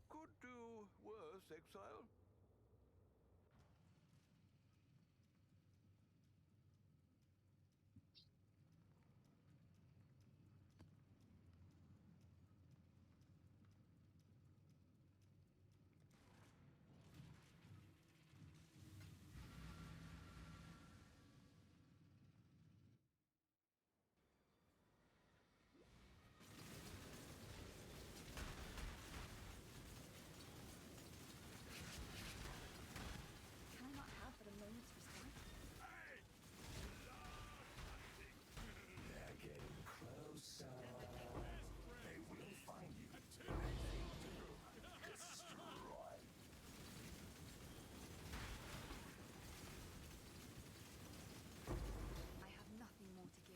Could do worse, Exile. Can I not have but a moment's respite? They're getting closer. They will find you. Destroy. I have nothing more to give.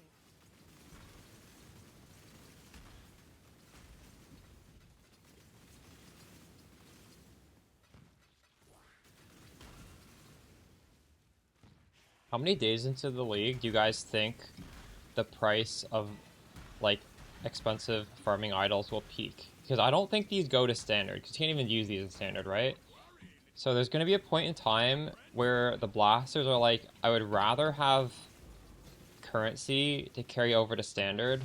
How many days into the league do you guys think the price of like expensive farming idols will peak? Because I don't think these go to standard, because you can't even use these as standard, right? So there's going to be a point in time where the blasters are like, I would rather have currency to carry over to standard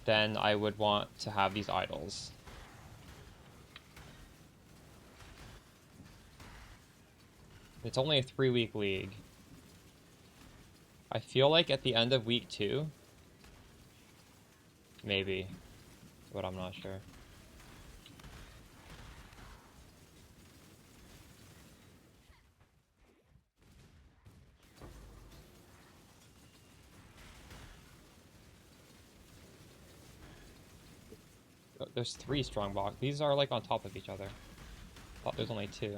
than I would want to have these idols. It's only a 3-week league. I feel like at the end of week 2, maybe, but I'm not sure. There's 3 strong box. These are like on top of each other. I thought there's only 2.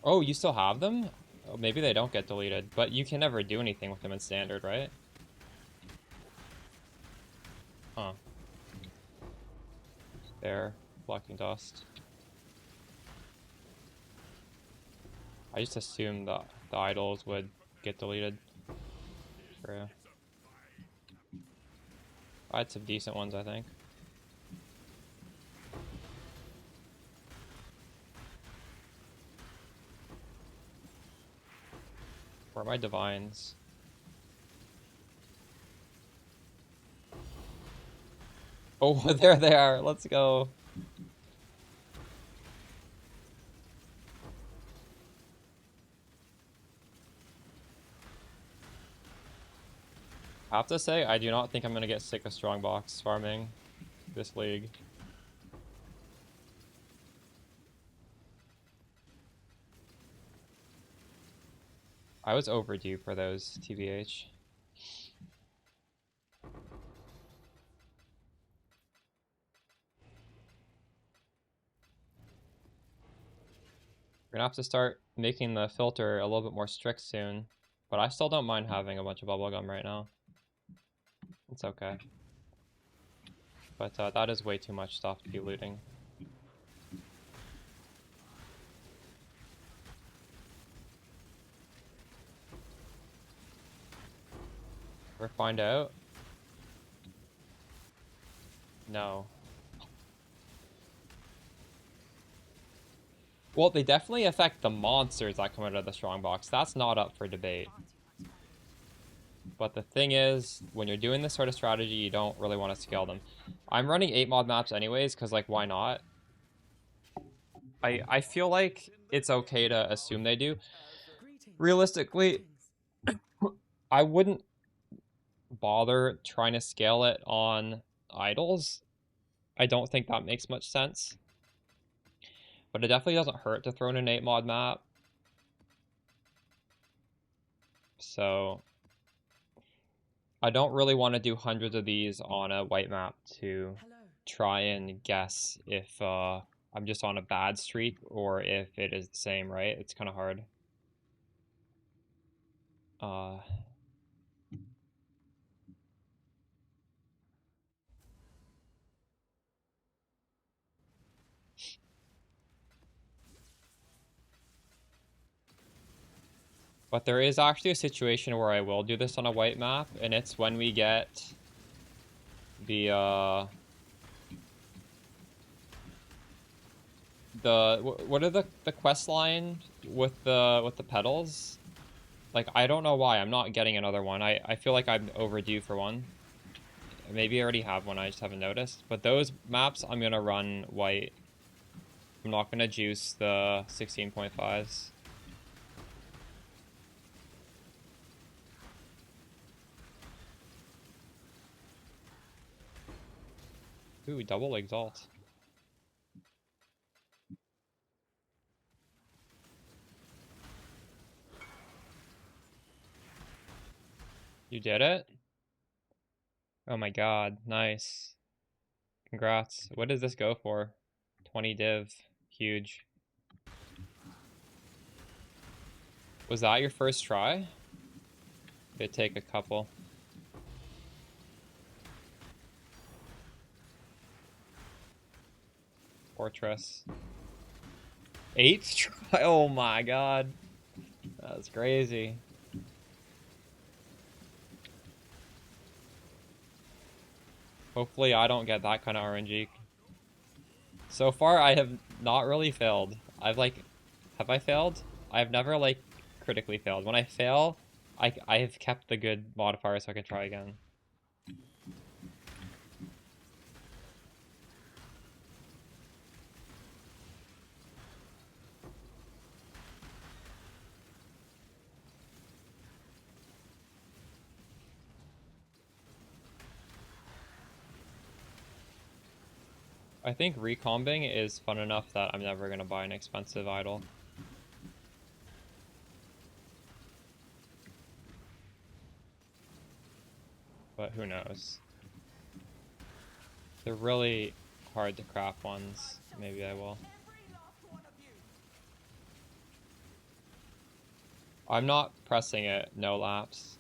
Oh, you still have them? Oh, maybe they don't get deleted, but you can never do anything with them in standard, right? Huh. There, blocking dust. I just assumed that the idols would get deleted. True. I had some decent ones, I think. Where are my divines? Oh, there they are. Let's go. I have to say, I do not think I'm going to get sick of strongbox farming this league. I was overdue for those, TBH. We're gonna have to start making the filter a little bit more strict soon, but I still don't mind having a bunch of bubblegum right now. It's okay. But that is way too much stuff to be looting. Ever find out? No. Well, they definitely affect the monsters that come out of the strongbox. That's not up for debate. But the thing is, when you're doing this sort of strategy, you don't really want to scale them. I'm running 8 mod maps anyways, because, like, why not? I feel like it's okay to assume they do. Realistically, I wouldn't bother trying to scale it on idols. I don't think that makes much sense. But it definitely doesn't hurt to throw in an 8 mod map. So I don't really want to do hundreds of these on a white map to try and guess if I'm just on a bad streak or if it is the same, right? It's kind of hard. But there is actually a situation where I will do this on a white map, and it's when we get the what are the quest line with the petals? Like, I don't know why I'm not getting another one. I feel like I'm overdue for one. Maybe I already have one, I just haven't noticed. But those maps, I'm gonna run white. I'm not gonna juice the 16.5s. Ooh, double exalt. You did it? Oh my god, nice. Congrats. What does this go for? 20 div. Huge. Was that your first try? It'd take a couple. Fortress. 8th try? Oh my god. That's crazy. Hopefully I don't get that kind of RNG. So far I have not really failed. Have I failed? I've never critically failed. When I fail, I have kept the good modifier so I can try again. I think recombing is fun enough that I'm never gonna buy an expensive idol. But who knows? They're really hard to craft ones. Maybe I will. I'm not pressing it, no laps.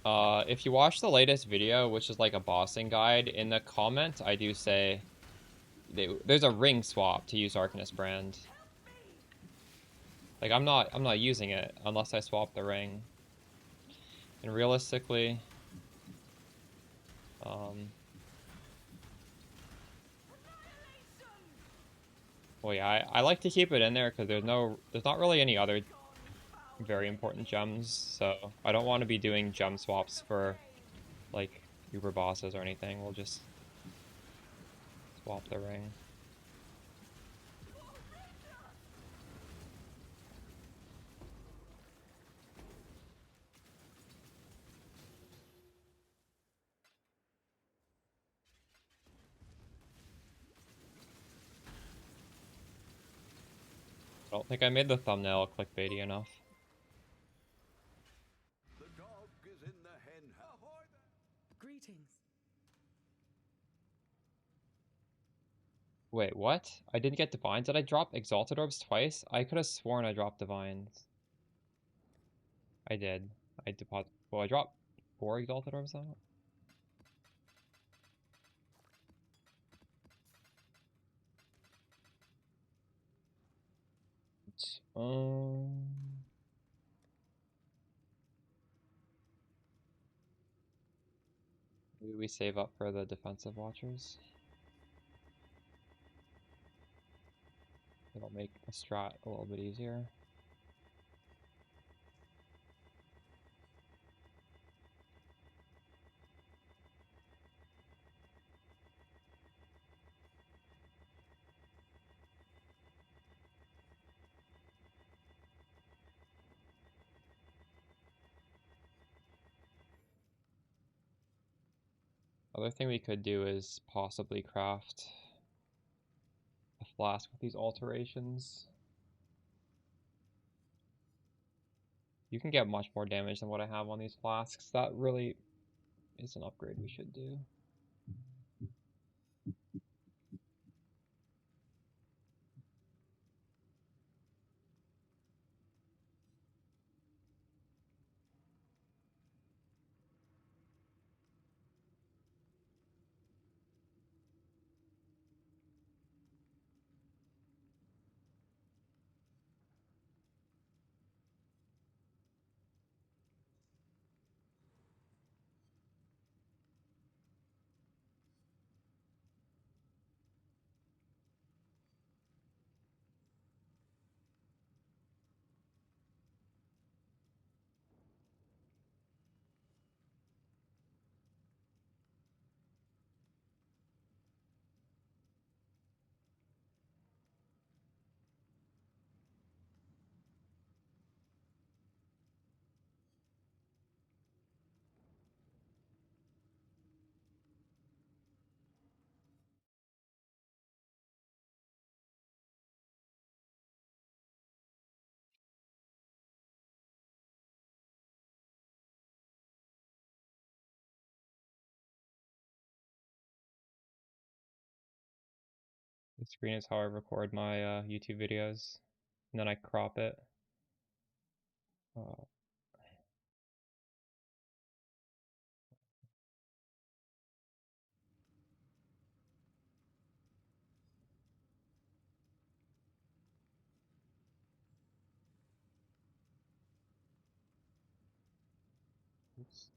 If you watch the latest video, which is like a bossing guide, in the comments I do say there's a ring swap to use Arcanist brand. Like I'm not using it unless I swap the ring. And realistically, well, yeah, I like to keep it in there because there's not really any other very important gems, so I don't want to be doing gem swaps for like uber bosses or anything. We'll just swap the ring. I don't think I made the thumbnail clickbaity enough. The dog is in the hen house. Greetings. Wait, what? I didn't get divines? Did I drop exalted orbs twice? I could have sworn I dropped divines. I did. Well, I dropped 4 exalted orbs though. Maybe we save up for the defensive watchers. It'll make the strat a little bit easier. Other thing we could do is possibly craft a flask with these alterations. You can get much more damage than what I have on these flasks. That really is an upgrade we should do. The screen is how I record my YouTube videos, and then I crop it. Oops.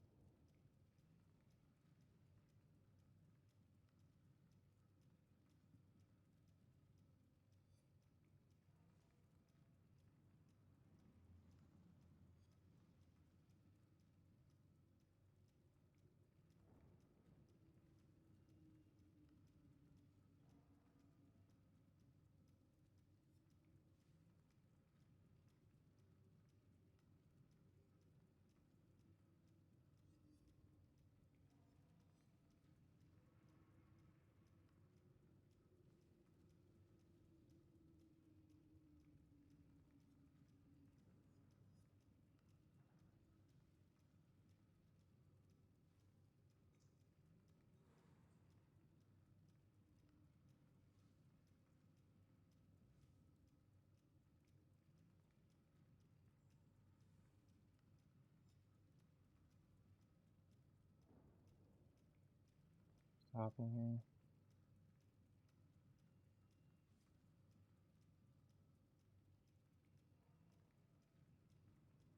What's happening here?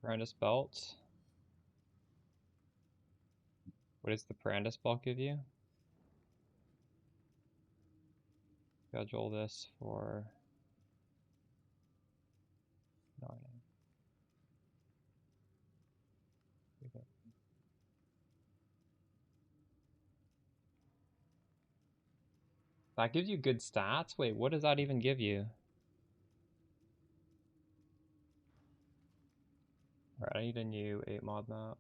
Brandis belt. What does the Brandis belt give you? Schedule this for 9. Okay. That gives you good stats? Wait, what does that even give you? Alright, I need a new 8 mod map.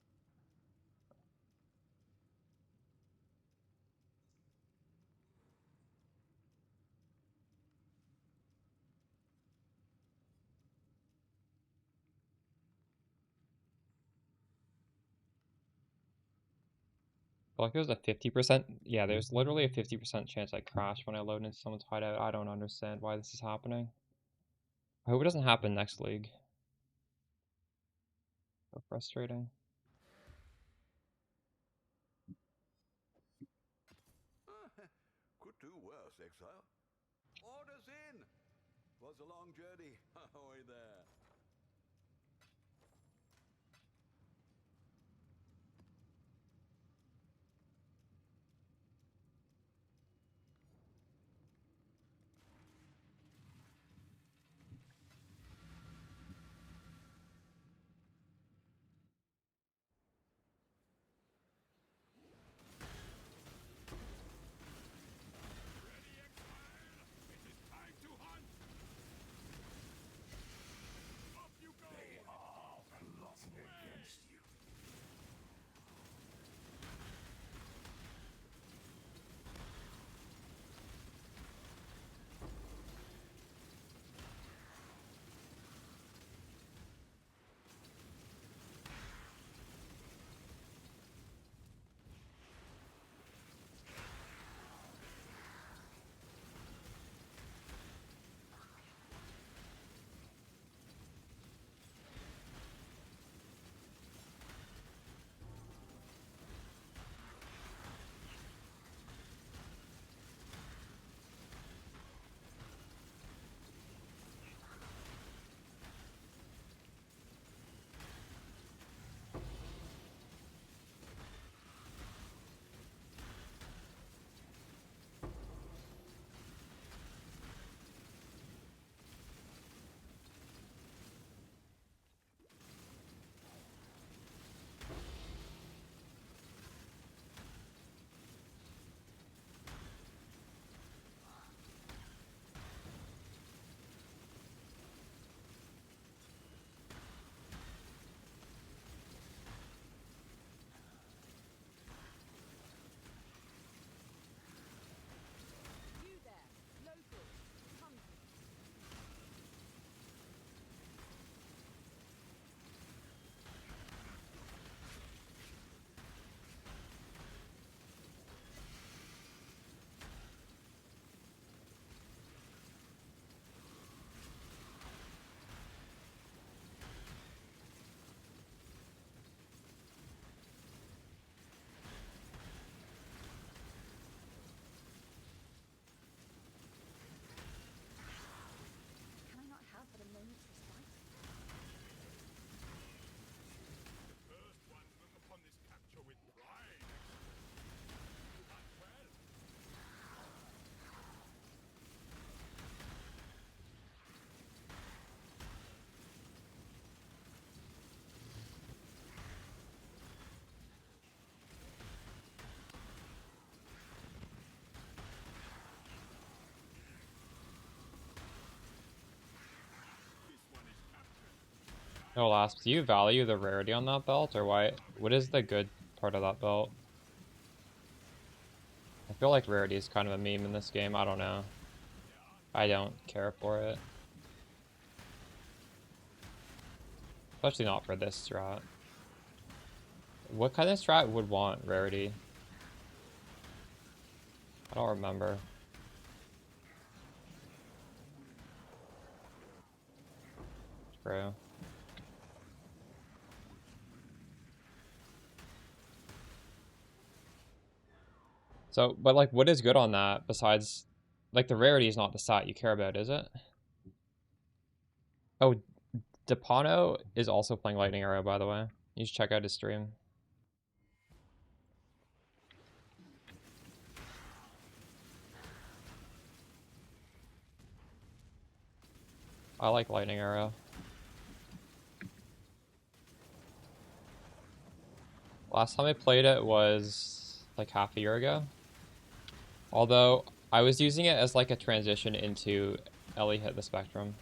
I feel like there's a 50%. Yeah, there's literally a 50% chance I crash when I load into someone's hideout. I don't understand why this is happening. I hope it doesn't happen next league. So frustrating. Could do worse, Exile. Orders in! Was a long journey. Ahoy there. Ready, exile? It is time to hunt! No, last. Do you value the rarity on that belt, or why? What is the good part of that belt? I feel like rarity is kind of a meme in this game. I don't know. I don't care for it. Especially not for this strat. What kind of strat would want rarity? I don't remember. True. So, but like, what is good on that besides, like, the rarity is not the stat you care about, is it? Oh, Depano is also playing Lightning Arrow, by the way. You should check out his stream. I like Lightning Arrow. Last time I played it was like half a year ago. Although I was using it as like a transition into Ellie Hit the Spectrum.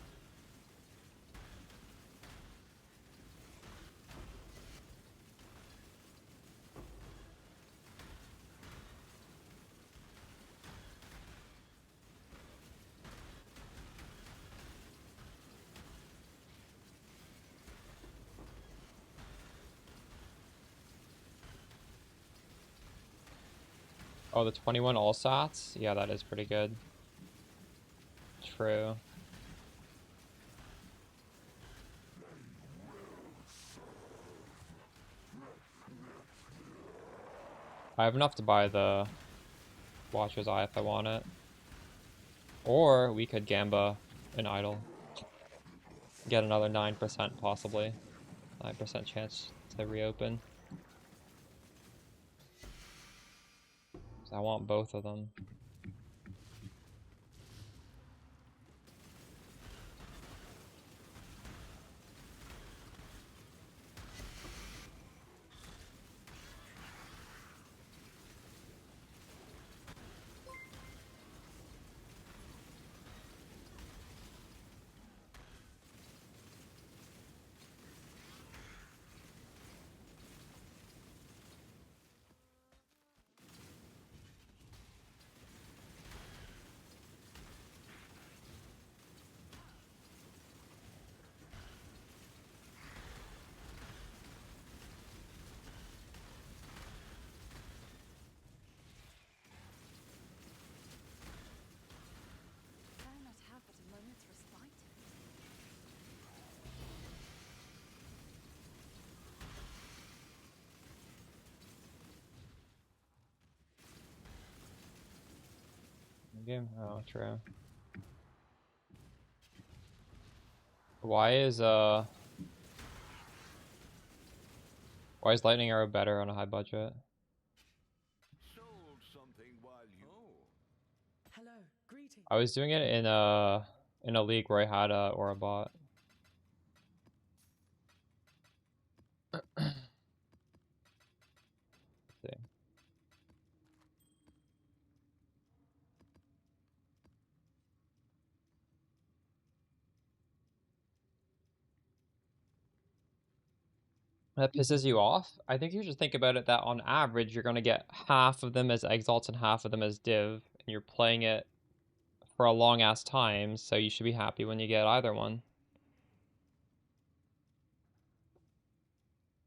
Oh, the 21 all sats? Yeah, that is pretty good. True. I have enough to buy the Watcher's Eye if I want it. Or we could Gamba an idol. Get another 9% possibly. 9% chance to reopen. I want both of them. Can I not have but a moment's respite? Game? Oh, true. Why is Lightning Arrow better on a high budget? Sold something while you. Hello, greetings. I was doing it in a league where I had a Aura bot. See. That pisses you off? I think you should think about it that on average you're gonna get half of them as exalts and half of them as div, and you're playing it for a long ass time, so you should be happy when you get either one.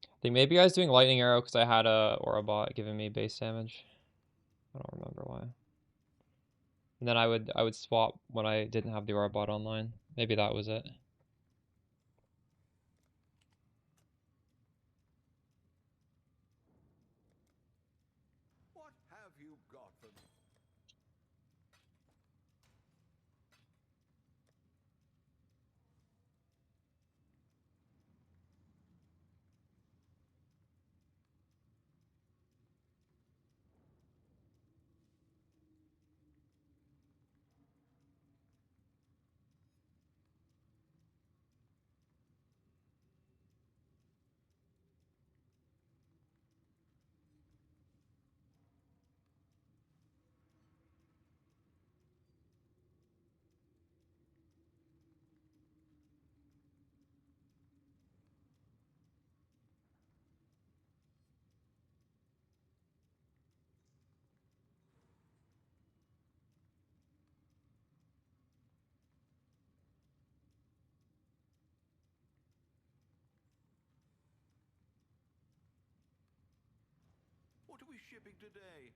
I think maybe I was doing Lightning Arrow because I had a Aura bot giving me base damage. I don't remember why. And then I would swap when I didn't have the Aura bot online. Maybe that was it. What have you got for me? we shipping today?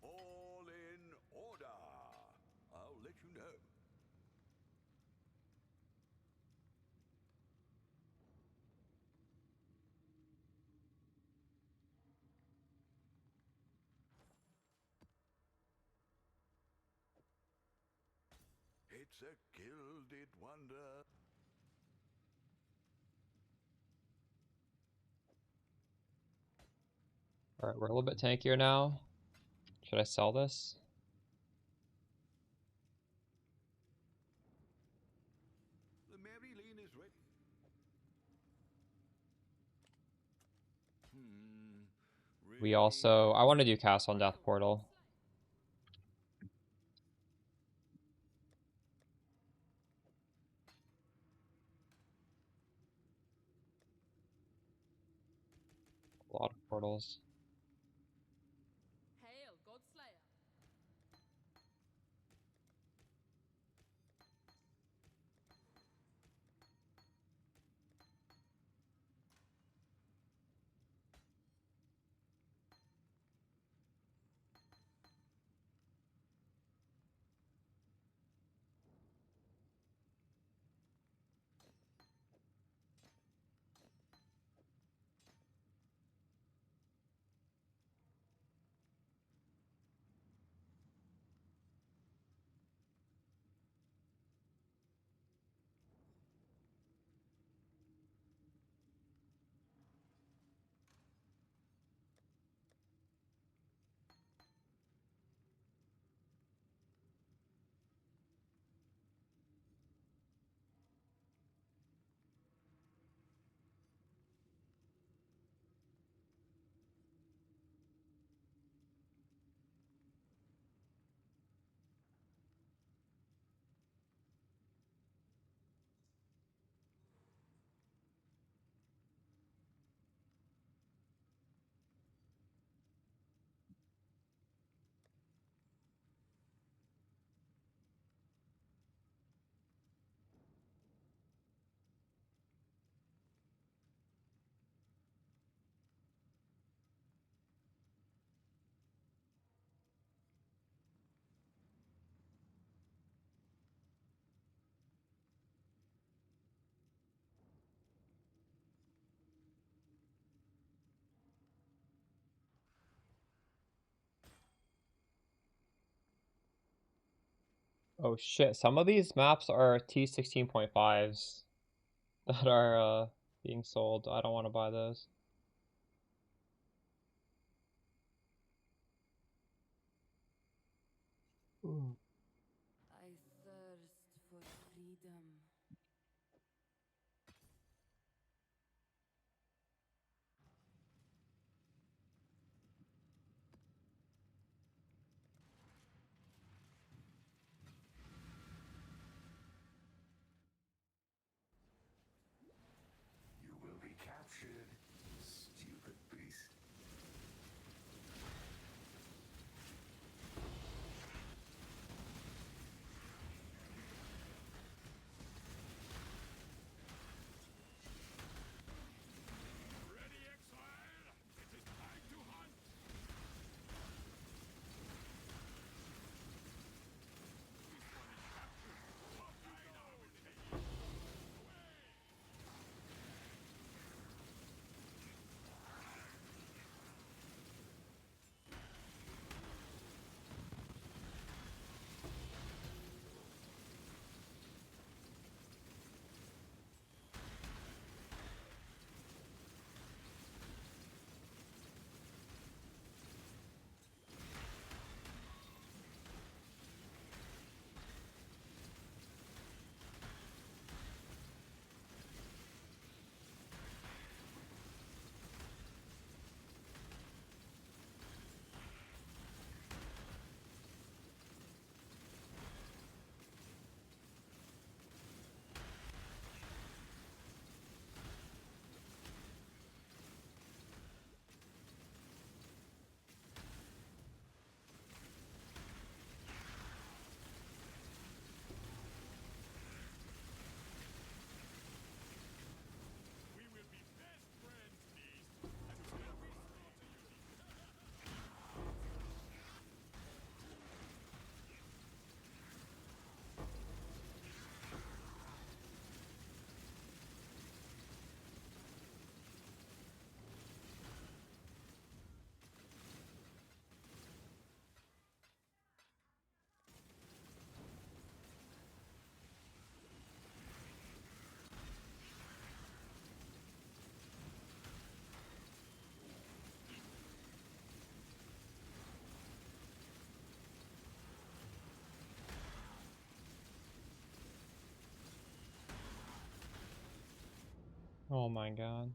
All in order. I'll let you know. It's a gilded wonder. Alright, we're a little bit tankier now. Should I sell this? The Maryline is ready. We also... I want to do Cast on Death Portal. A lot of portals. Hail, Godslayer. Oh shit, some of these maps are T16.5s that are being sold. I don't want to buy those. Ooh. I thirst for freedom. You will be captured, stupid beast. Oh my god.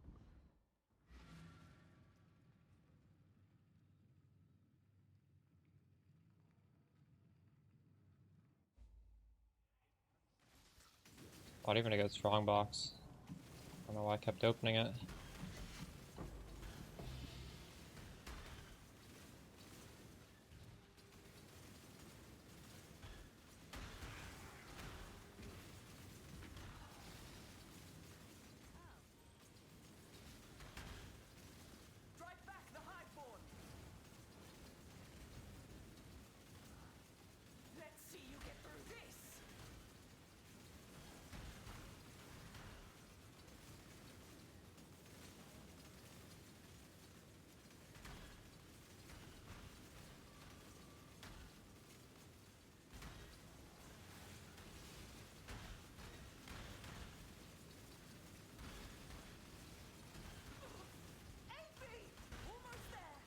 Not even a good strong box. I don't know why I kept opening it. Drive back the highborn. Let's see you get through this. Envy! Almost there.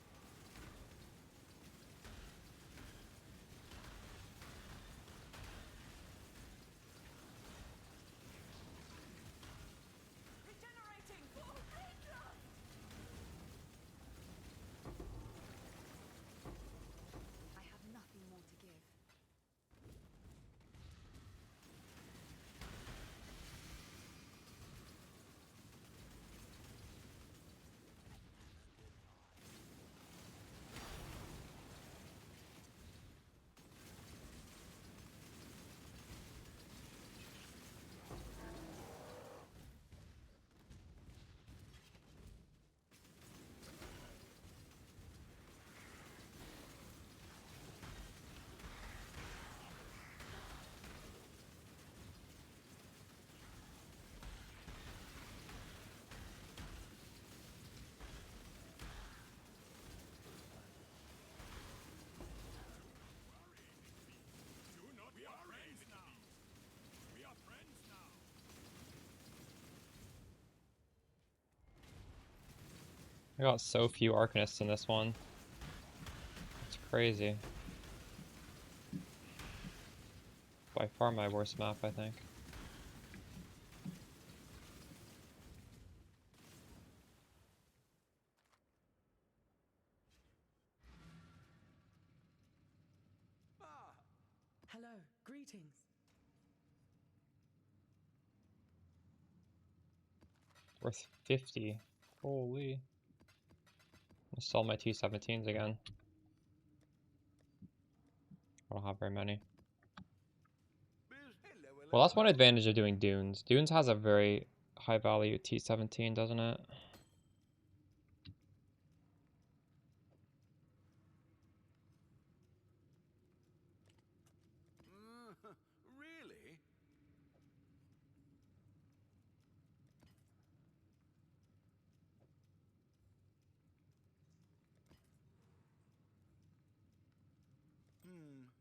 Regenerating. Oh, Phrecia! I have nothing more to give. Do not we are friends now. We are friends now. I got so few Arcanists in this one. It's crazy. By far my worst map, I think. Ah, Hello, greetings. Worth 50. Holy. I'll sell my T17s again. I don't have very many. hello, hello, Well, that's one hello. advantage of doing Dunes. Dunes has a very high value T17, doesn't it? Really?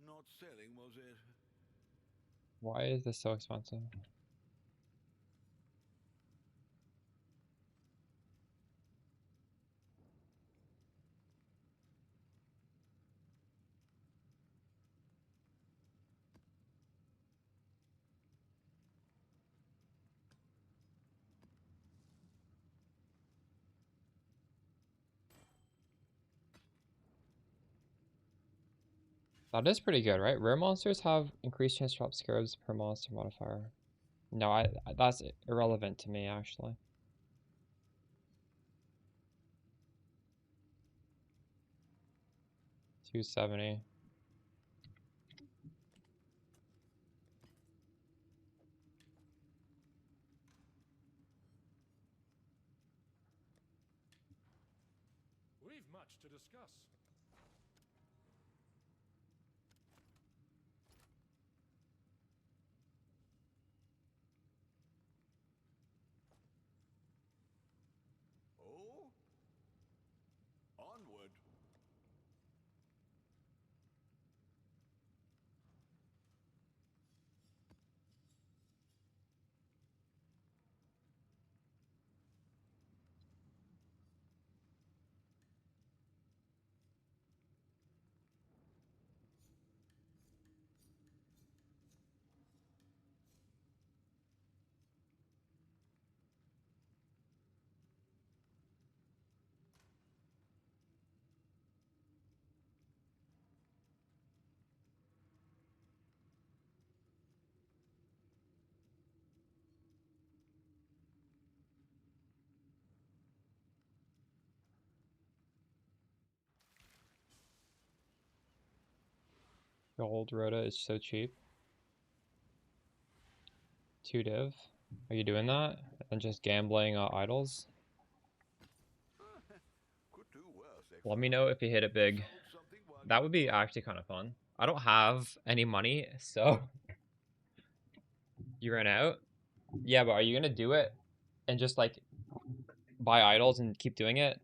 Not selling, was it? Why is this so expensive? That is pretty good, right? Rare monsters have increased chance to drop scarabs per monster modifier. No, that's irrelevant to me, actually. 270. We've much to discuss. Oh? Onward. Gold Rhoda is so cheap. 2 div. Are you doing that? And just gambling idols? Could do worse. Let me know if you hit it big. That would be actually kind of fun. I don't have any money, so you ran out. Yeah, but are you gonna do it and just like buy idols and keep doing it?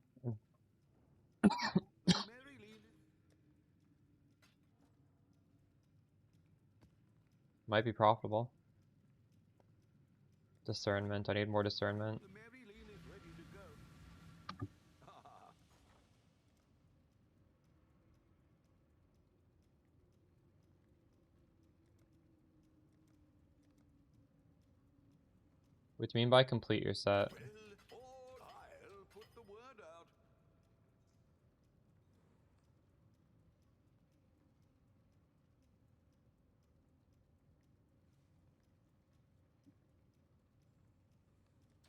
Might be profitable. Discernment. I need more discernment. The Mary Lane is ready to go. What do you mean by complete your set? Well, or I'll put the word out.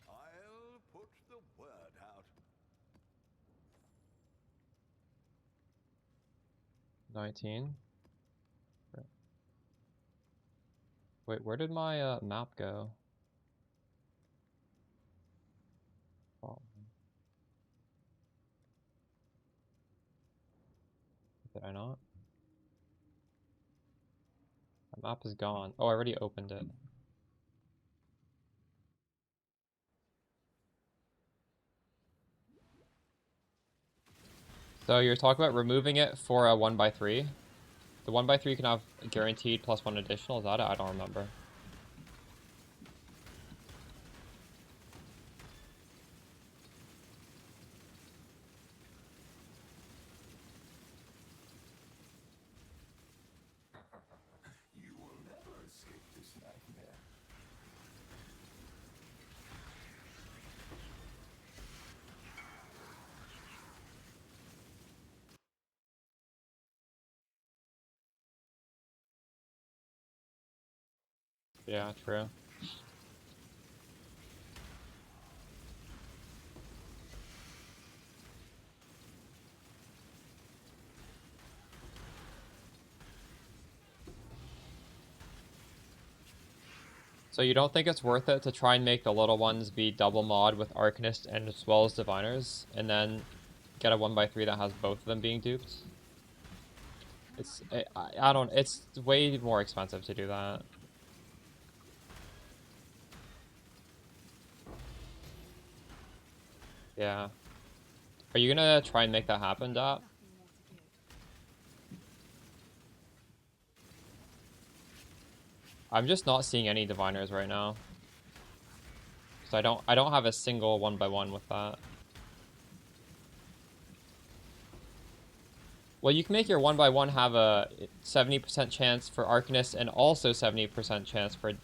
I'll put the word out. 19. Wait, where did my map go? Oh. Did I not? The map is gone. Oh, I already opened it. So you're talking about removing it for a 1x3? The 1x3 can have guaranteed +1 additional, is that it? I don't remember. You will never escape this nightmare. Yeah, true. So you don't think it's worth it to try and make the little ones be double mod with Arcanist and as well as Diviners, and then get a 1x3 that has both of them being duped? I don't, it's way more expensive to do that. Yeah. Are you gonna try and make that happen, Dot? Nothing more to give. I'm just not seeing any Diviners right now. So I don't have a single 1x1 with that. Well, you can make your 1x1 have a 70% chance for Arcanist and also 70% chance for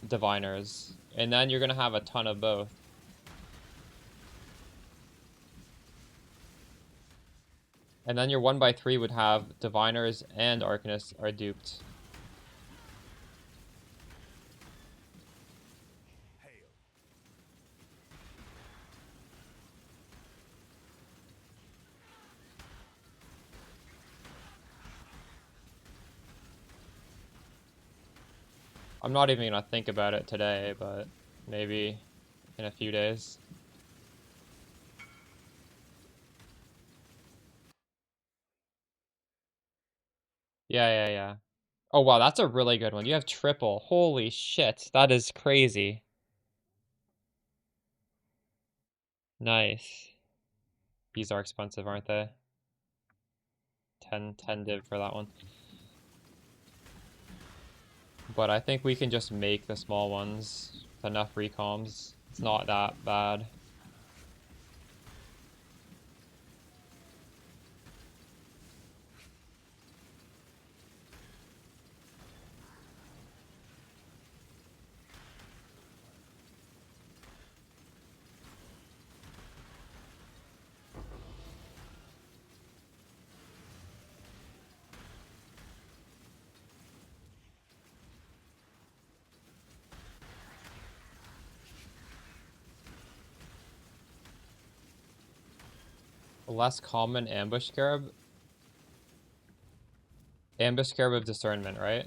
Diviners. And then you're gonna have a ton of both. And then your 1x3 would have Diviners and Arcanists are duped. I'm not even gonna think about it today, but maybe in a few days. Yeah. Oh wow, that's a really good one. You have triple. Holy shit, that is crazy. Nice. These are expensive, aren't they? 10 div for that one. But I think we can just make the small ones with enough recoms. It's not that bad. Less common ambush scarab. Ambush Scarab of Discernment, right?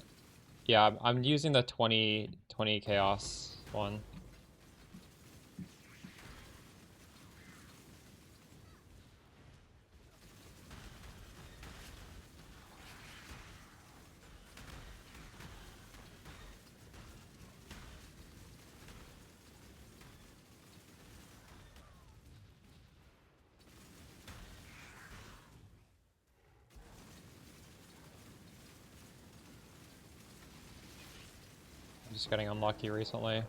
Yeah, I'm using the 20 chaos one. I'm just getting unlucky recently.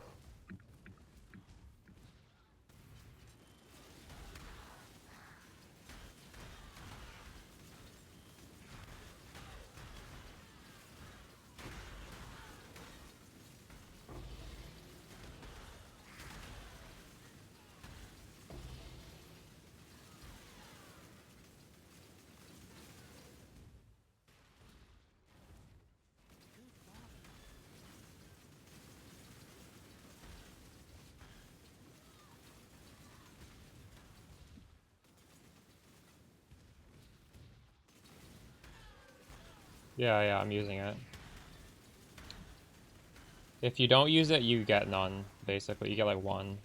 Yeah, I'm using it. If you don't use it, you get none, basically. You get like 1.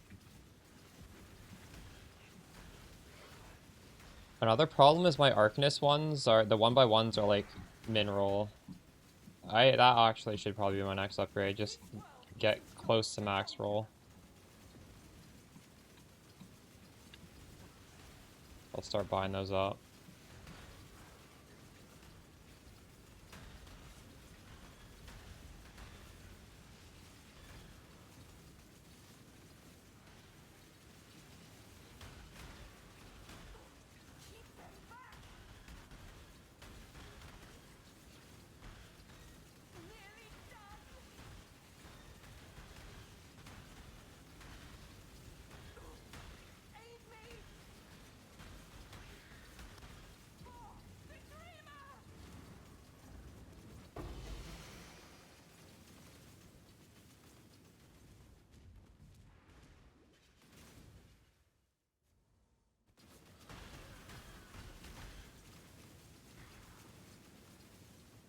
Another problem is my Arcanist ones are, the 1x1s are like mineral. That actually should probably be my next upgrade, just get close to max roll. I'll start buying those up.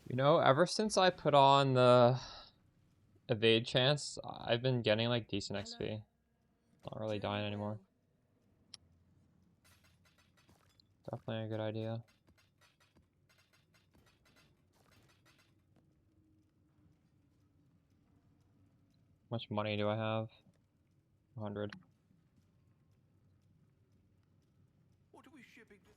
You know, ever since I put on the evade chance, I've been getting like decent XP. Not really dying anymore. Definitely a good idea. How much money do I have? 100. What are we shipping to?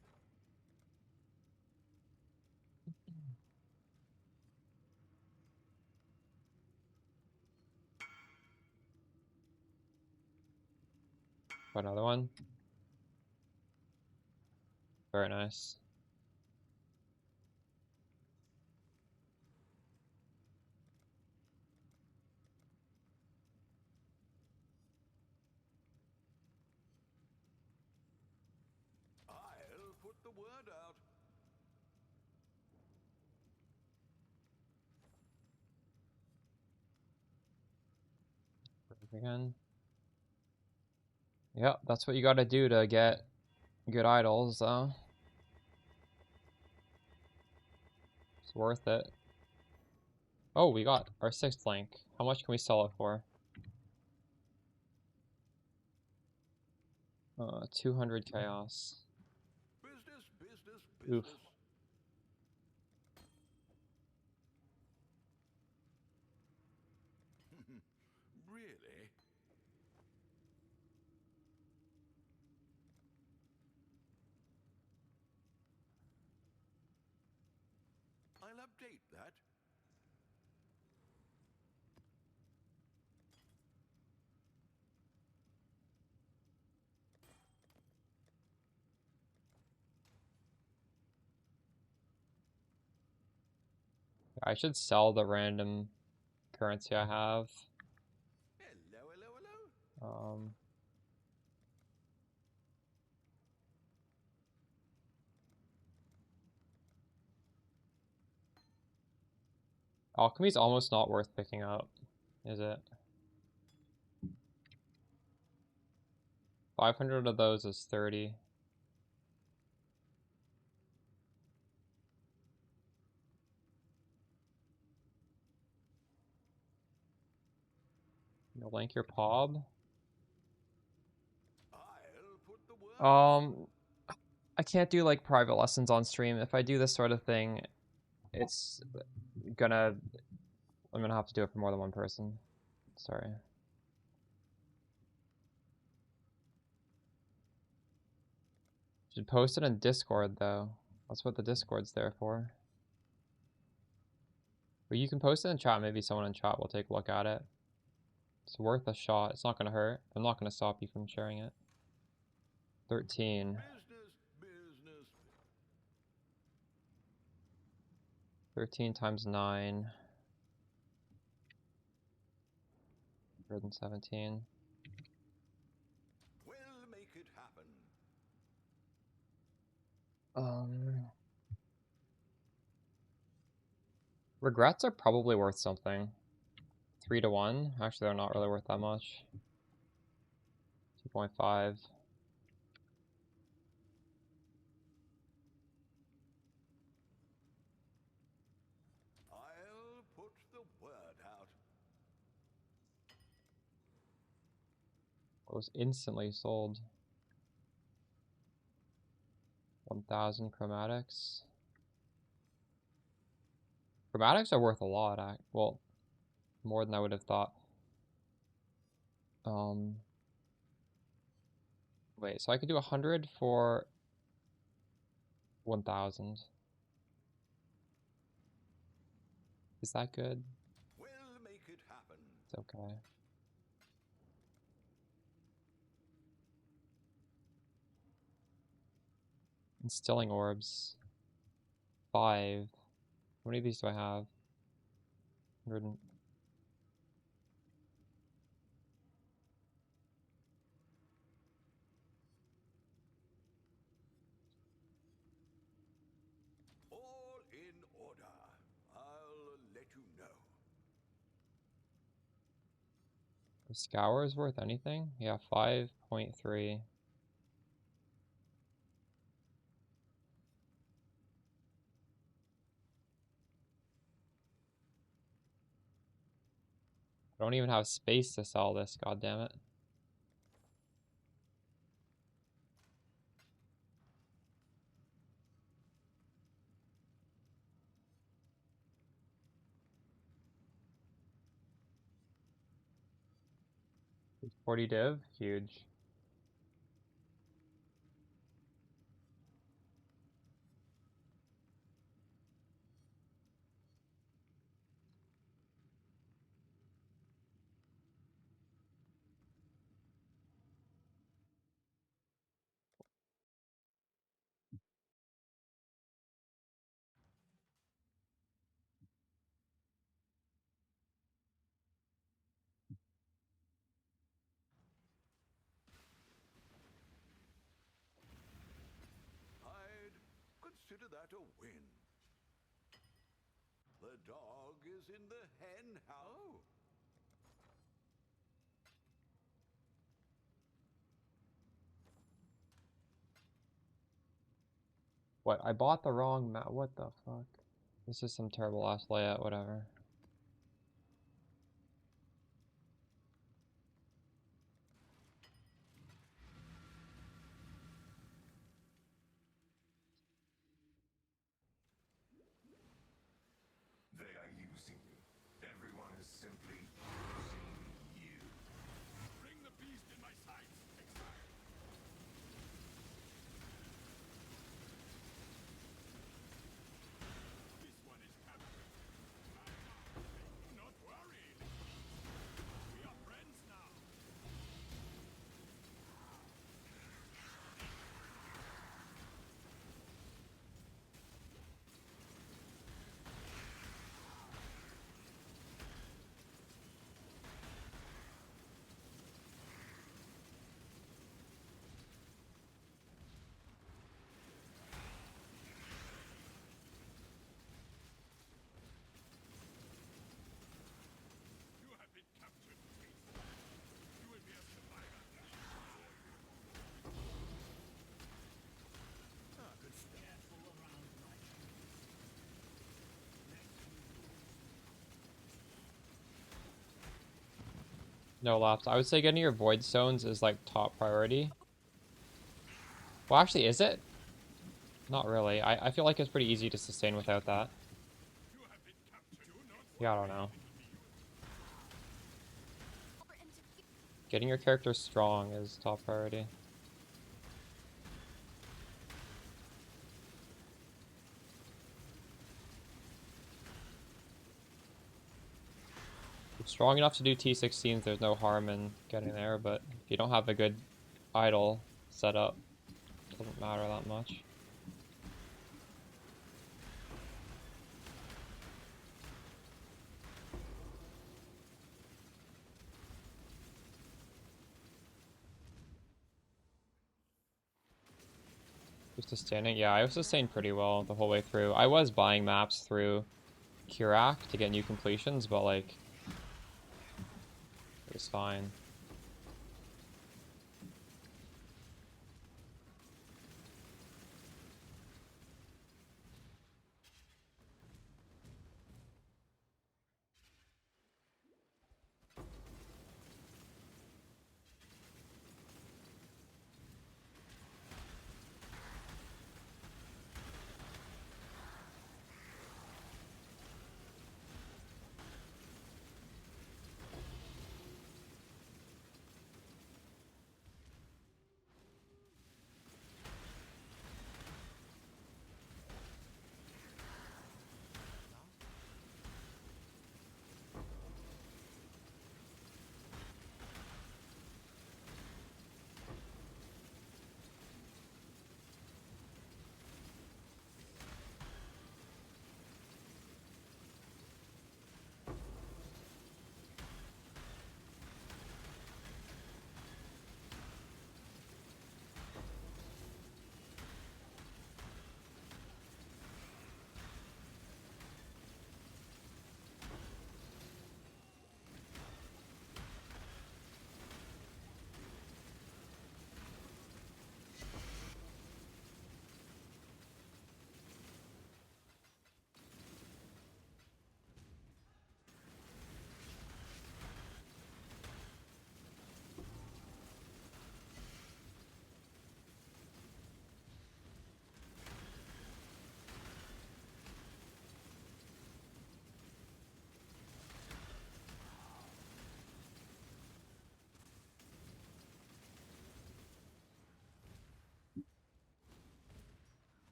Another one. Very nice. I'll put the word out. Again. Yep, that's what you gotta do to get good idols, though. It's worth it. Oh, we got our 6th link. How much can we sell it for? 200 chaos. Business. Oof. Really? I'll update that. I should sell the random currency I have. Hello. Alchemy's almost not worth picking up, is it? 500 of those is 30. You link your POB. I'll put the word. I can't do like private lessons on stream. If I do this sort of thing, it's gonna I'm gonna have to do it for more than one person. Sorry. Should post it in Discord though. That's what the Discord's there for. But you can post it in chat. Maybe someone in chat will take a look at it. It's worth a shot. It's not gonna hurt. I'm not gonna stop you from sharing it. 13. Business. 13 times 9. 117. We'll make it happen. Regrets are probably worth something. 3 to 1. Actually, they're not really worth that much. 2.5. I'll put the word out. It was instantly sold. 1,000 chromatics. Chromatics are worth a lot, well, more than I would have thought. Wait, so I could do 100 for 1,000. Is that good? We'll make it happen. It's okay. Instilling orbs. 5. How many of these do I have? 100. All in order. I'll let you know. Is Scour's worth anything? Yeah, 5.3. I don't even have space to sell this, god damn it. It's 40 div, huge. I'd consider that a win. The dog is in the hen house. What? I bought the wrong map. What the fuck? This is some terrible ass layout, whatever. They are using you. Everyone is simply using you. Bring the beast in my sights, exile. This one is captured. My No laps. I would say getting your void stones is like top priority. Well, actually, is it? Not really. I feel like it's pretty easy to sustain without that. You have been captured. Do not Yeah, I don't know. Or interfere. Getting your character strong is top priority. If you're strong enough to do T16s, there's no harm in getting there, but if you don't have a good idle setup, it doesn't matter that much. Just sustaining? Yeah, I was sustained pretty well the whole way through. I was buying maps through Kirak to get new completions, but like, it was fine.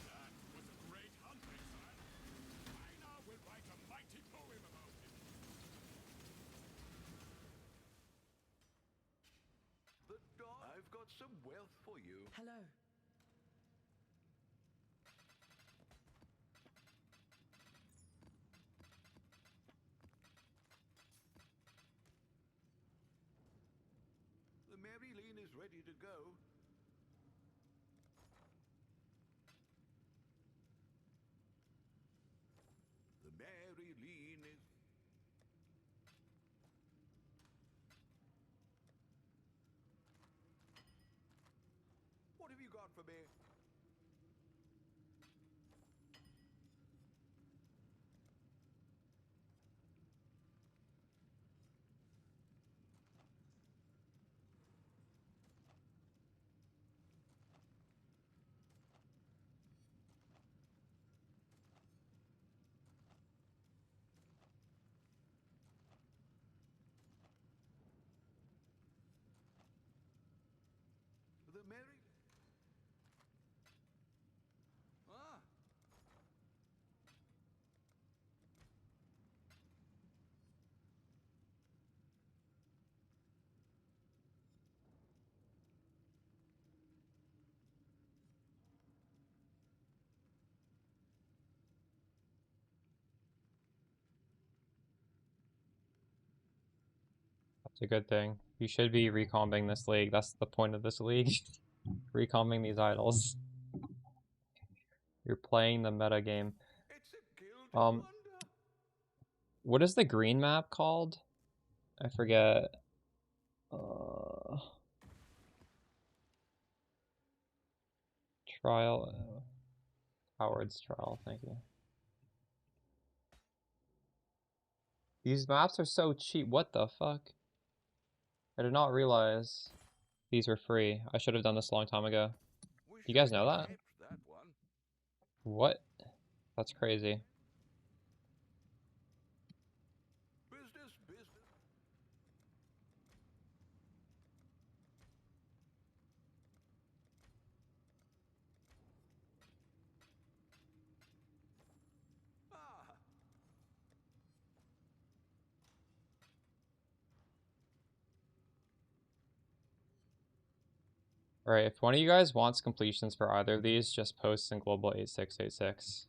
That was a great hunting, son. I now will write a mighty poem about it. The dog. I've got some wealth for you. Hello. The Marilyn is ready to go. The Marilyn is... What have you got for me? It's a good thing. You should be recombing this league. That's the point of this league. Recombing these idols. You're playing the meta game. It's a gilded wonder. What is the green map called? I forget. Trial. Howard's trial, thank you. These maps are so cheap. What the fuck? I did not realize these were free. I should have done this a long time ago. You guys know that? That one. What? That's crazy. Business, business. Ah, Alright, if one of you guys wants completions for either of these, just post in global 8686.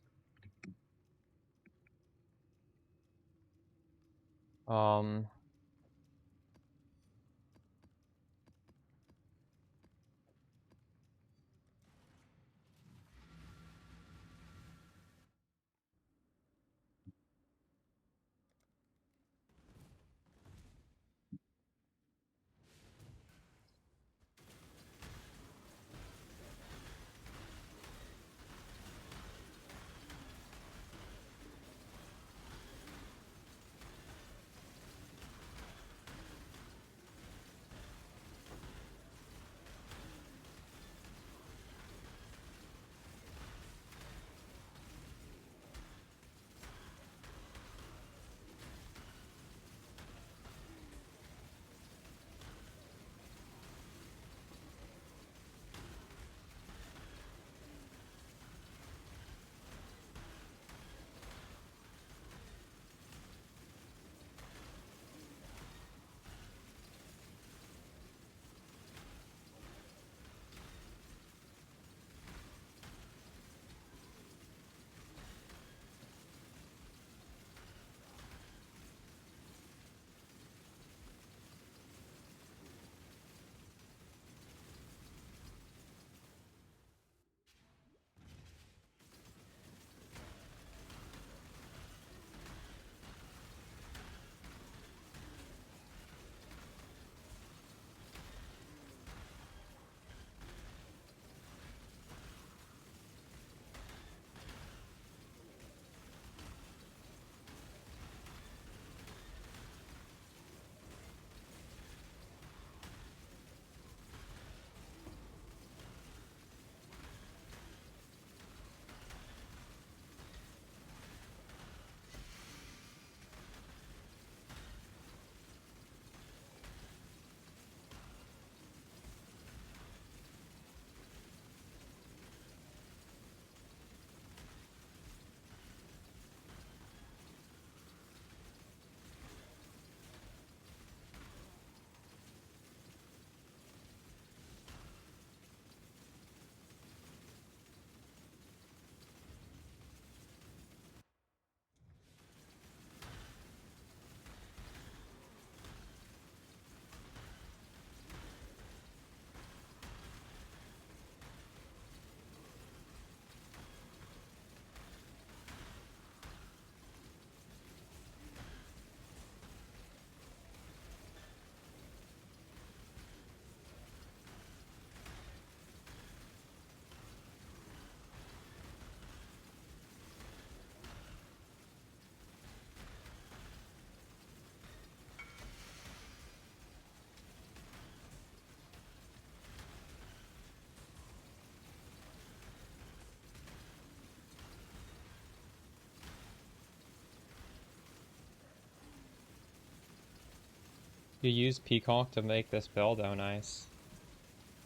You use PCONC to make this build? Oh, nice.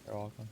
You're welcome.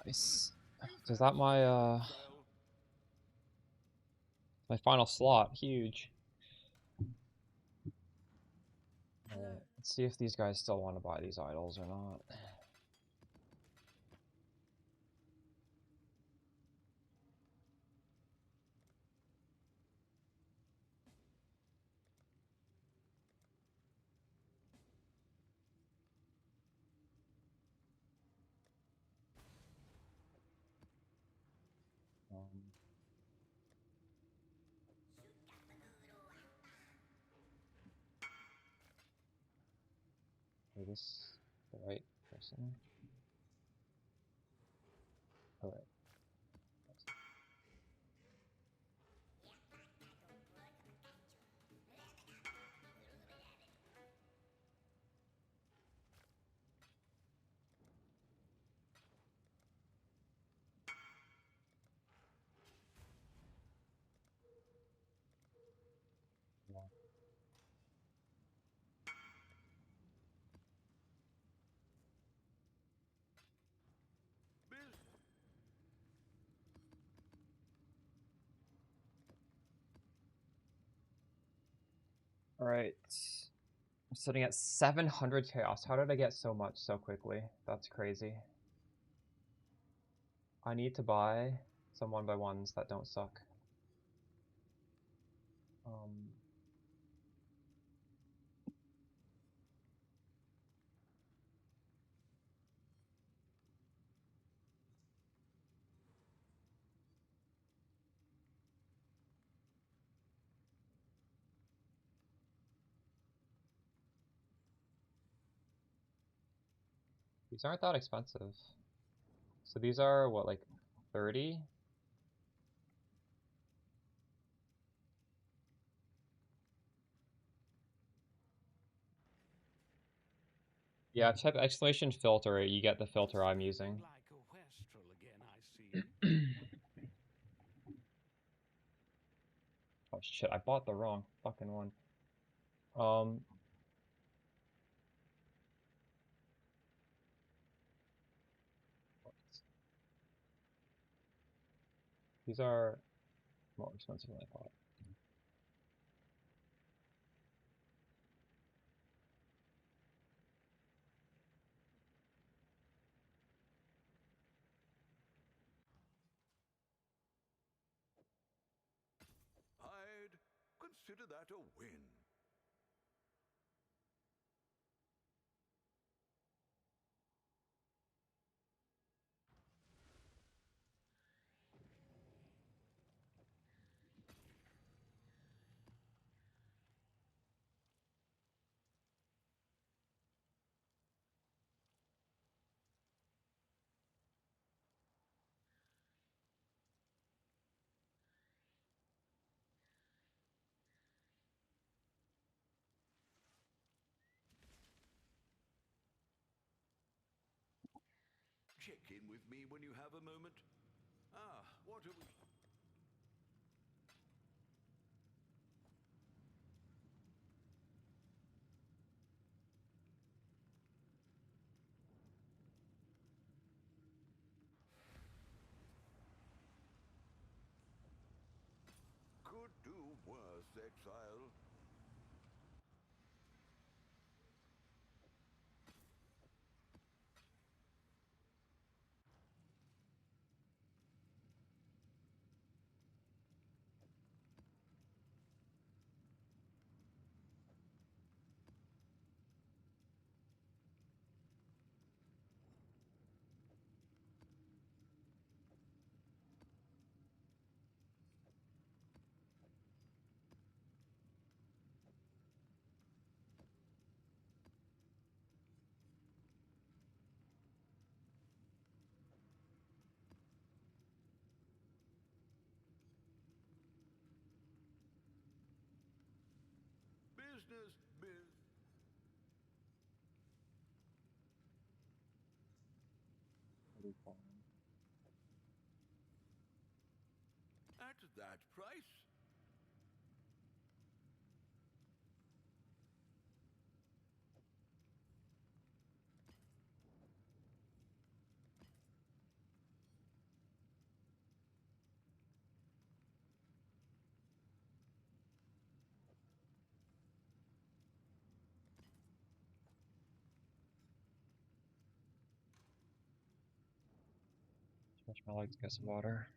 Nice. So is that my my final slot? Huge. Alright, let's see if these guys still want to buy these idols or not. Is this the right person? Alright. Alright. I'm sitting at 700 chaos. How did I get so much so quickly? That's crazy. I need to buy some 1x1s that don't suck. These aren't that expensive. So these are, what, like 30? Yeah, type exclamation filter, you get the filter I'm using. Like a wastrel again, I see. Oh shit, I bought the wrong fucking one. These are more expensive than I thought. I'd consider that a win. Check in with me when you have a moment. Ah, what are we... Could do worse, exile. Business, At that price? Stretch my legs, get some water.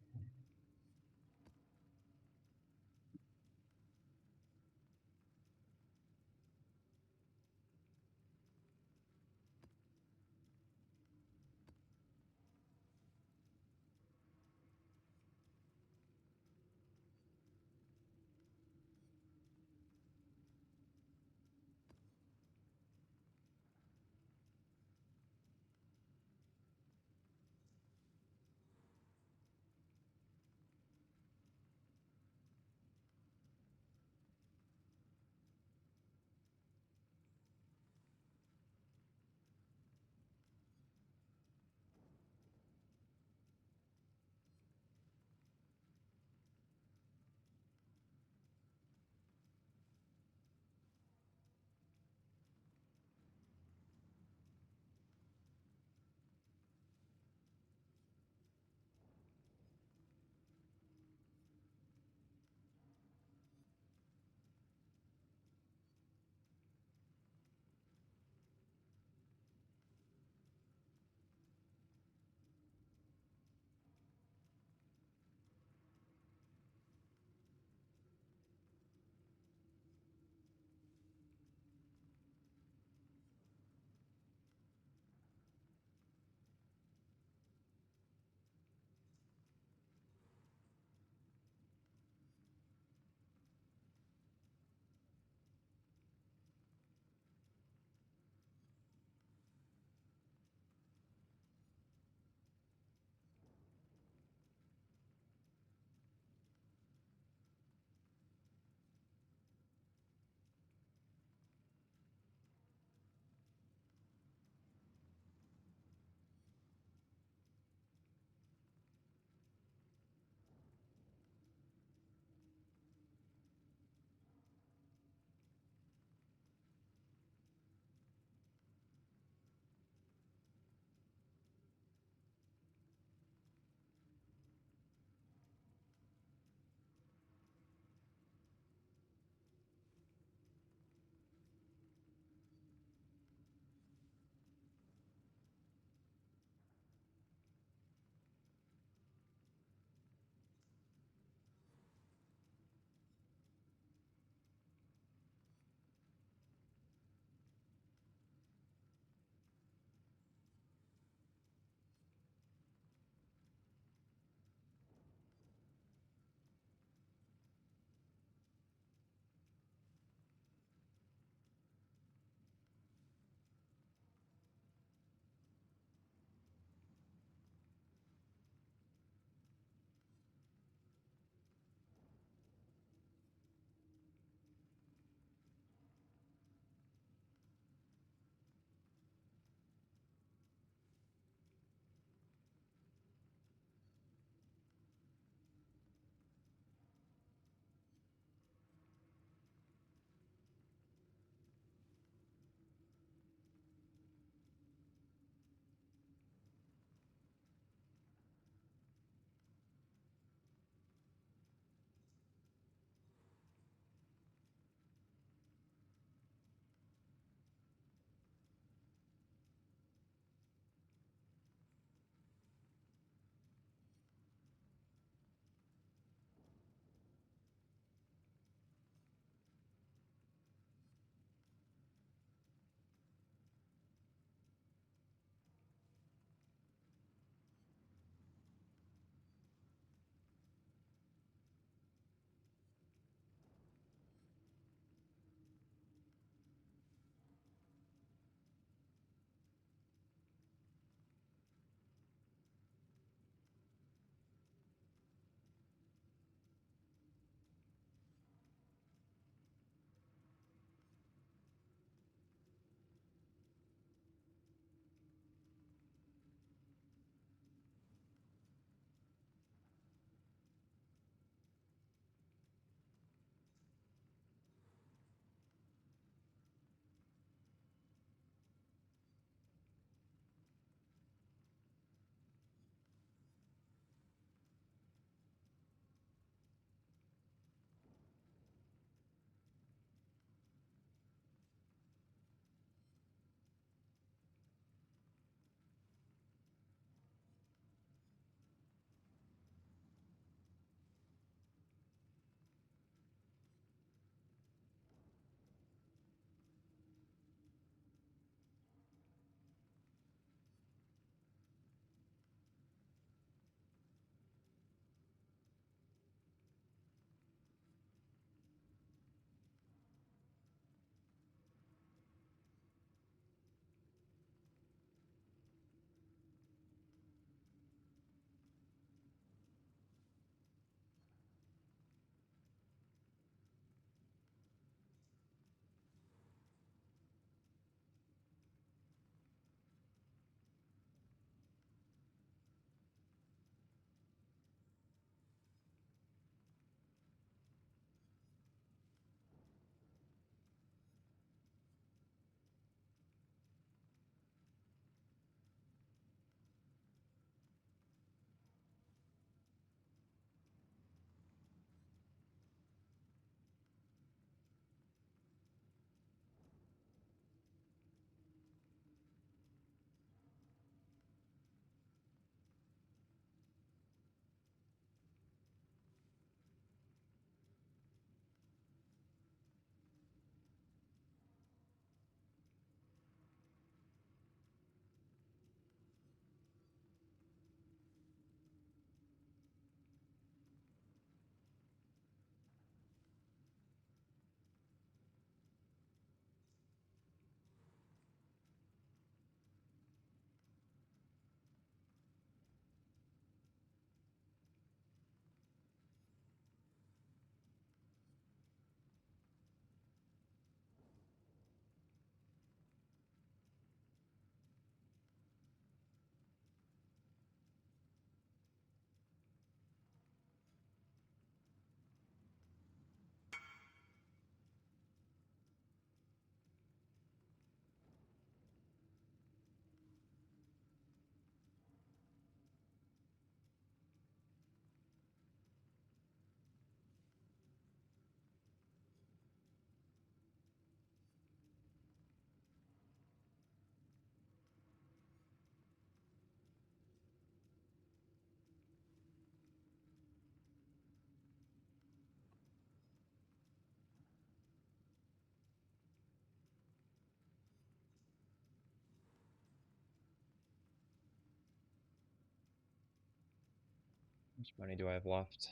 much money do I have left?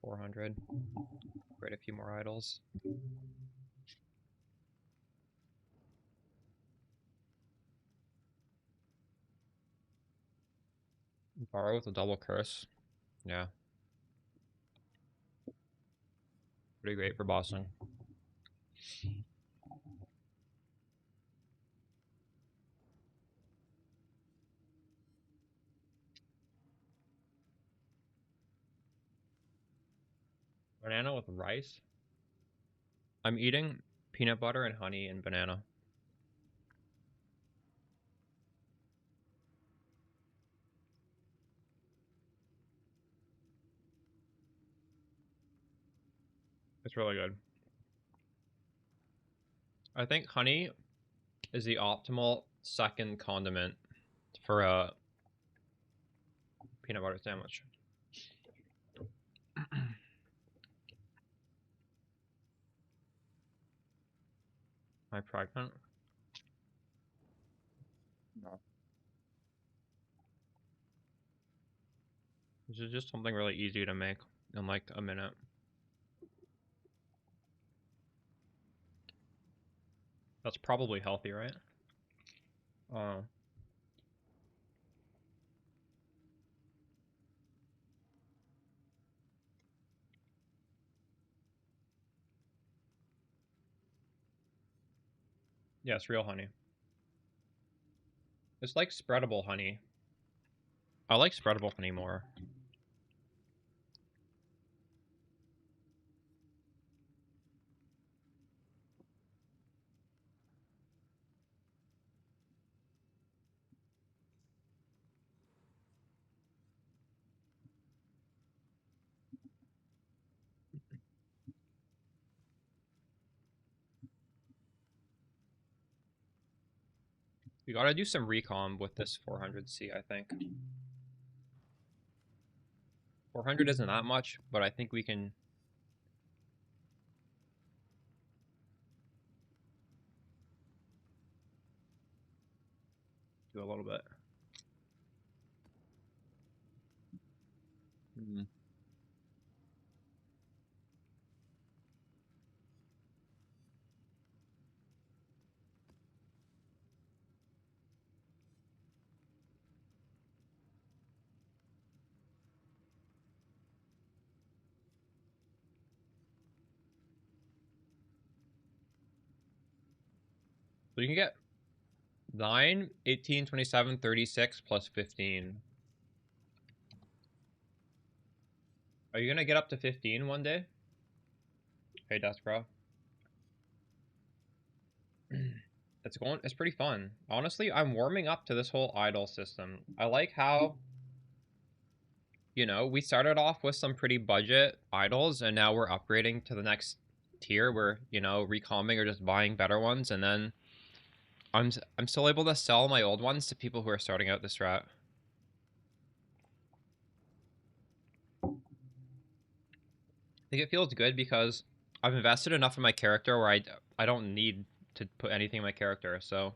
400. Create a few more idols. Borrow with a double curse. Yeah. Pretty great for bossing. Banana with rice? I'm eating peanut butter and honey and banana. It's really good. I think honey is the optimal second condiment for a peanut butter sandwich. Am I pregnant? No. This is just something really easy to make in like a minute. That's probably healthy, right? Oh. Yeah, it's real honey. It's like spreadable honey. I like spreadable honey more. We gotta do some recom with this 400C, I think. 400 isn't that much, but I think we can... do a little bit. So you can get 9, 18, 27, 36 plus 15. Are you gonna get up to 15 one day? Hey, Deskbro. It's pretty fun. Honestly, I'm warming up to this whole idol system. I like how, you know, we started off with some pretty budget idols, and now we're upgrading to the next tier. We're, you know, recombing or just buying better ones, and then I'm still able to sell my old ones to people who are starting out this strat. I think it feels good because I've invested enough in my character where I don't need to put anything in my character, so...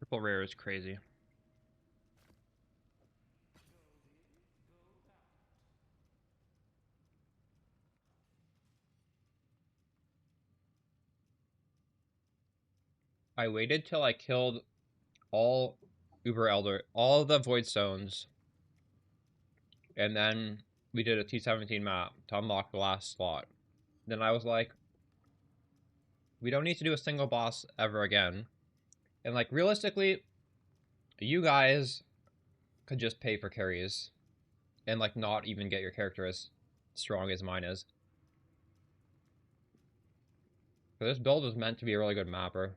Triple rare is crazy. I waited till I killed all all the Void Stones, and then we did a T17 map to unlock the last slot. Then I was like, we don't need to do a single boss ever again. And like, realistically, you guys could just pay for carries and like not even get your character as strong as mine is. So this build is meant to be a really good mapper.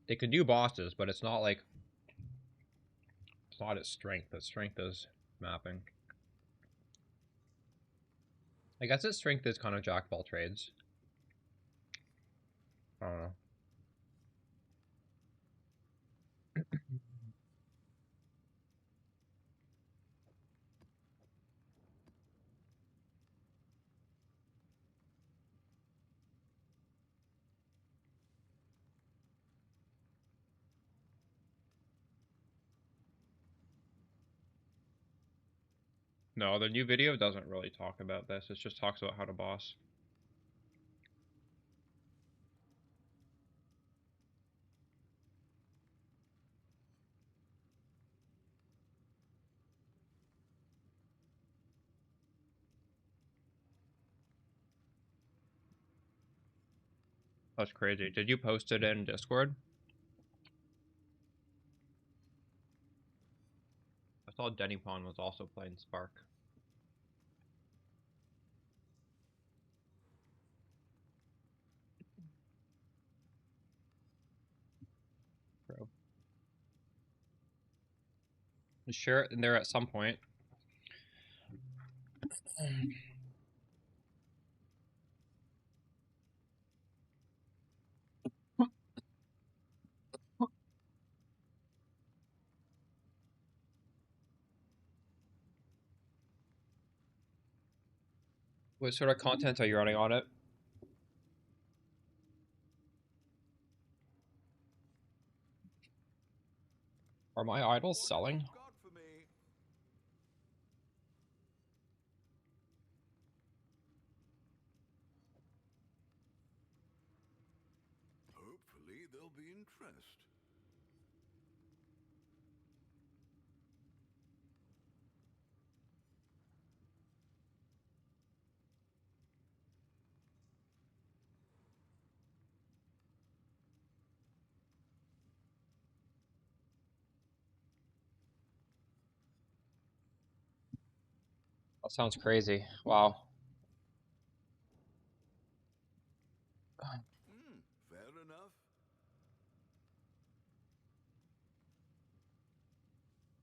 It could do bosses, but it's not like... it's not its strength. Its strength is mapping. I guess its strength is kind of jack of all trades. I don't know. No, the new video doesn't really talk about this. It just talks about how to boss. That's crazy. Did you post it in Discord? I saw Denny Pond was also playing Spark. Bro. Share it in there at some point. What sort of content are you running on it? Are my idols What selling? have you got for me? Hopefully there'll be interest. That sounds crazy. Wow. Fair enough.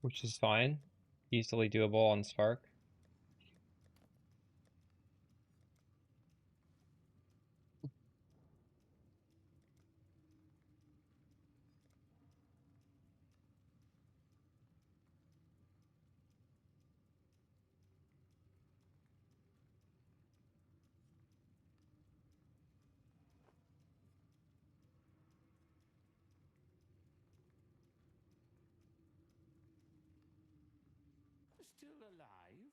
Which is fine. Easily doable on Spark. Still alive?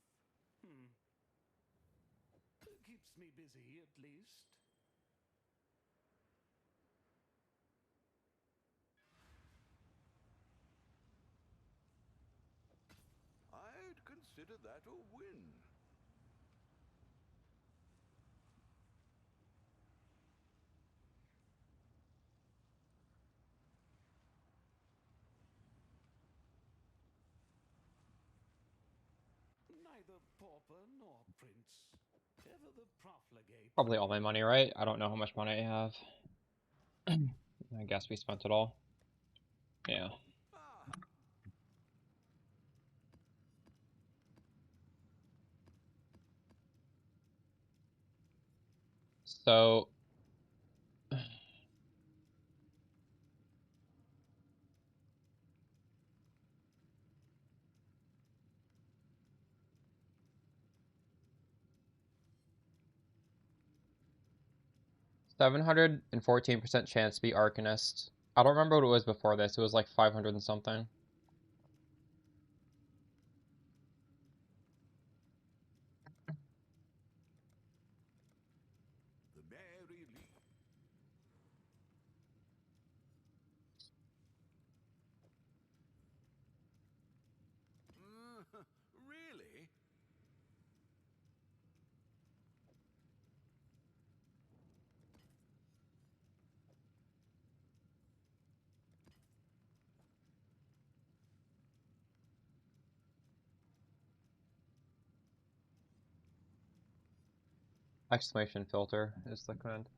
Keeps me busy, at least. I'd consider that a win. Neither pauper nor prince. Ever the profligate. Probably all my money, right? I don't know how much money I have. I guess we spent it all. Yeah. Ah, So 714% chance to be Arcanist. I don't remember what it was before this. It was like 500 and something. the Mary Lee. Really? Exclamation filter is the command.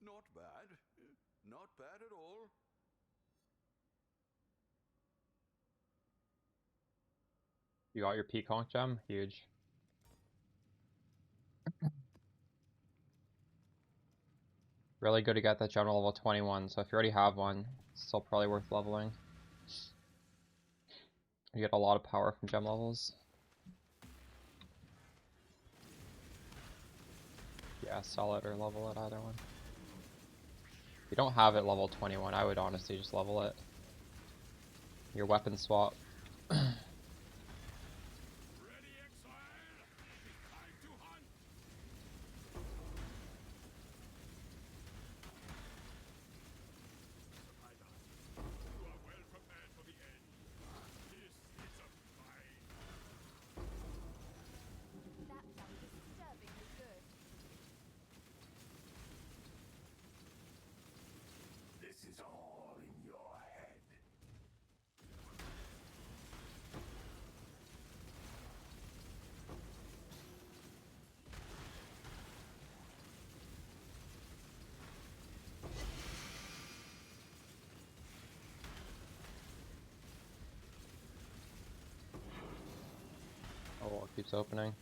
Not bad. Not bad at all. You got your PCONC gem? Huge. Really good to get that general level 21, so if you already have one, it's still probably worth leveling. You get a lot of power from gem levels. Yeah, sell it or level it, either one. If you don't have it level 21, I would honestly just level it. Your weapon swap. Ready, exile? It's time to hunt! Spider, you are well prepared for the end. This is a fight. That sounds disturbingly good. This is all in your head. Oh, it keeps opening.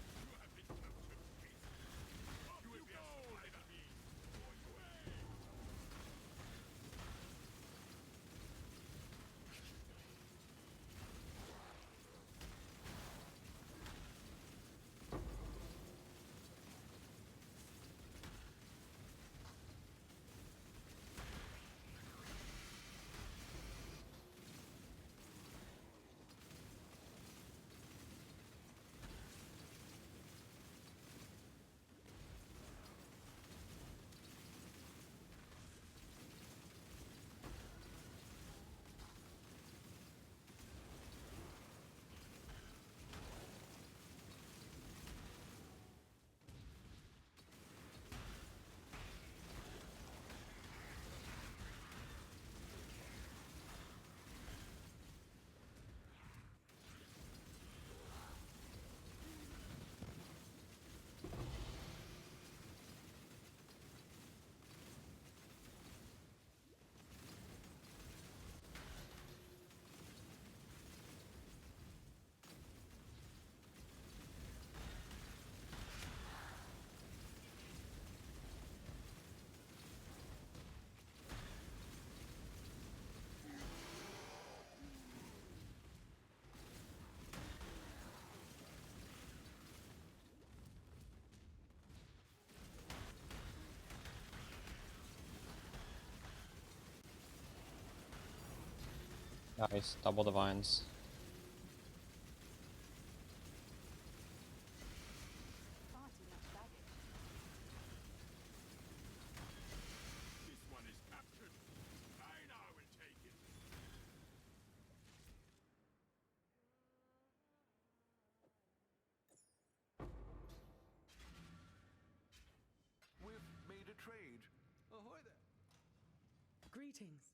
You will be a spider beast for you way. Nice, double divines. Far too much baggage. This one is captured. I now will take it. We've made a trade. Ahoy there. Greetings.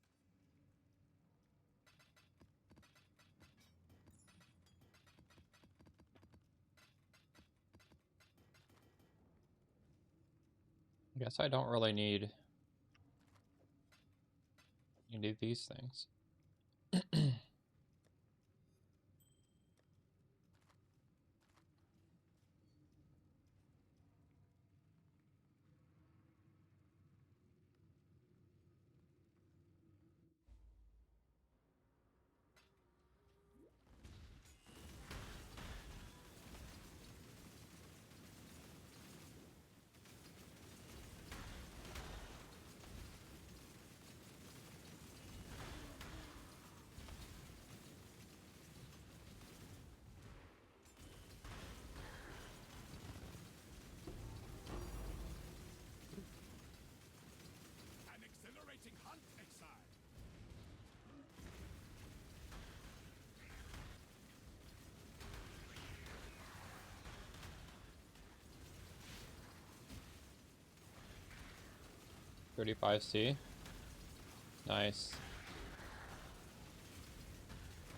I guess I don't really need these things. 35C. Nice.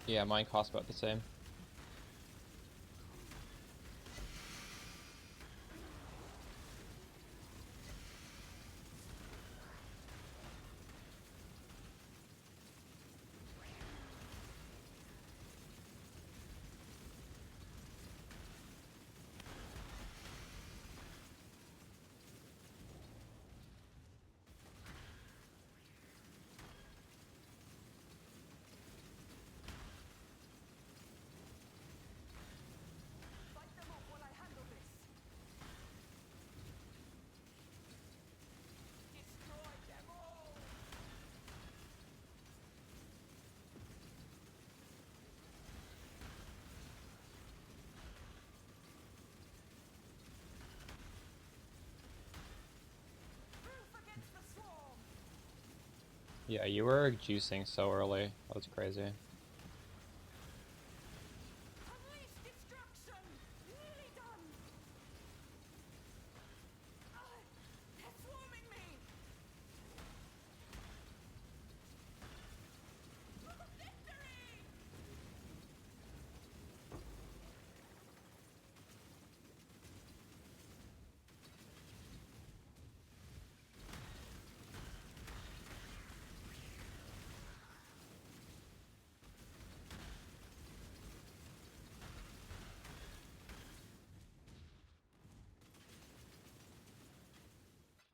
Yeah, mine cost about the same. Fight them off while I handle this. Destroy them all. Proof against the swarm. Yeah, you were juicing so early. That was crazy. Unleash destruction. Nearly done. They're swarming me. Victory!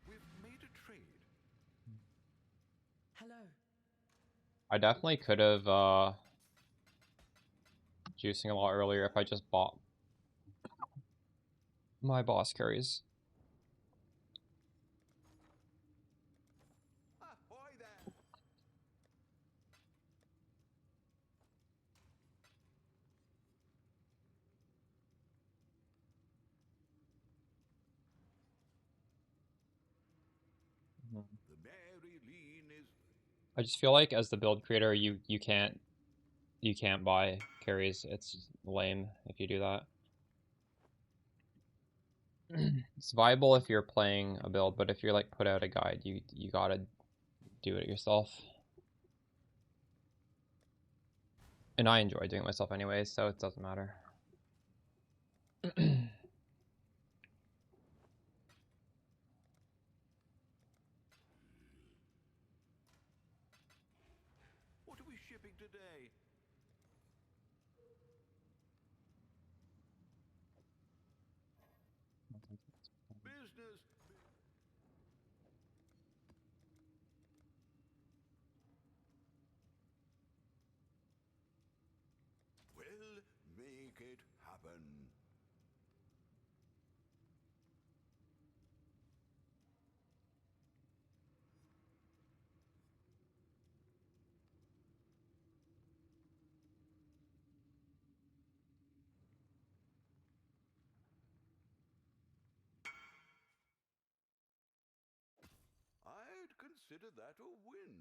We've made a trade. Hello. I definitely could have juicing a lot earlier if I just bought my boss carries. Ahoy there! The Mary Lean is I just feel like as the build creator, you can't buy carries. It's lame if you do that. It's viable if you're playing a build, but if you're like put out a guide, you gotta do it yourself. And I enjoy doing it myself anyway, so it doesn't matter. what are we shipping today? Business. We'll make it happen. I'd consider that a win.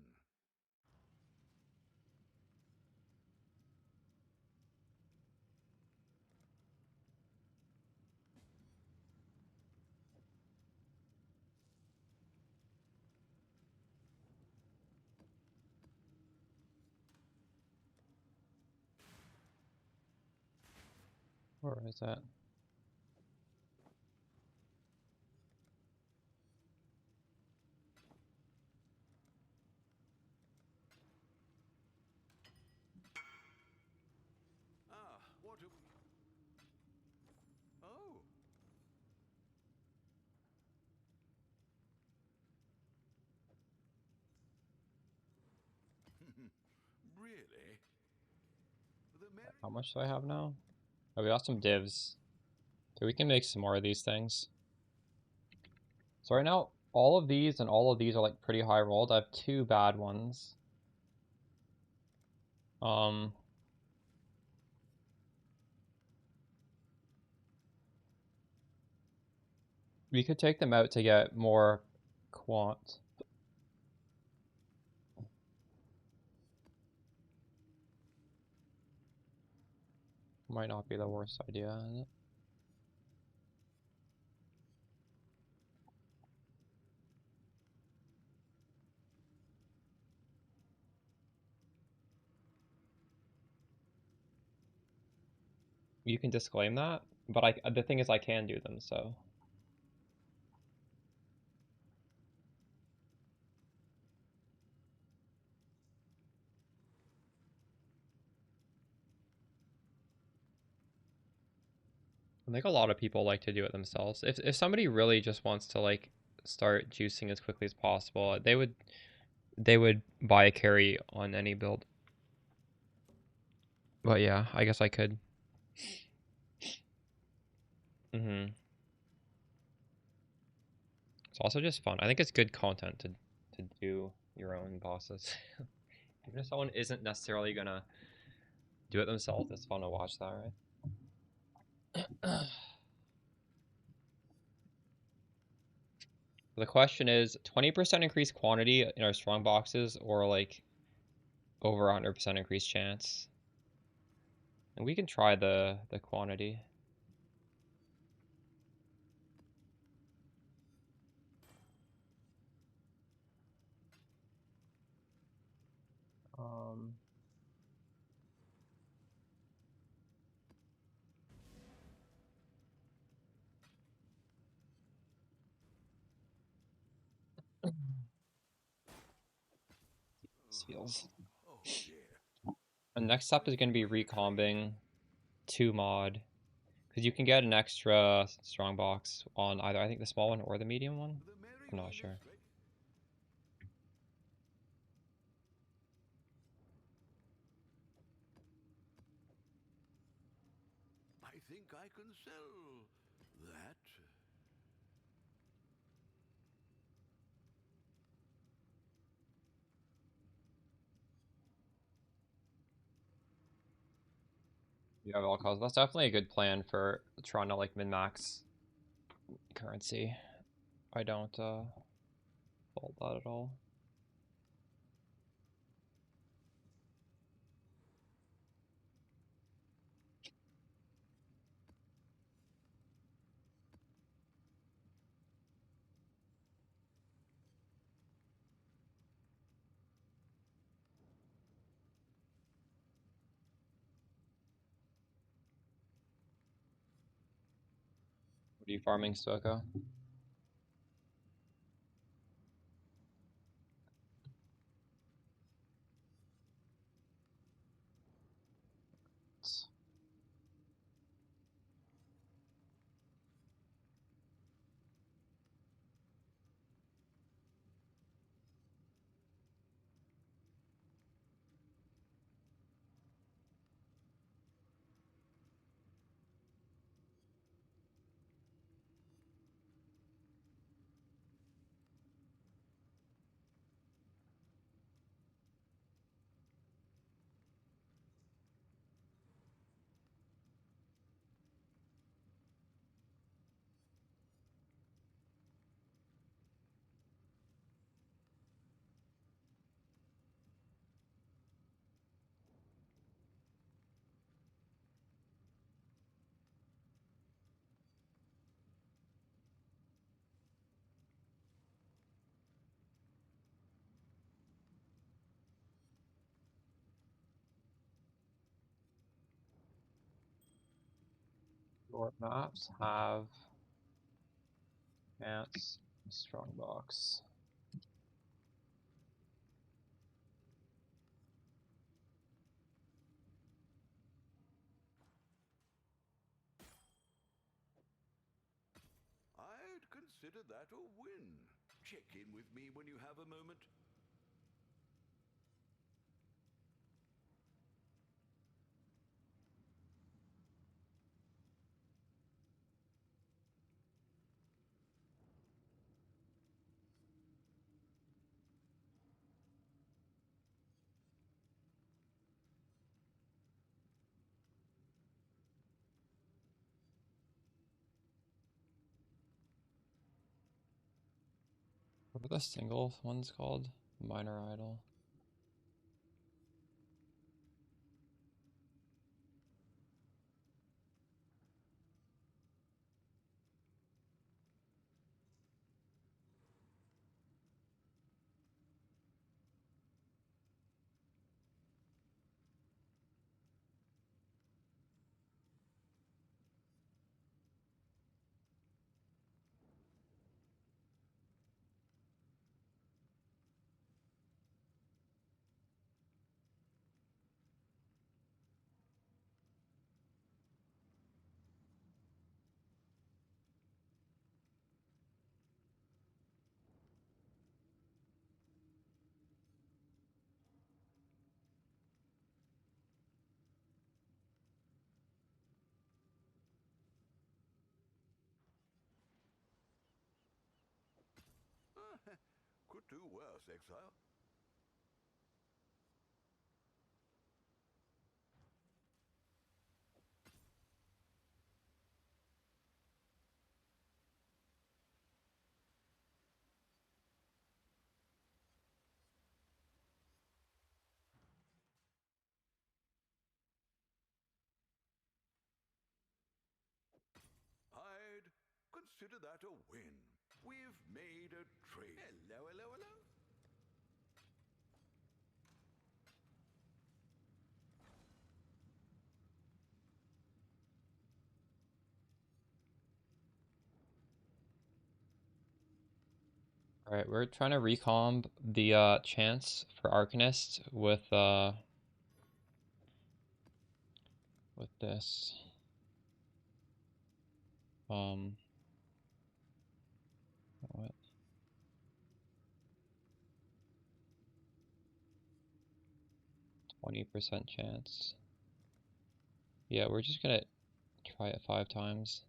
Where is that? What a... Oh. Really? The Mary... How much do I have now? Oh, we got some divs. So we can make some more of these things. So right now, all of these and all of these are like pretty high rolled. I have 2 bad ones. We could take them out to get more quant. Might not be the worst idea, is it? you can disclaim that, but the thing is I can do them, so. I think a lot of people like to do it themselves. If somebody really just wants to like start juicing as quickly as possible, they would buy a carry on any build. But yeah, I guess I could. It's also just fun. I think it's good content to do your own bosses. Even if someone isn't necessarily gonna do it themselves, it's fun to watch that, right? The question is 20% increased quantity in our strong boxes or like over 100% increased chance. And we can try the quantity. This feels. Oh dear. And next up is going to be recombing 2 mod. Because you can get an extra strong box on either, I think, the small one or the medium one. The merry I'm not men sure. is ready. I think I can sell that. You have all cause. That's definitely a good plan for trying to like min-max currency. I don't fault that at all. What are you farming, Stoko? Your maps have ants, strong box. I'd consider that a win. Check in with me when you have a moment. What are the single ones called? Minor idol. exile. I'd consider that a win. We've made a trade. Hello, hello, hello. Alright, we're trying to recomb the chance for Arcanist with this. What? 20% chance. Yeah, we're just gonna try it 5 times.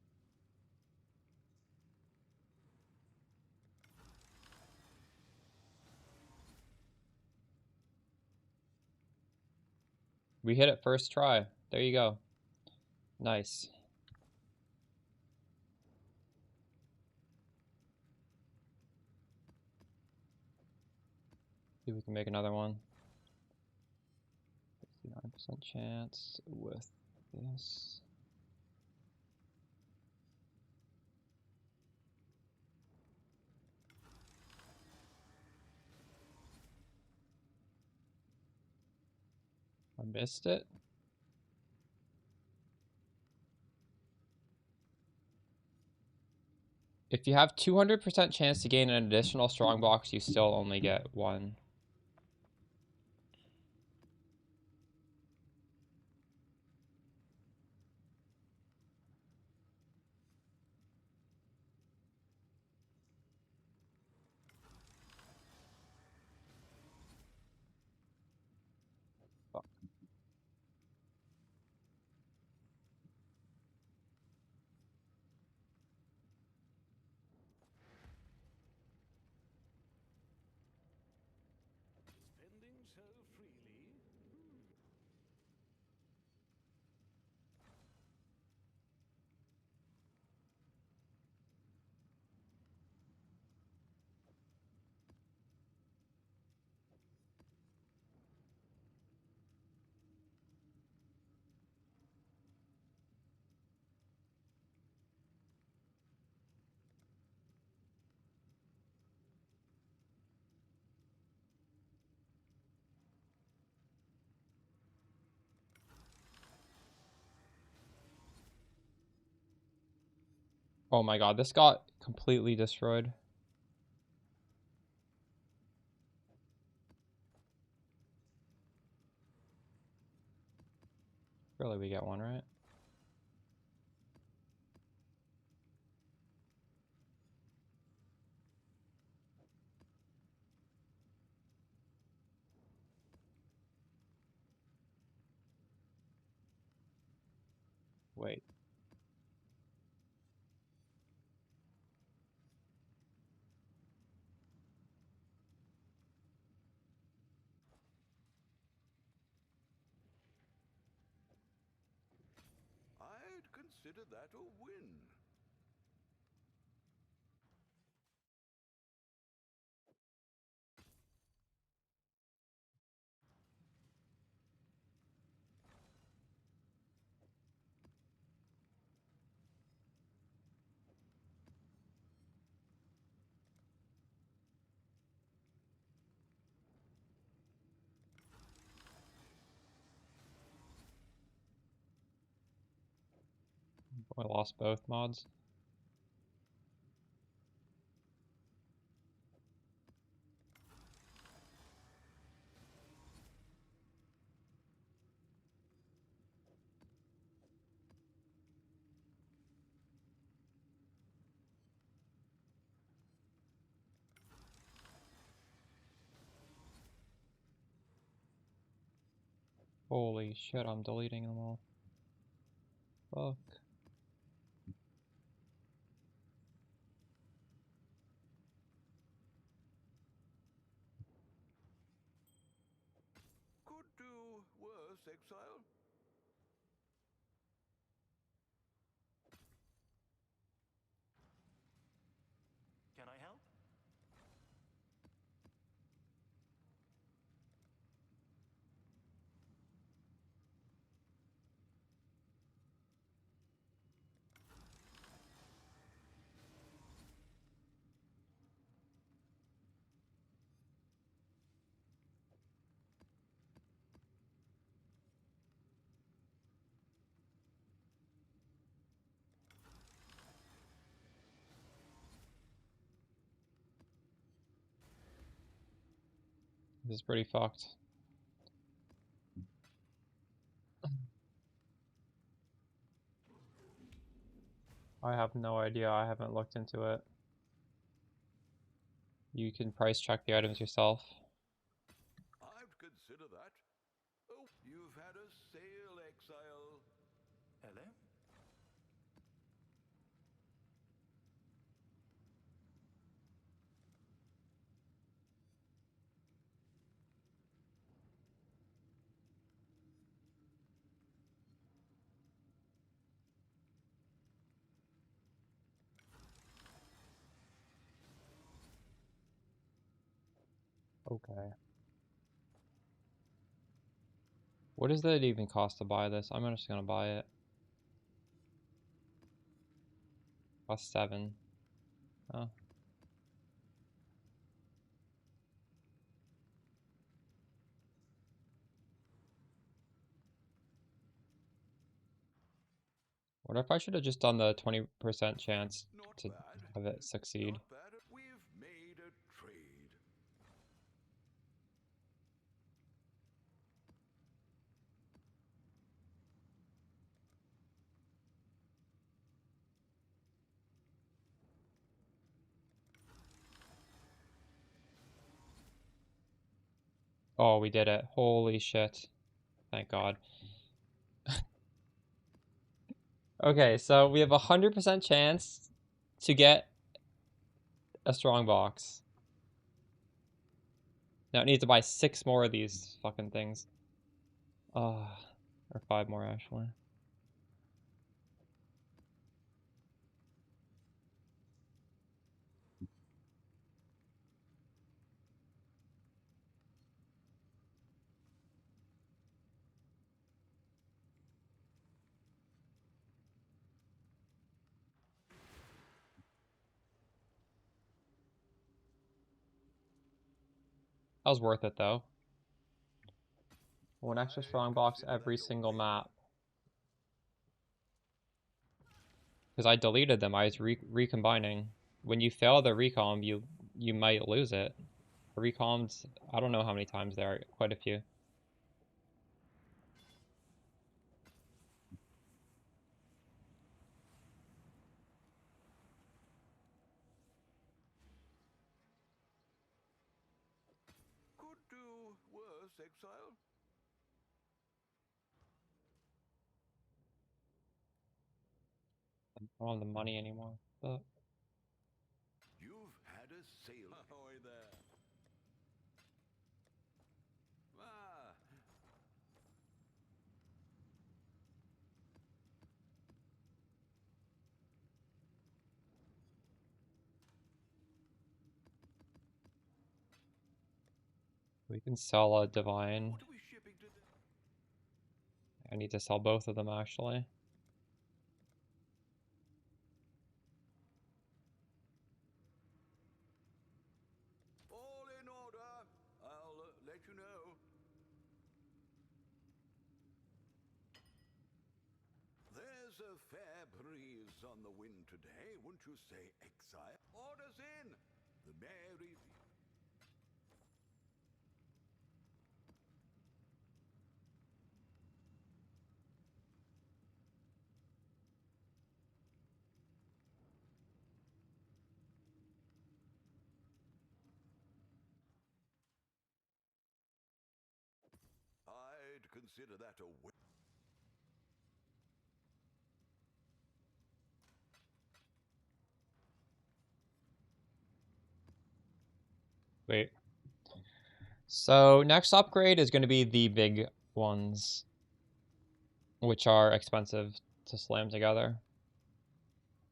We hit it first try. There you go. Nice. See if we can make another one. 69% chance with this. I missed it. If you have 200% chance to gain an additional strong box, you still only get 1. Fuck. Spending so freely. Oh my god, this got completely destroyed. Surely we get one, right? Wait. I'd consider that a win. I lost both mods. Holy shit, I'm deleting them all. Fuck. exile? Can I help? This is pretty fucked. I have no idea. I haven't looked into it. You can price check the items yourself. I'd consider that. Oh, you've had a sale, exile. Hello? Okay. What does it even cost to buy this? I'm just gonna buy it. Cost 7. Oh. What if I should have just done the 20% chance Not to bad. have it succeed? Not bad. We've made a trade. Oh, we did it. Holy shit. Thank God. Okay, so we have a 100% chance to get a strong box. Now it needs to buy 6 more of these fucking things. Or 5 more, actually. That was worth it, though. 1 extra strong box every single map. Because I deleted them, I was recombining. When you fail the recomb, you might lose it. Recombed, I don't know how many times there are, quite a few. Could do worse, exile. I don't have the money anymore. But You've had a sale. Ahoy there. Ah. we can sell a divine. What are we shipping today? I need to sell both of them, actually. All in order. I'll let you know. There's a fair breeze on the wind today, wouldn't you say, exile? Orders in. The Mary. I'd consider that a win. Wait. So next upgrade is going to be the big ones. which are expensive to slam together.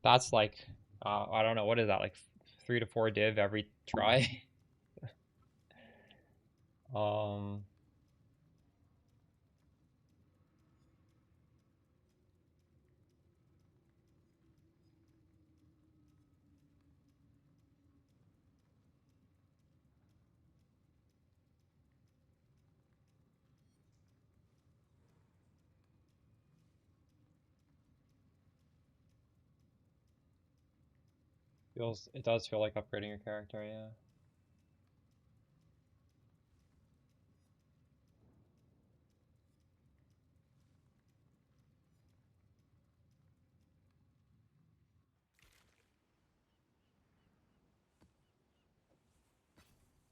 That's like, I don't know, what is that, like 3 to 4 div every try? um, it does feel like upgrading your character, yeah.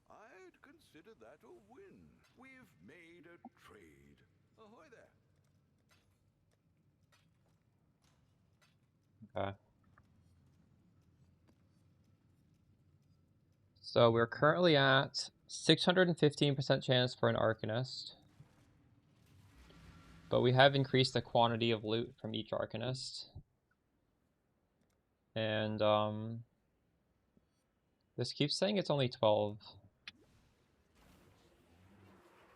I'd consider that a win. We've made a trade. Ahoy there. Okay. So we're currently at 615% chance for an Arcanist. But we have increased the quantity of loot from each Arcanist. And this keeps saying it's only 12.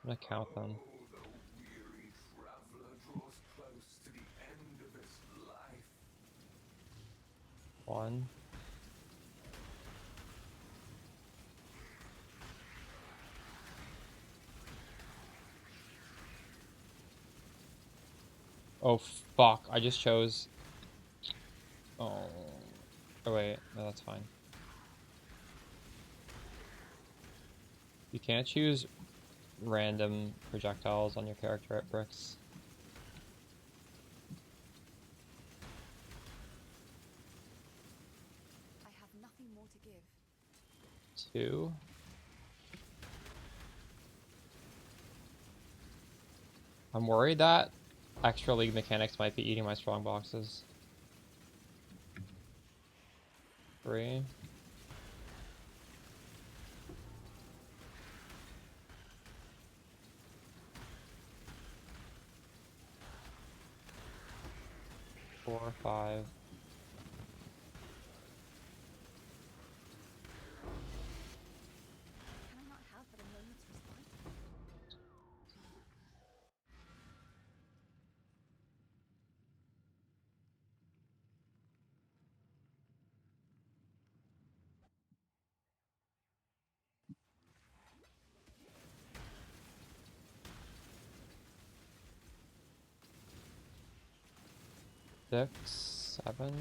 I'm gonna count them. The weary traveler draws close to the end of his life. 1. Oh fuck, I just chose... Oh wait, no, that's fine. You can't choose random projectiles on your character at bricks. I have nothing more to give. 2. I'm worried that extra league mechanics might be eating my strong boxes. 3. 4, 5. Can I not have but a moment's respite? 6, 7.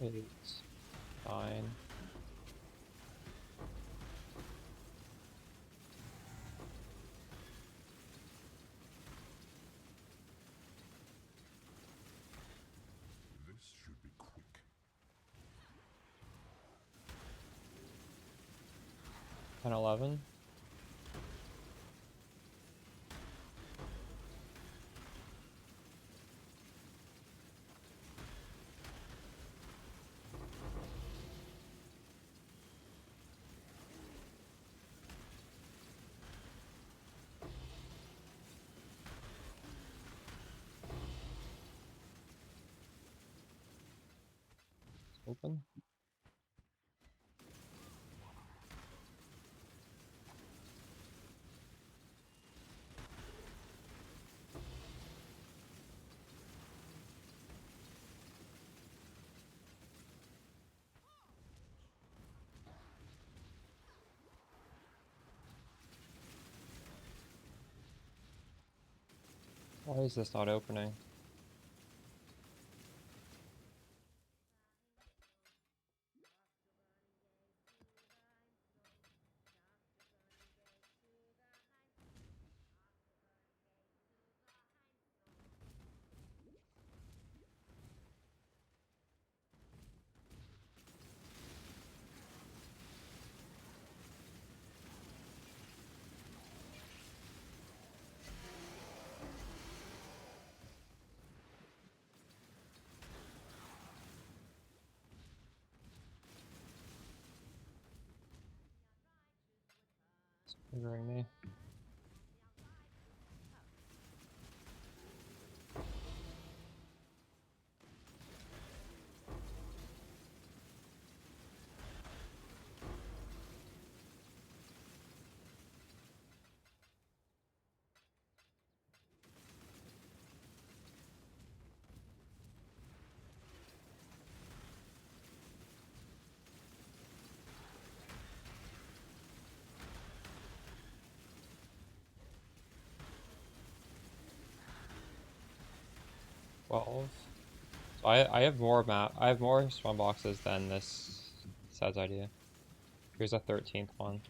Eight, 9. This should be quick. 10, 11. Open. Why is this not opening? It's triggering me. So I have more I have more spawn boxes than this says I do. Here's a 13th one.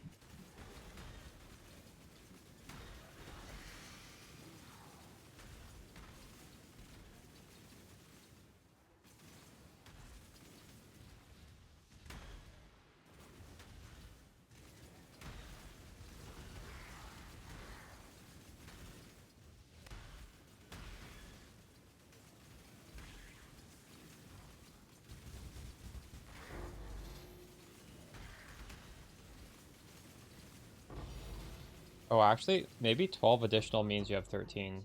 Oh, actually, maybe 12 additional means you have 13.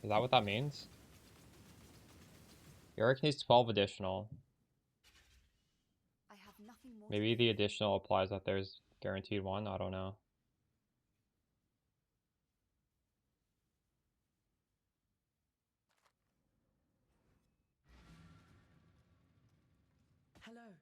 Is that what that means? Eric needs 12 additional. I have nothing more Maybe to the give. additional applies that there's guaranteed one. I don't know. Hello.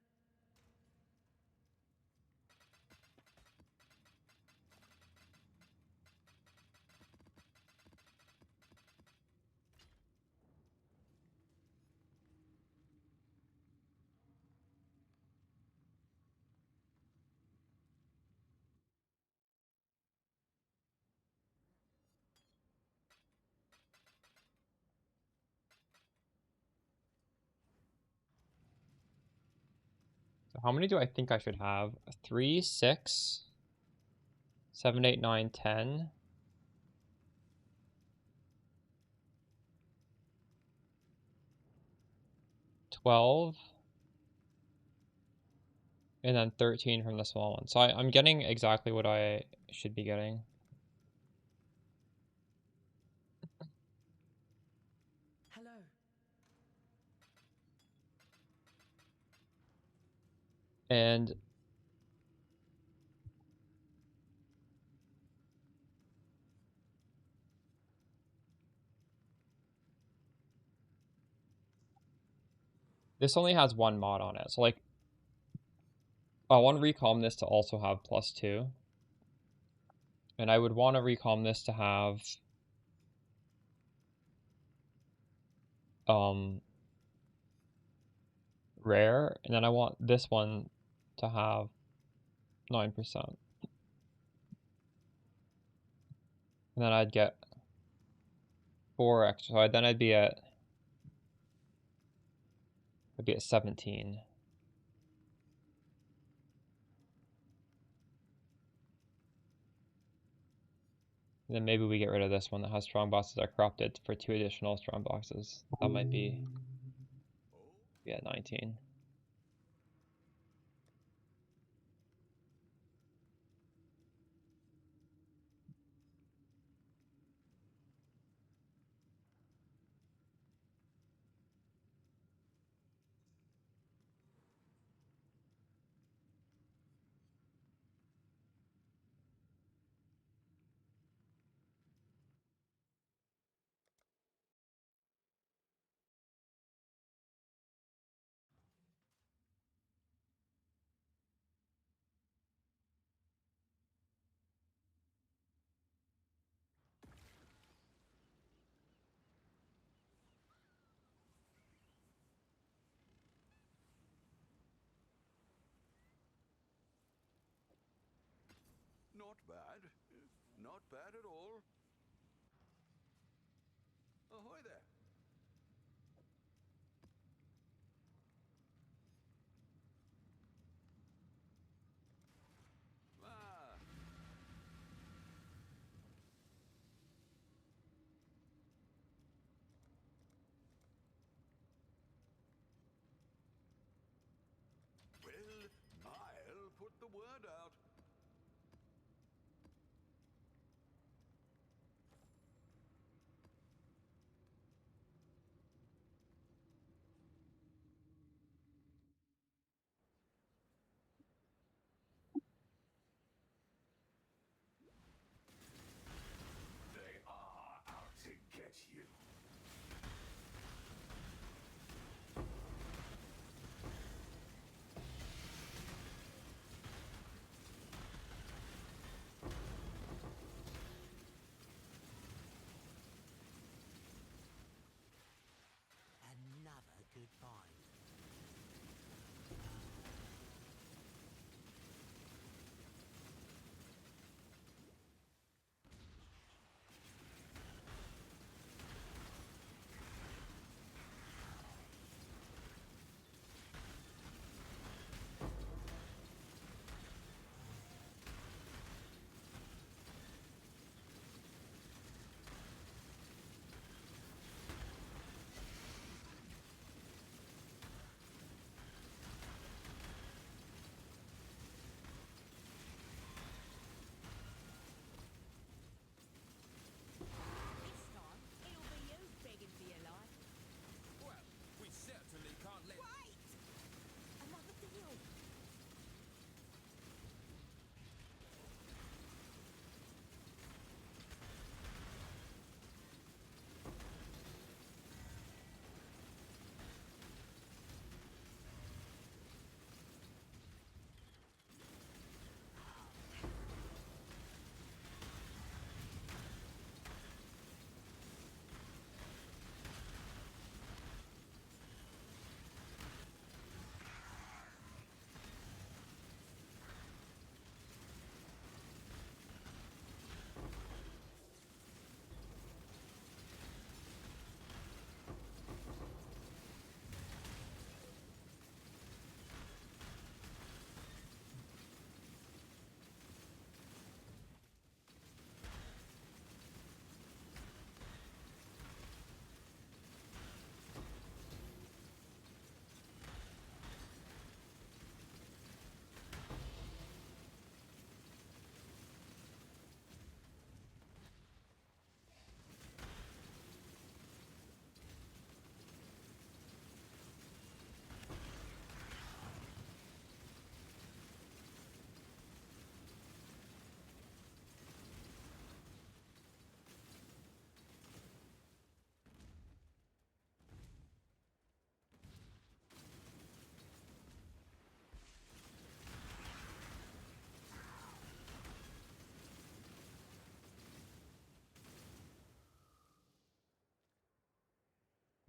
So how many do I think I should have? 3, 6, 7, 8, 9, 10. 12. And then 13 from the small one. So I'm getting exactly what I should be getting. Hello. And this only has one mod on it. So like, I want to recalm this to also have +2. And I would want to recalm this to have rare, and then I want this one to have 9%. And then I'd get 4 extra. So then I'd be at 17. And then maybe we get rid of this one that has strong boxes are corrupted for 2 additional strong boxes. That might be at 19. Not bad. Not bad at all. Ahoy there. Ah. Well, I'll put the word out.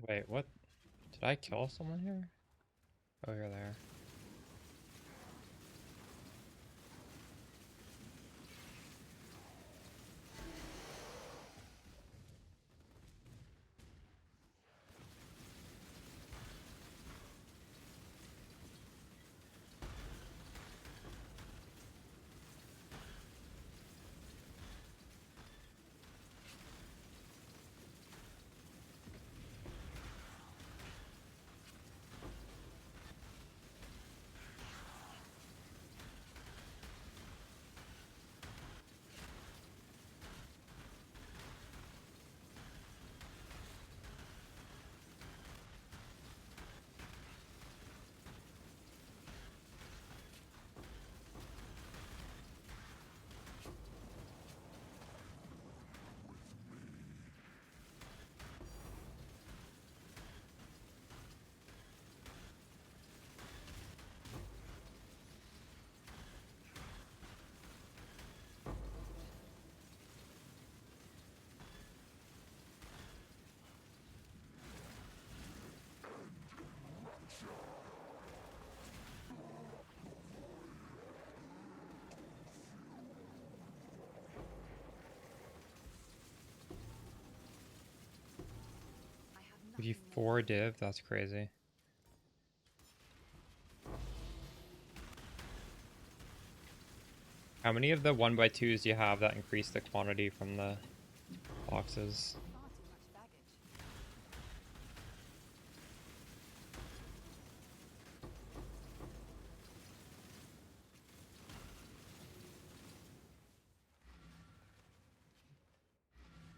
Wait, what? Did I kill someone here? Oh, you're there. I have If you nothing more. 4 div, that's crazy. How many of the 1x2s do you have that increase the quantity from the boxes? Far too much baggage.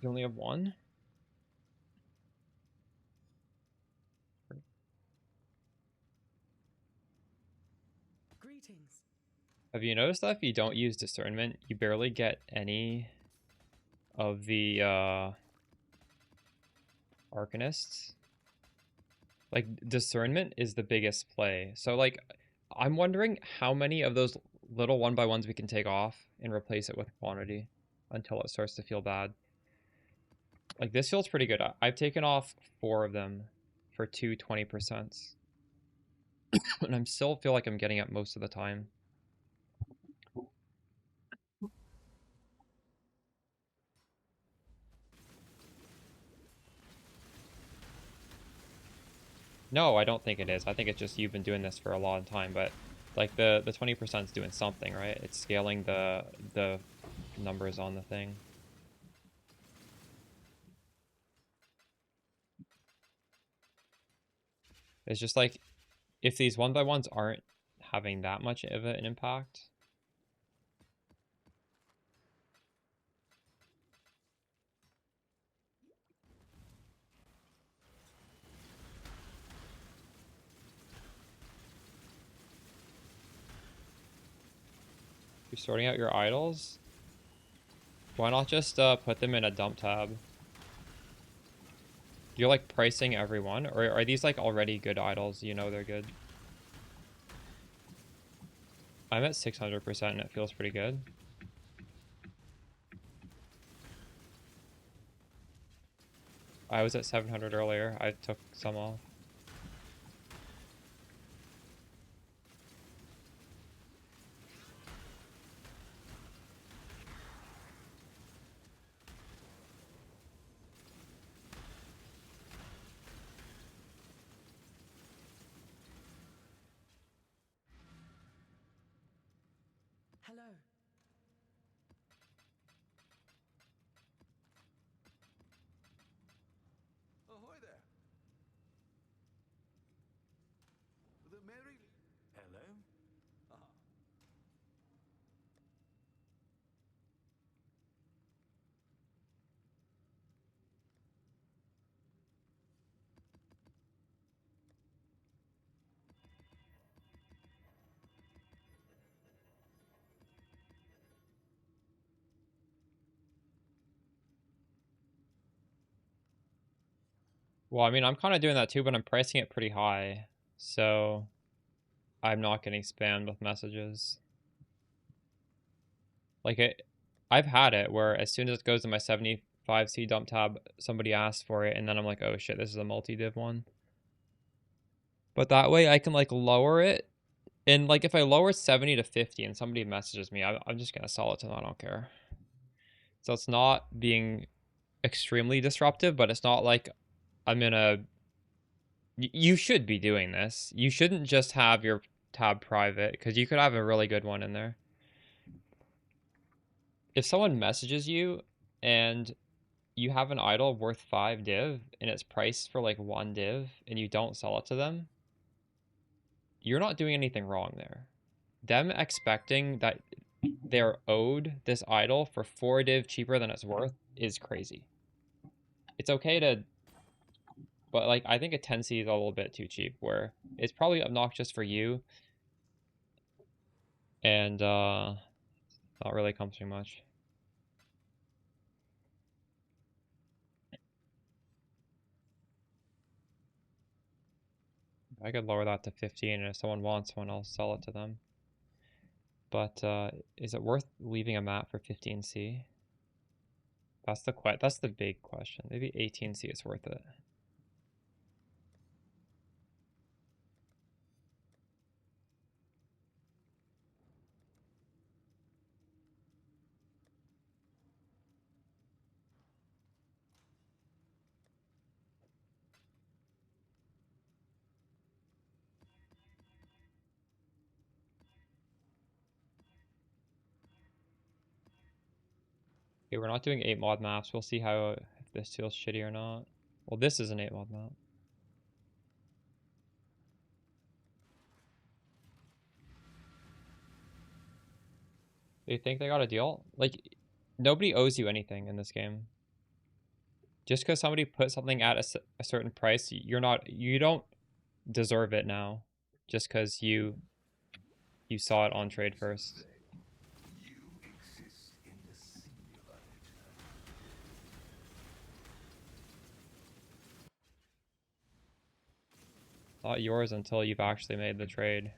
You only have 1? Greetings. Have you noticed that if you don't use discernment, you barely get any of the arcanists? Like, discernment is the biggest play. So, like, I'm wondering how many of those little 1x1s we can take off and replace it with quantity until it starts to feel bad. Like, this feels pretty good. I've taken off 4 of them for 2 20%. And I still feel like I'm getting it most of the time. No, I don't think it is. I think it's just you've been doing this for a long time, but like the 20% is doing something, right? It's scaling the numbers on the thing. It's just like if these 1x1s aren't having that much of an impact. You're sorting out your idols? Why not just put them in a dump tab? You're like pricing every one, or are these like already good idols? You know they're good. I'm at 600% and it feels pretty good. I was at 700 earlier. I took some off. Hello. Ahoy there. The Mary. Hello? Ah. Well, I mean, I'm kind of doing that too, but I'm pricing it pretty high. So I'm not getting spammed with messages. Like I've had it where as soon as it goes to my 75% 5C dump tab, somebody asked for it, and then I'm like, oh shit, this is a multi-div one. But that way I can like lower it. And like if I lower 70 to 50 and somebody messages me, I'm just gonna sell it to them, I don't care. So it's not being extremely disruptive, but it's not like I'm gonna... You should be doing this. You shouldn't just have your tab private, because you could have a really good one in there. If someone messages you and you have an idol worth 5 div and it's priced for like 1 div and you don't sell it to them, you're not doing anything wrong there. Them expecting that they're owed this idol for 4 div cheaper than it's worth is crazy. It's okay to... But like, I think a 10C is a little bit too cheap, where it's probably obnoxious for you and not really accomplishing much. I could lower that to 15, and if someone wants one, I'll sell it to them. But is it worth leaving a map for 15C? That's the big question. Maybe 18C is worth it. Okay, we're not doing 8 mod maps. We'll see how if this feels shitty or not. Well, this is an 8 mod map. They think they got a deal? Like, nobody owes you anything in this game. Just because somebody put something at a certain price, you don't deserve it now. Just because you saw it on trade first. You exist in the singular eternity. Not yours until you've actually made the trade.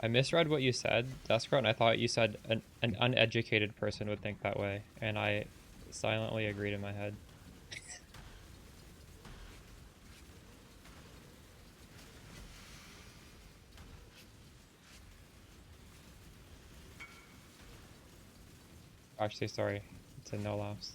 I misread what you said, Deskro, and I thought you said an uneducated person would think that way, and I silently agreed in my head. Actually, sorry, it's a no laughs.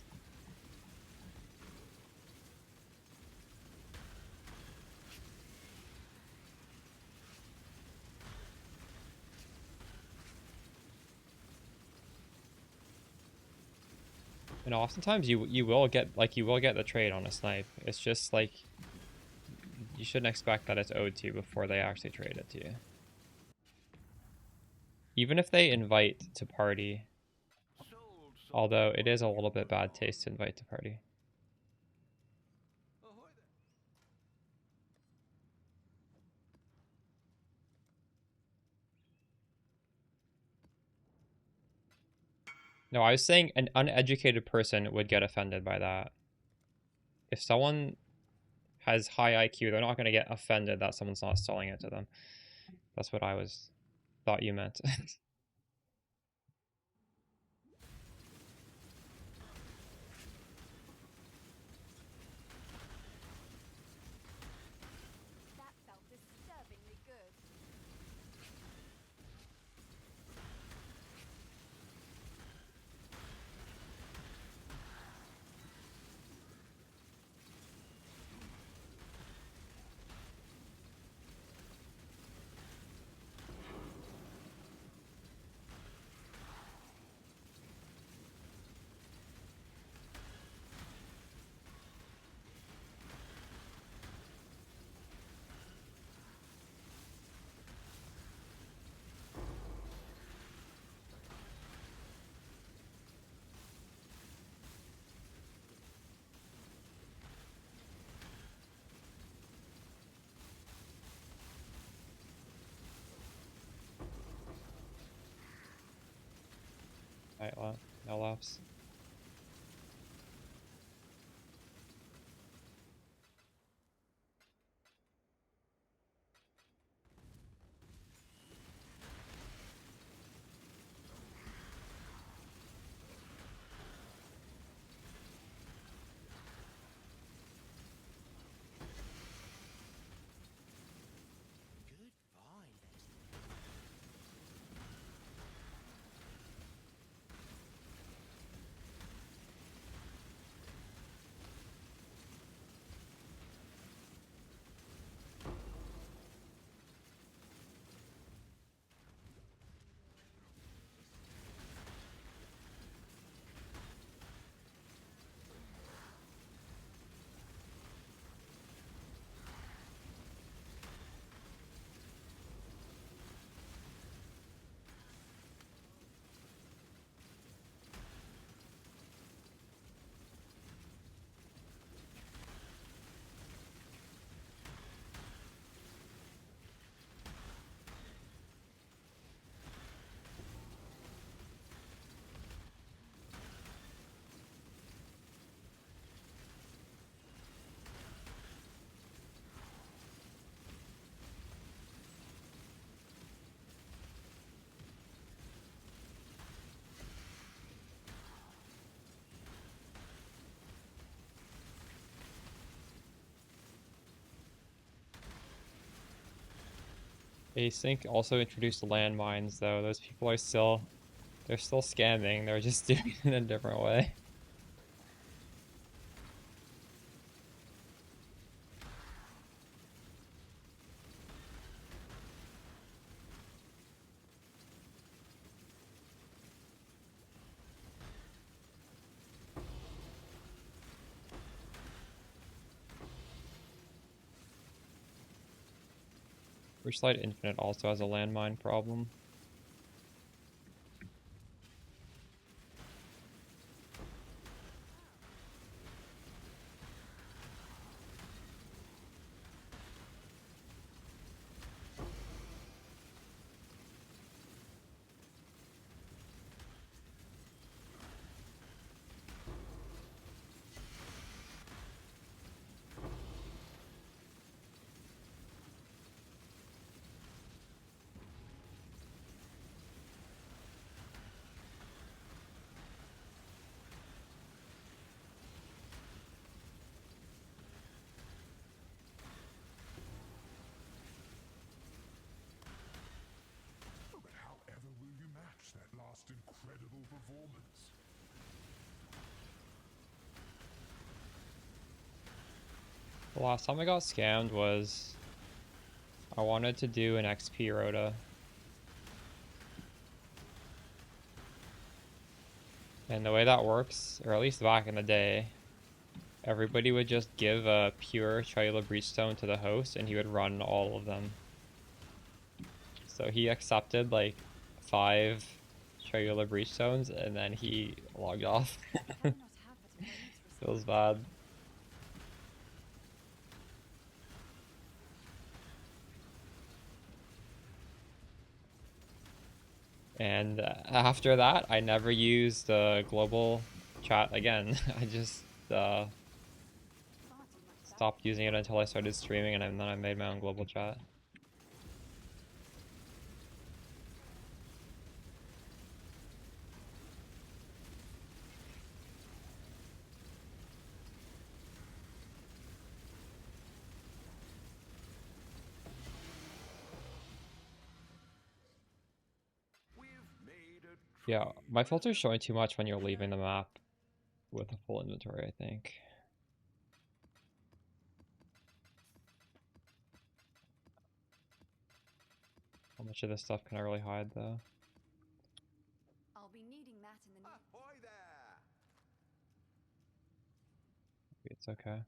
And oftentimes you will get the trade on a snipe. It's just like you shouldn't expect that it's owed to you before they actually trade it to you. Even if they invite to party, although it is a little bit bad taste to invite to party. No, I was saying an uneducated person would get offended by that. If someone has high IQ, they're not going to get offended that someone's not selling it to them. That's what I thought you meant. That felt disturbingly good. Alright, well, no laughs. Async also introduced landmines, though. Those people are still, they're still scamming. They're just doing it in a different way. Rushlight Infinite also has a landmine problem. But however will you match that last incredible performance? The last time I got scammed was I wanted to do an XP rota. And the way that works, or at least back in the day, everybody would just give a pure cellular breachstone to the host and he would run all of them. So he accepted like 5 cellular breachstones and then he logged off. Cannot have but a moment's It was bad. And after that, I never used global chat again. I just stopped using it until I started streaming, and then I made my own global chat. Yeah, my filter's showing too much when you're leaving the map with a full inventory, I think. How much of this stuff can I really hide, though? I'll be needing that in the near Ahoy there! Maybe it's okay.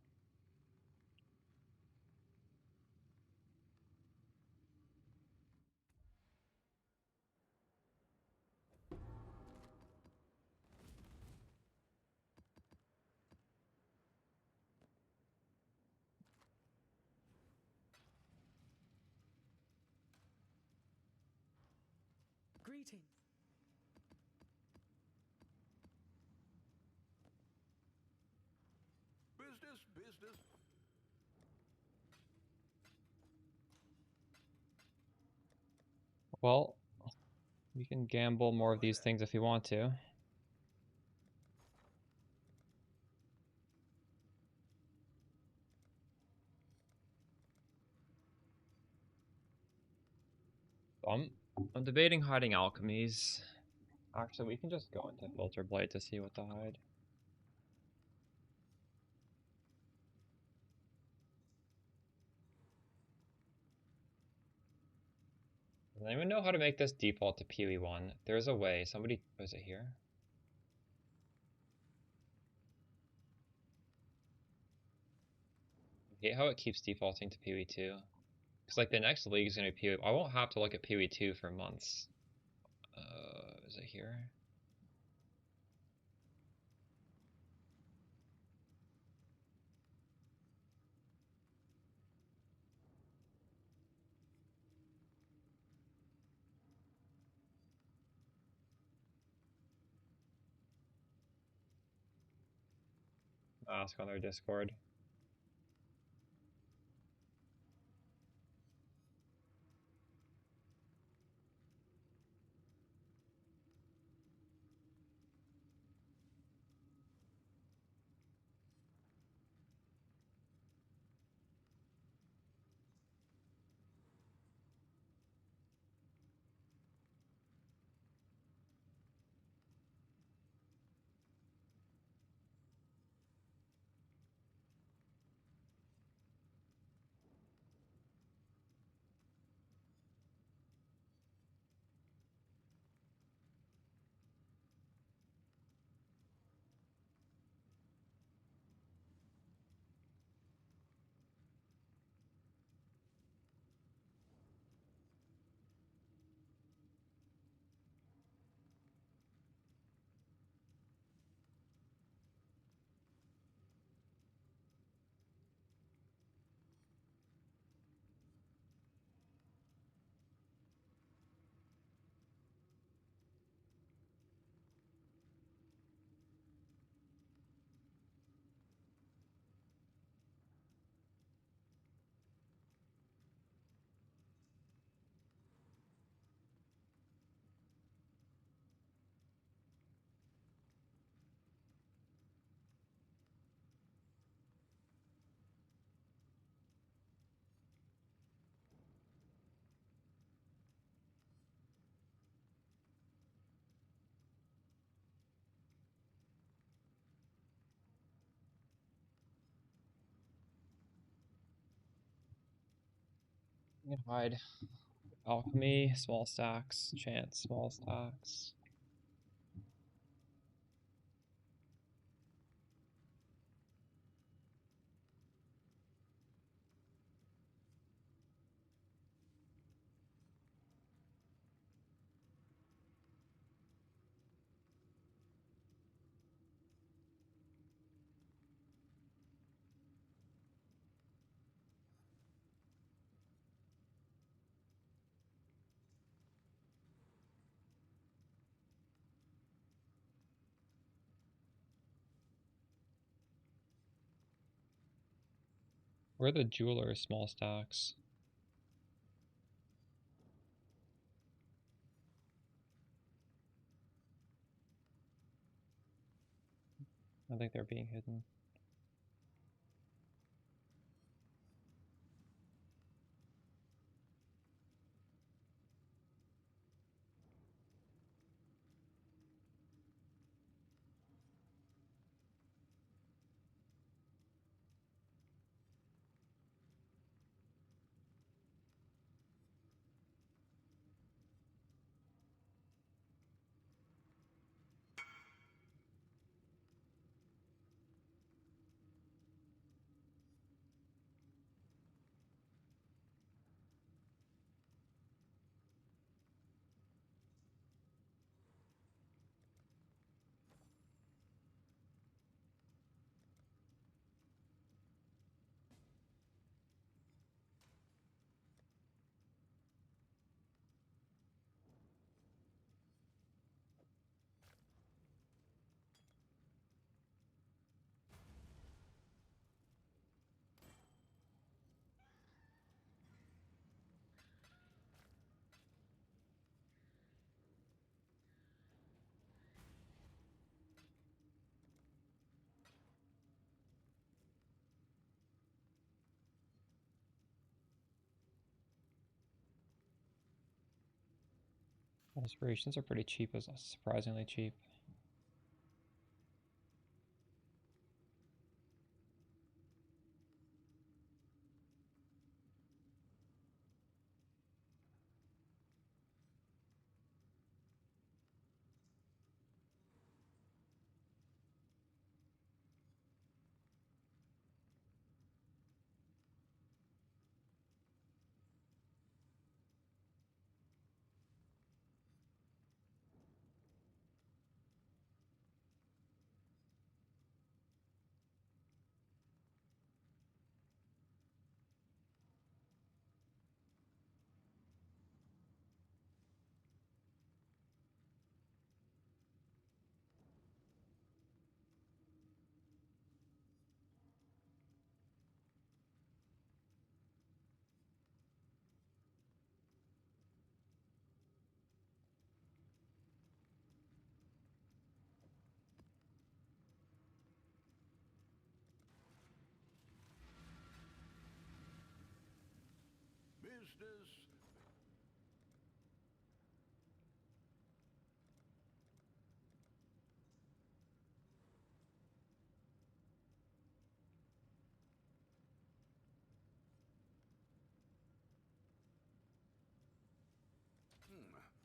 Greetings. Business, business. Well, you can gamble more of these things if you want to. I'm debating hiding alchemies. Actually, we can just go into Filter Blade to see what to hide. Does anyone know how to make this default to PoE 1? There's a way. Somebody... Was it here? I hate how it keeps defaulting to PoE 2. Because, like, the next league is going to be PoE... I won't have to look at PoE 2 for months. Is it here? Ask on their Discord. You can hide. Alchemy, small stacks. Chance, small stacks. Where are the jewelers, small stacks? I think they're being hidden. Aspirations are pretty cheap, surprisingly cheap. Business.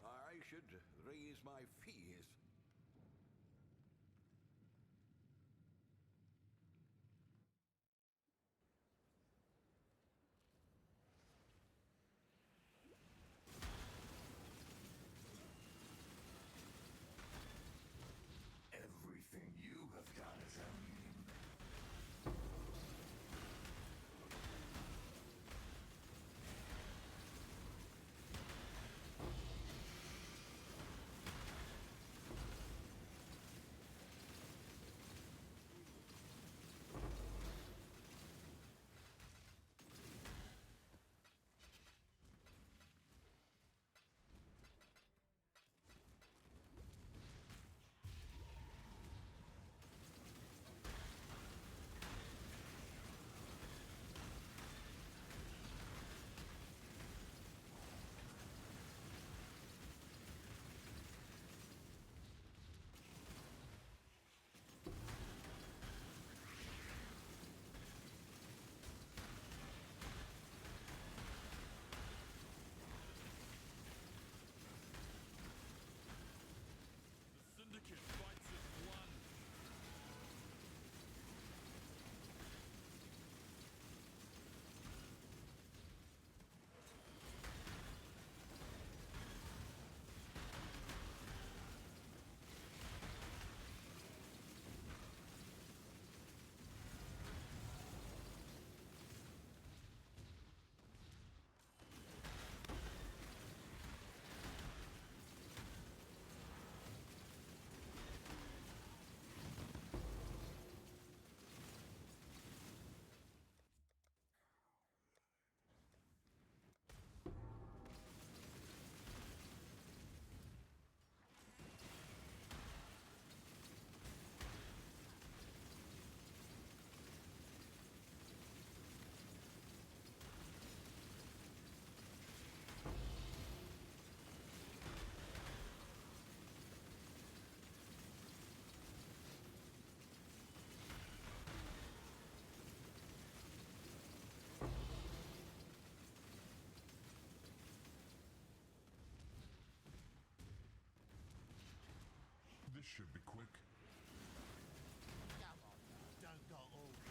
I should raise my fees. Everything you have done is a should be quick. Come on now, don't go all day.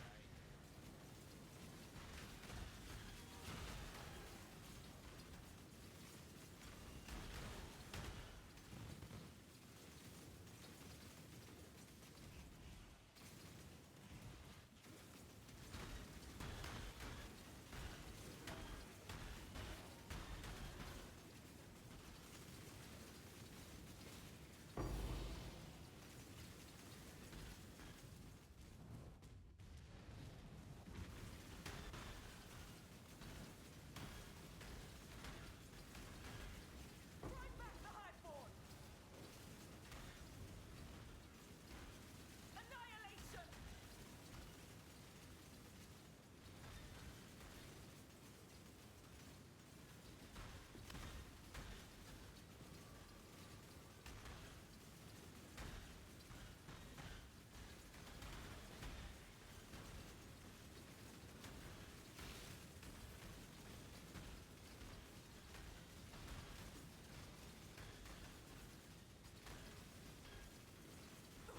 Bring back the Highborn! Annihilation!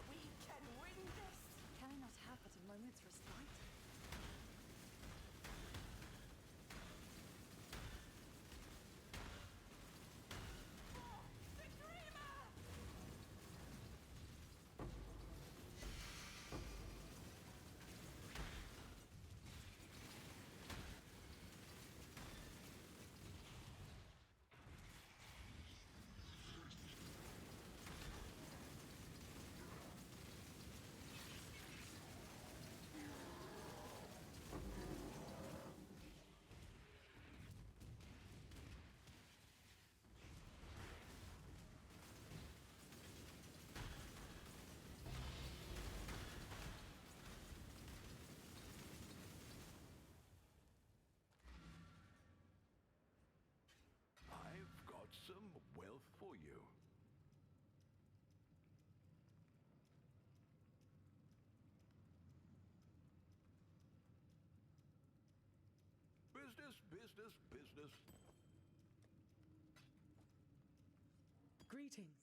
We can win this! Can I not have but a moment's respite? I've got some wealth for you. Business, business, business. Greetings.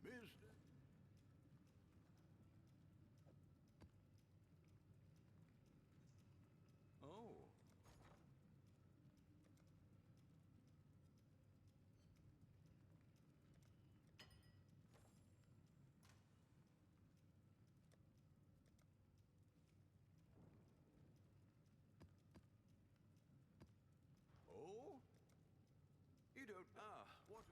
Business. Oh. Oh? You don't. Ah, what?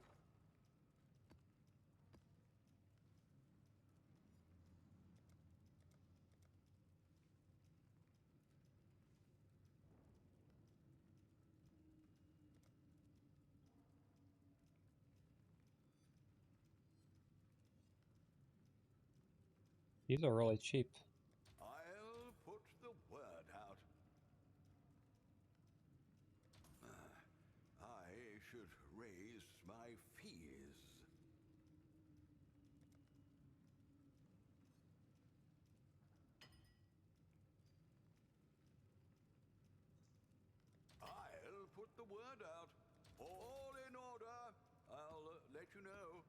These are really cheap. I'll put the word out. I should raise my fees. I'll put the word out. All in order. I'll let you know.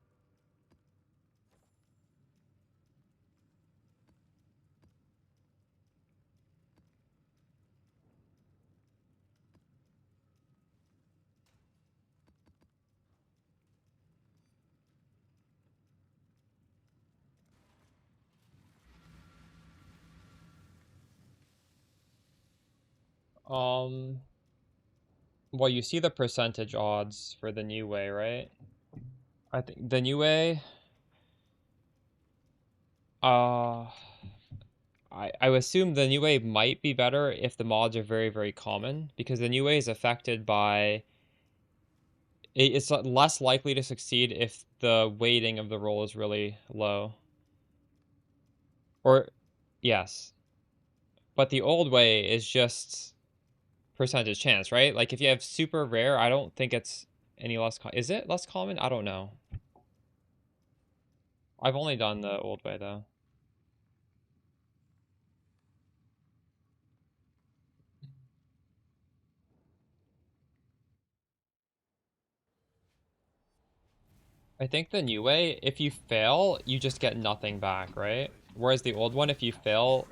Well, you see the percentage odds for the new way, right? I think the new way, I would assume the new way might be better if the mods are very, very common, because the new way is affected by, it's less likely to succeed if the weighting of the roll is really low. Or, yes. But the old way is just percentage chance, right? Like if you have super rare, I don't think it's any less is it less common? I don't know. I've only done the old way though. I think the new way, if you fail, you just get nothing back, right? Whereas the old one, if you fail,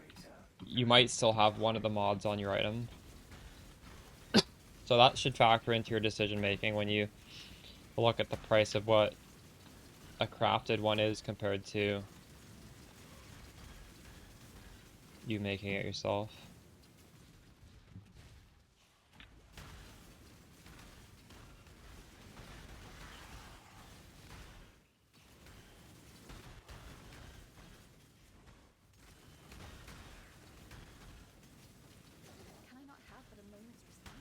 you might still have one of the mods on your item. So that should factor into your decision making when you look at the price of what a crafted one is compared to you making it yourself. Can I not have but a moment's respite?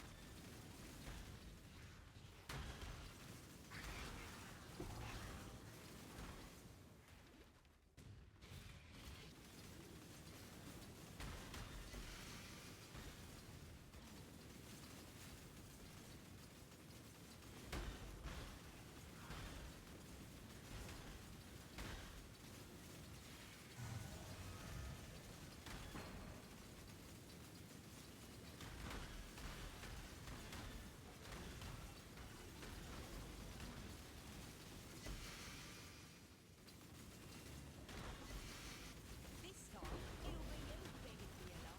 This time, it'll be you begging for your life.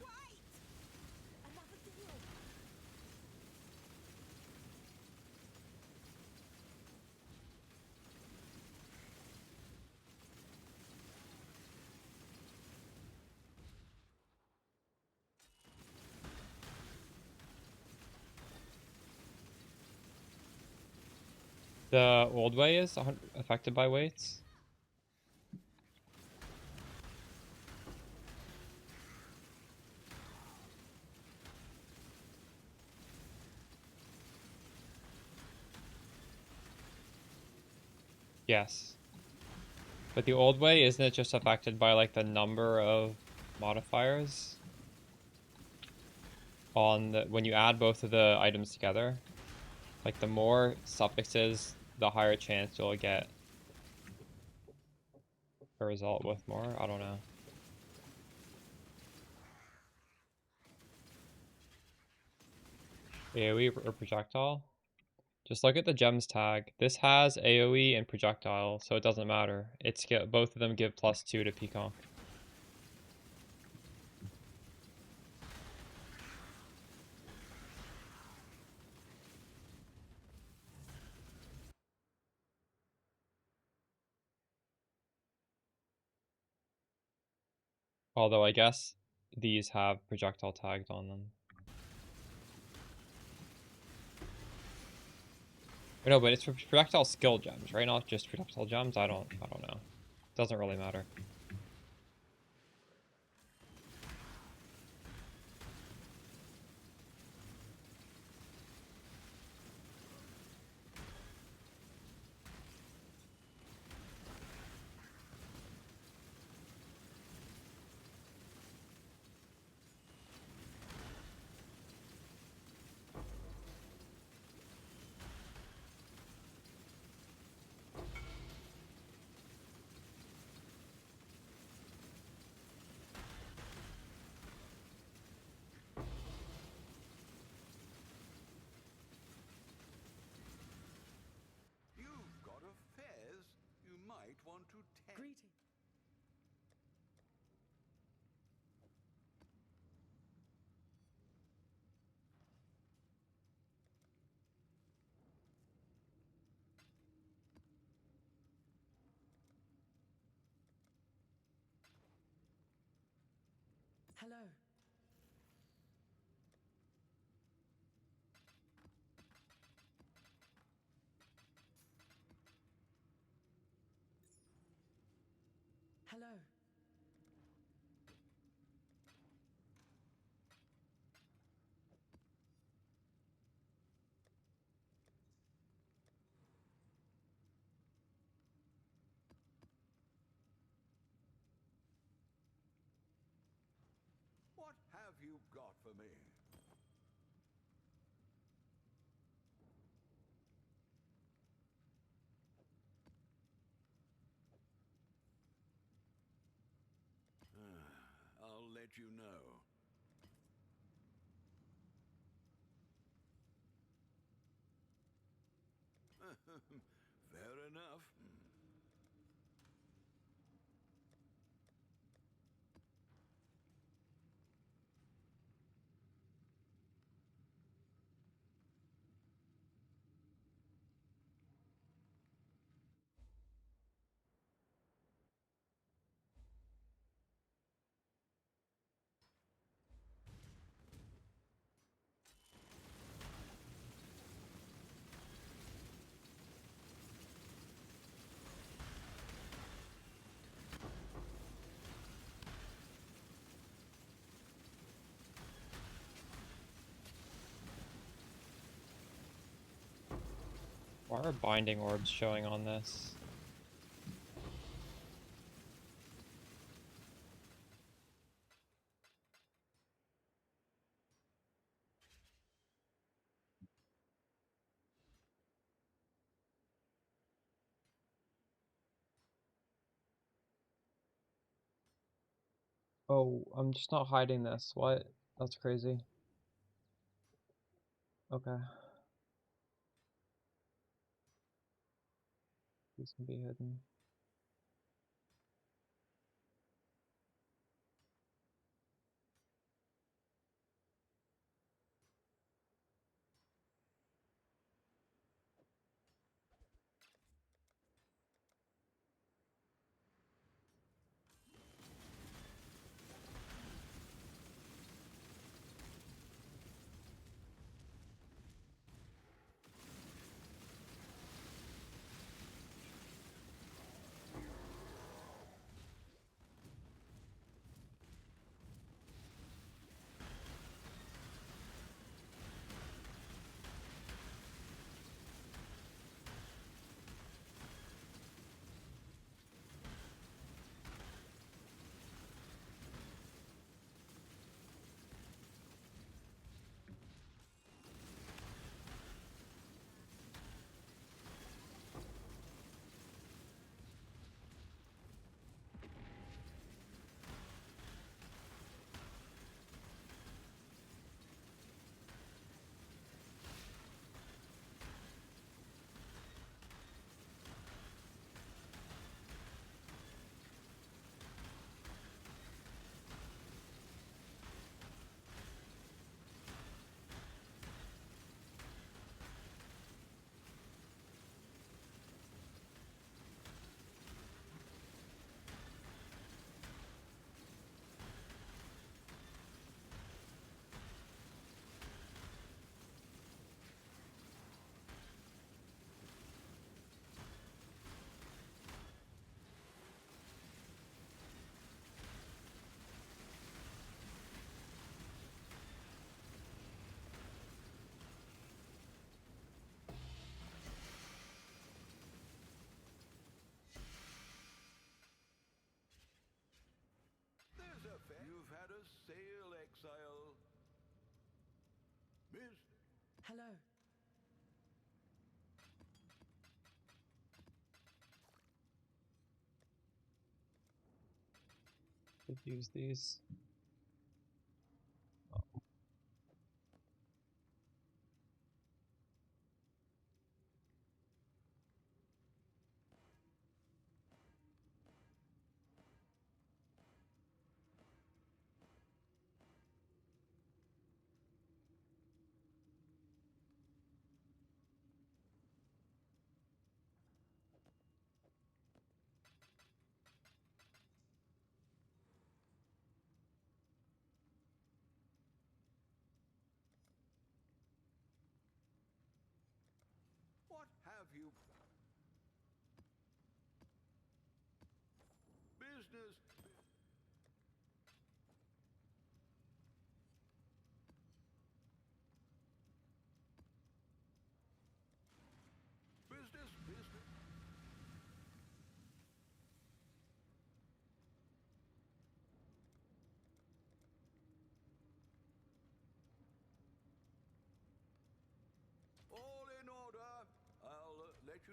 Wait! Another deal. The old way is affected by weights. Yes. But the old way, isn't it just affected by like the number of modifiers on the when you add both of the items together? Like the more suffixes, the higher chance you'll get a result with more. I don't know. AoE or projectile? Just look at the gems tag. This has AoE and projectile, so it doesn't matter. It's both of them give +2 to PCONC. Although I guess these have projectile tagged on them. No, but it's for projectile skill gems, right? Not just projectile gems. I don't know. Doesn't really matter. You've got a fez you might want to test. Greeting. Hello. Hello. for me. I'll let you know. Fair enough. Why are binding orbs showing on this? Oh, I'm just not hiding this. What? That's crazy. Okay. These can be hidden. You've had a sail, exile. Miss? Hello. Could use these. What have you? Business. Business.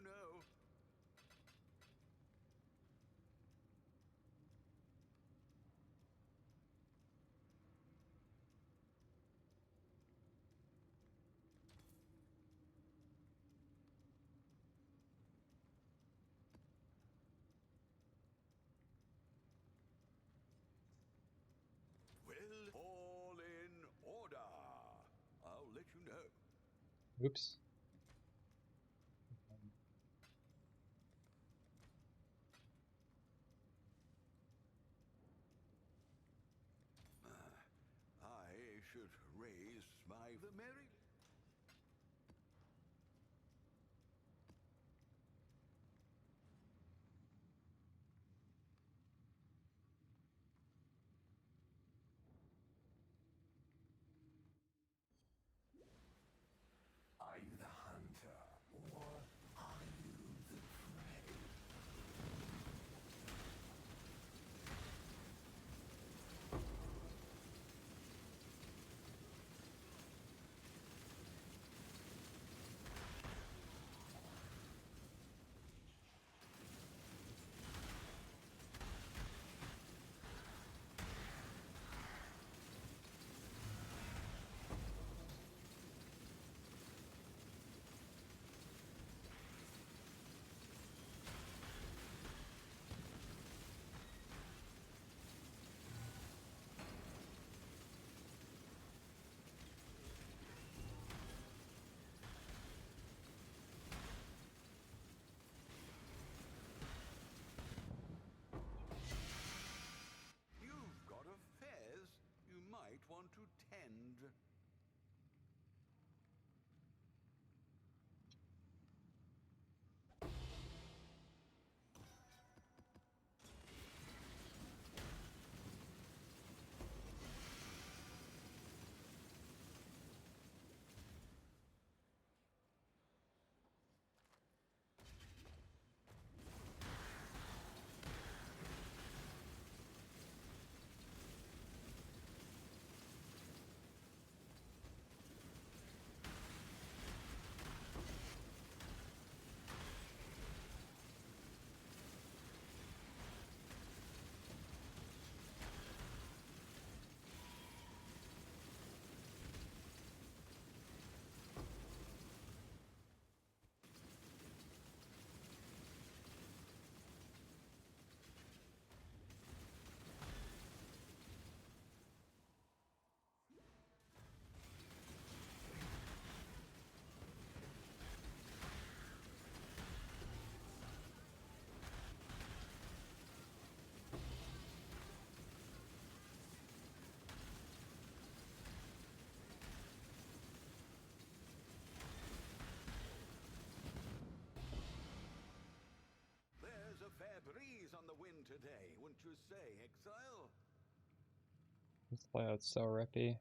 you know. Well, all in order. I'll let you know. Oops. I should raise my the merry. Are you the hunter, or are you the prey? You've got affairs you might want to tend. There's a fair breeze on the wind today, wouldn't you say, Exile? This layout's so rippy.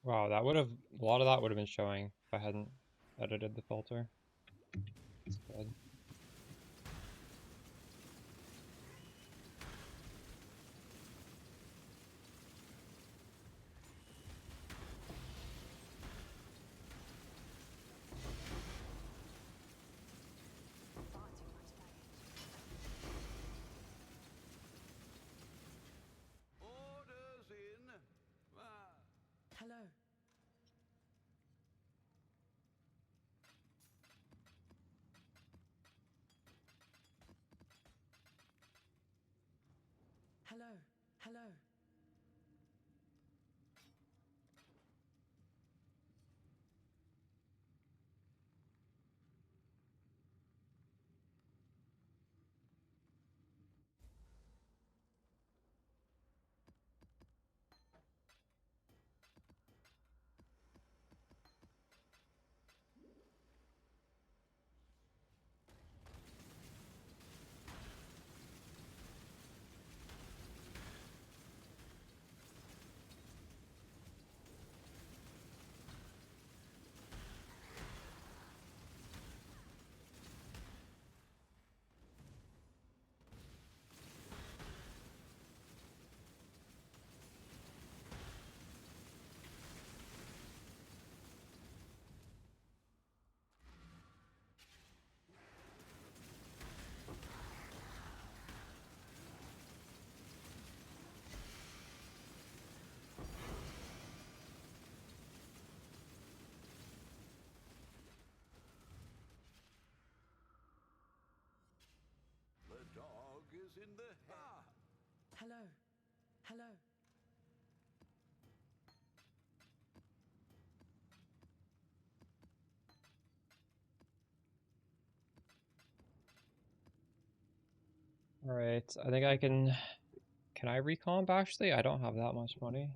Wow, that would have a lot of that would have been showing if I hadn't edited the filter. That's good. Far too much damage. Orders in. Ah. Hello. Hello. Hello. The dog is in the head. Hello. Hello. Alright, I think I can I recomp actually? I don't have that much money.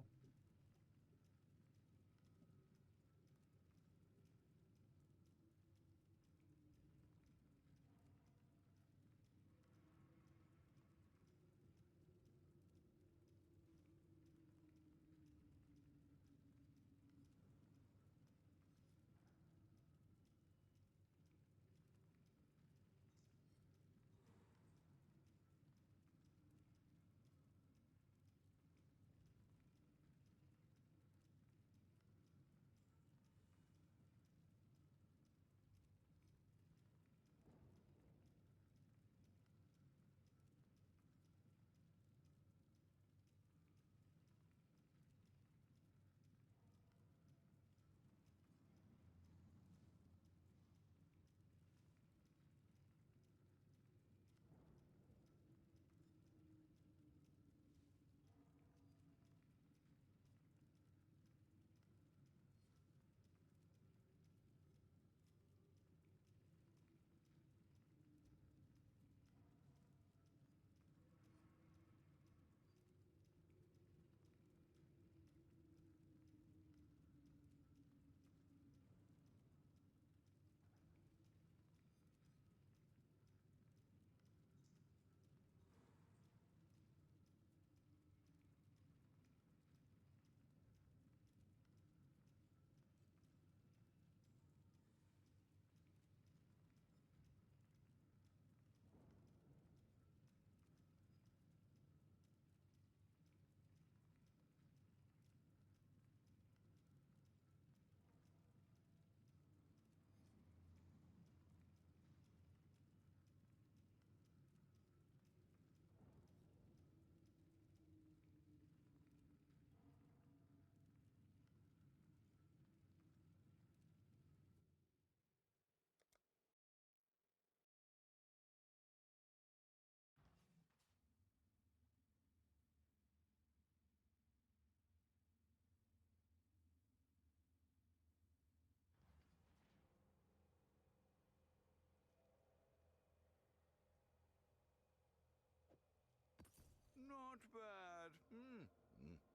Not bad.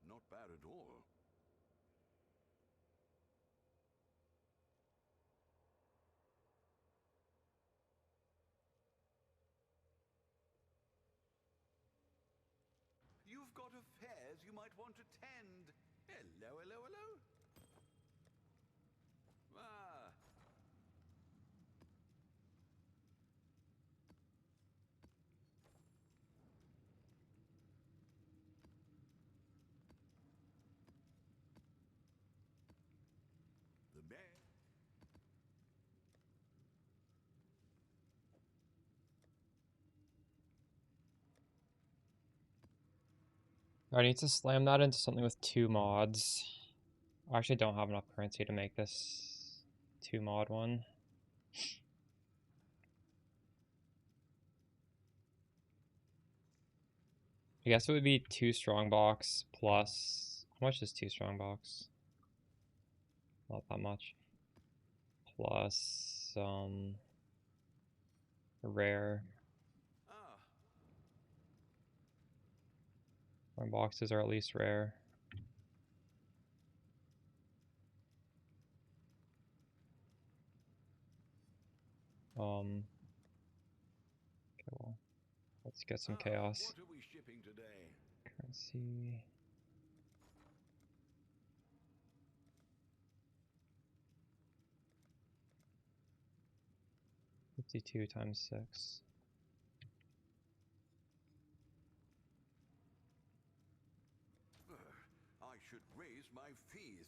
Not bad at all. You've got affairs you might want to tend. Hello, hello, hello. I need to slam that into something with 2 mods. I actually don't have enough currency to make this 2 mod one. I guess it would be 2 strongbox plus... How much is 2 strongbox? Not that much. Plus, rare. Ah, My boxes are at least rare. Okay, well, let's get some chaos. What are we shipping today? Currency. $52 times 6. I should raise my fees.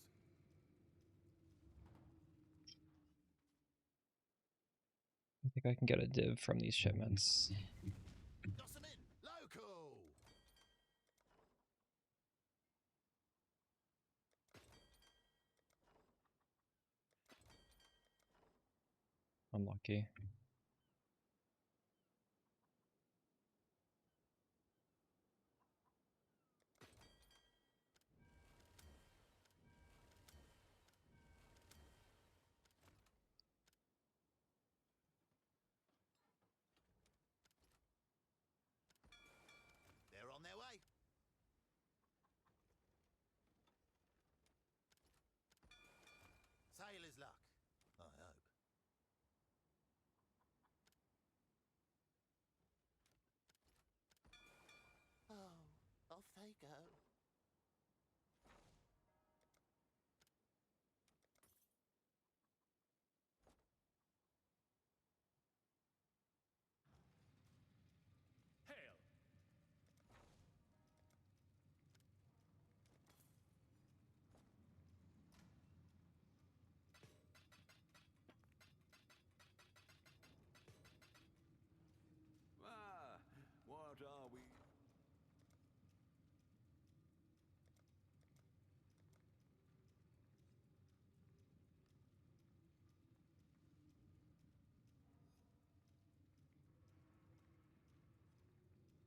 I think I can get a div from these shipments. Got some in. Local. Unlucky. They're on their way. Sailor's luck. I hope. Oh, off they go. Hail! Ah, what are we?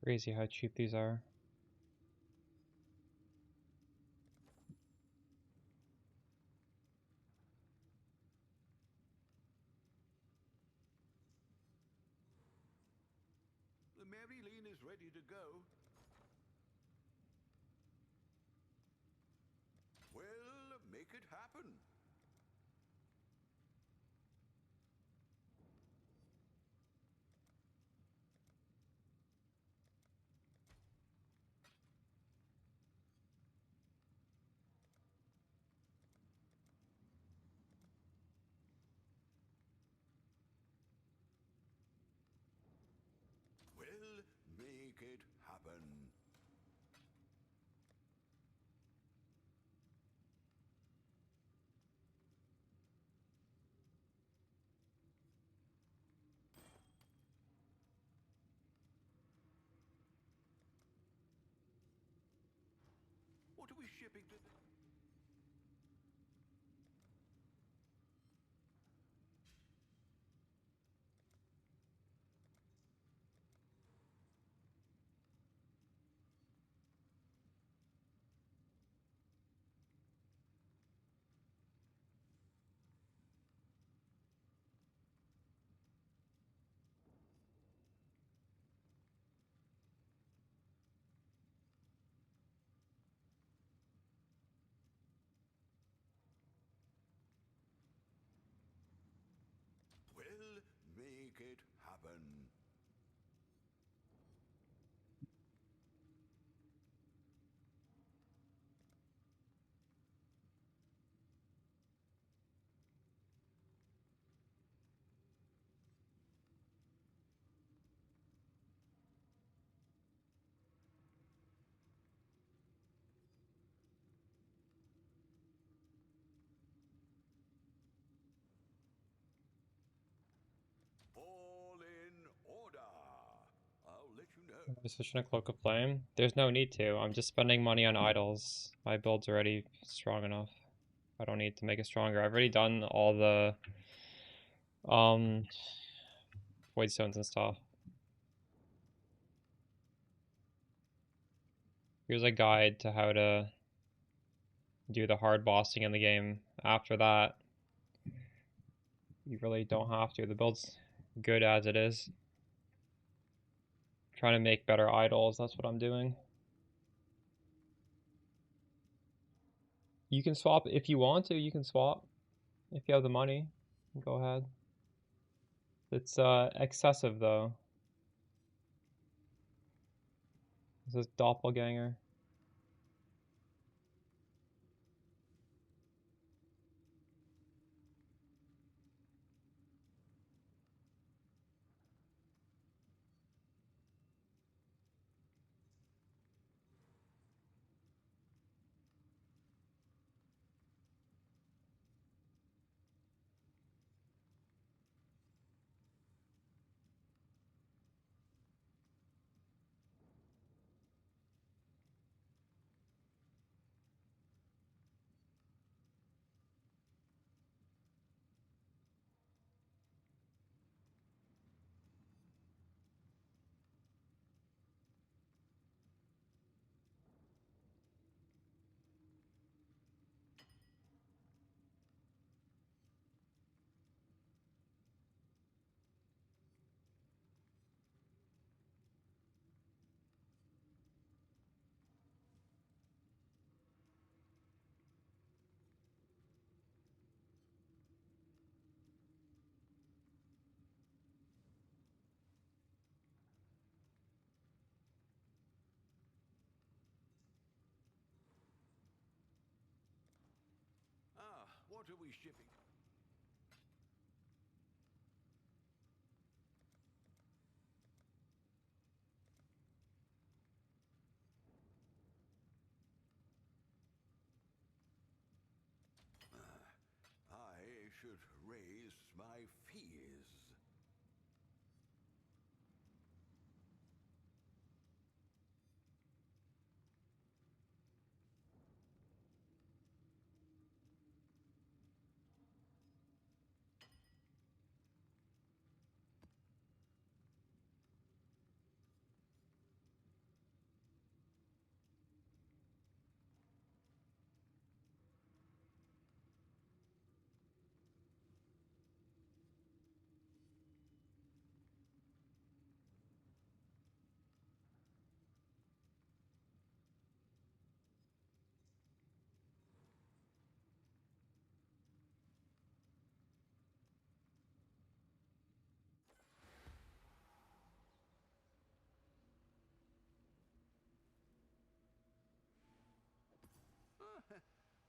Crazy how cheap these are. The Marilyn is ready to go. Well, make it happen. Well, make it happen. What are we shipping today? Well, make it happen. Fall in no. Am I switching a Cloak of Flame? There's no need to. I'm just spending money on idols. My build's already strong enough. I don't need to make it stronger. I've already done all the void stones and stuff. Here's a guide to how to do the hard bossing in the game. After that, you really don't have to. The build's good as it is. Trying to make better idols, that's what I'm doing. You can swap if you want to, you can swap. If you have the money, go ahead. It's excessive though. This is doppelganger. Ah, what are we shipping? I should raise my fears.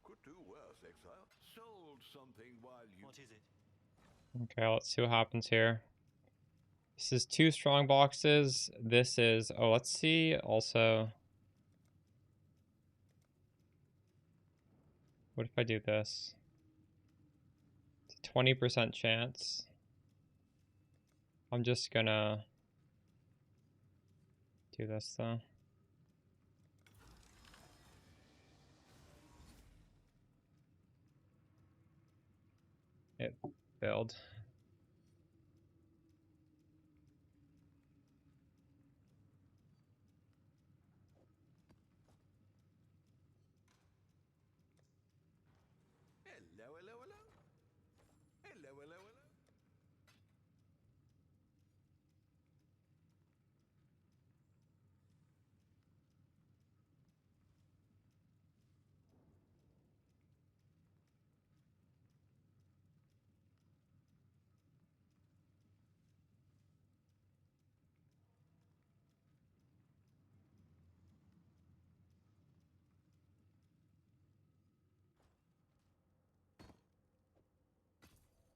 Could do worse, exile. Sold something while you... What is it? Okay, let's see what happens here. This is 2 strong boxes. This is, oh, let's see also. What if I do this? It's a 20% chance. I'm just gonna do this though. It failed. Hello, hello, hello. Hello, hello, hello.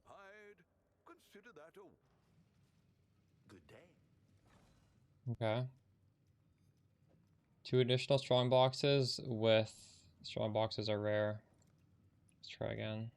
I'd consider that a good day. Okay. 2 additional strong boxes with strong boxes are rare. Let's try again.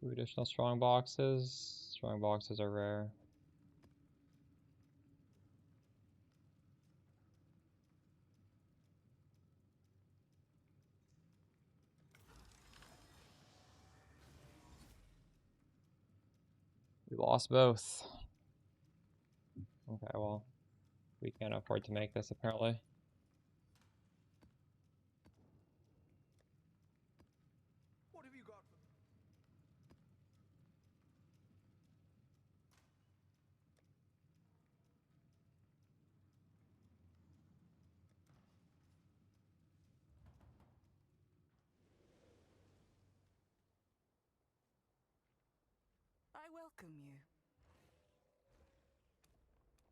2 additional strong boxes. Strong boxes are rare. We lost both. Okay, well, we can't afford to make this apparently. What have you got? I welcome you.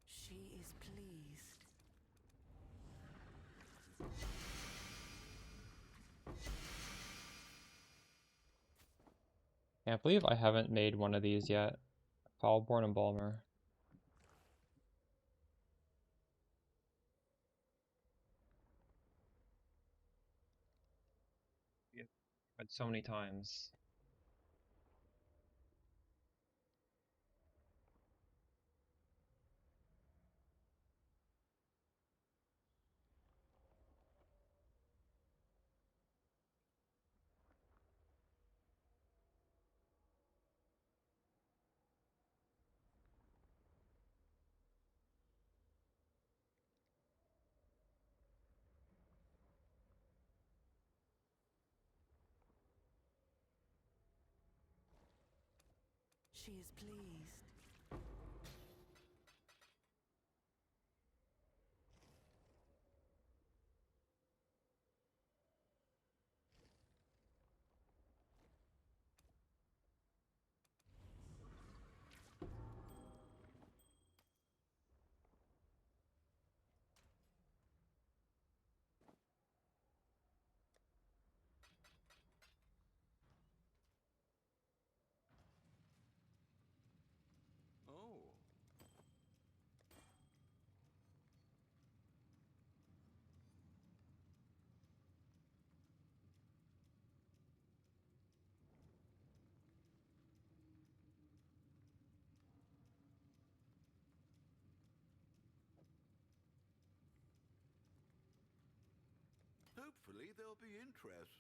She is pleased. Can't believe I haven't made one of these yet. Foulborn Embalmer. But so many times. She is pleased. Oh. Hopefully there'll be interest.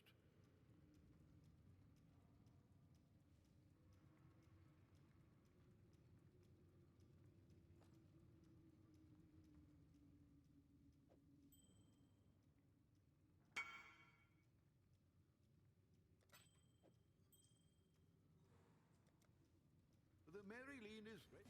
The Maryline is ready.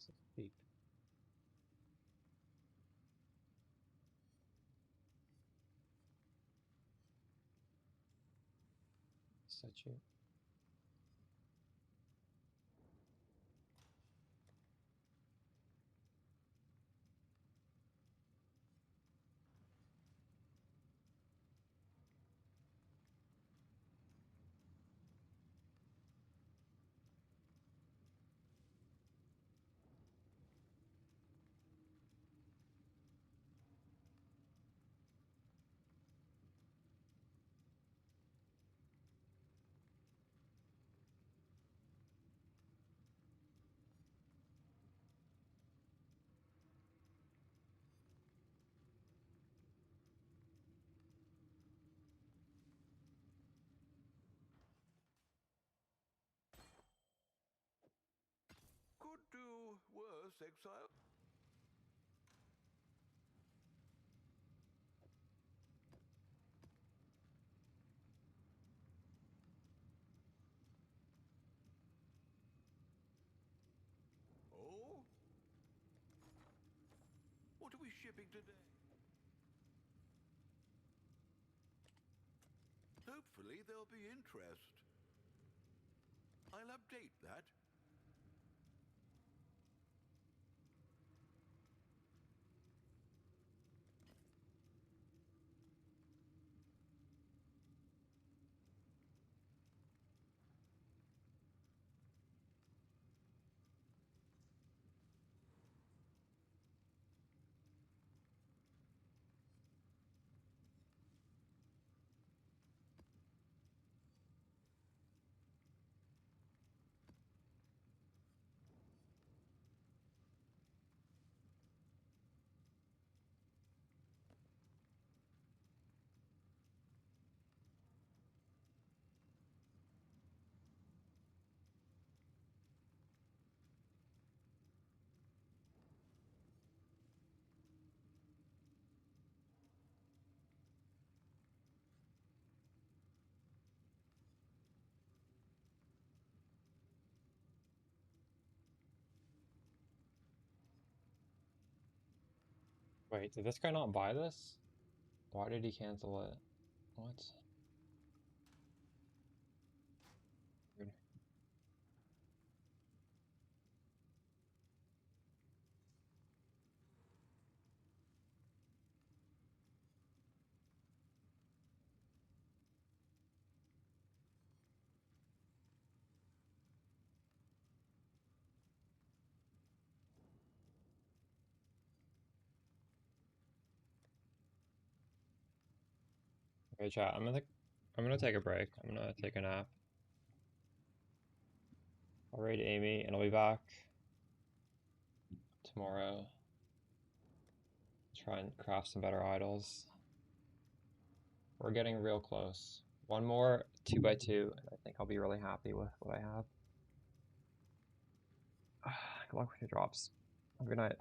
This is deep. Such a Could do worse, exile. Oh? What are we shipping today? Hopefully there'll be interest. I'll update that. Wait, did this guy not buy this? Why did he cancel it? What? Weird. Okay, chat, I'm gonna take a break. I'm gonna take a nap. I'll raid Amy and I'll be back tomorrow. Try and craft some better idols. We're getting real close. One more 2x2, and I think I'll be really happy with what I have. Good luck with your drops. Have a good night.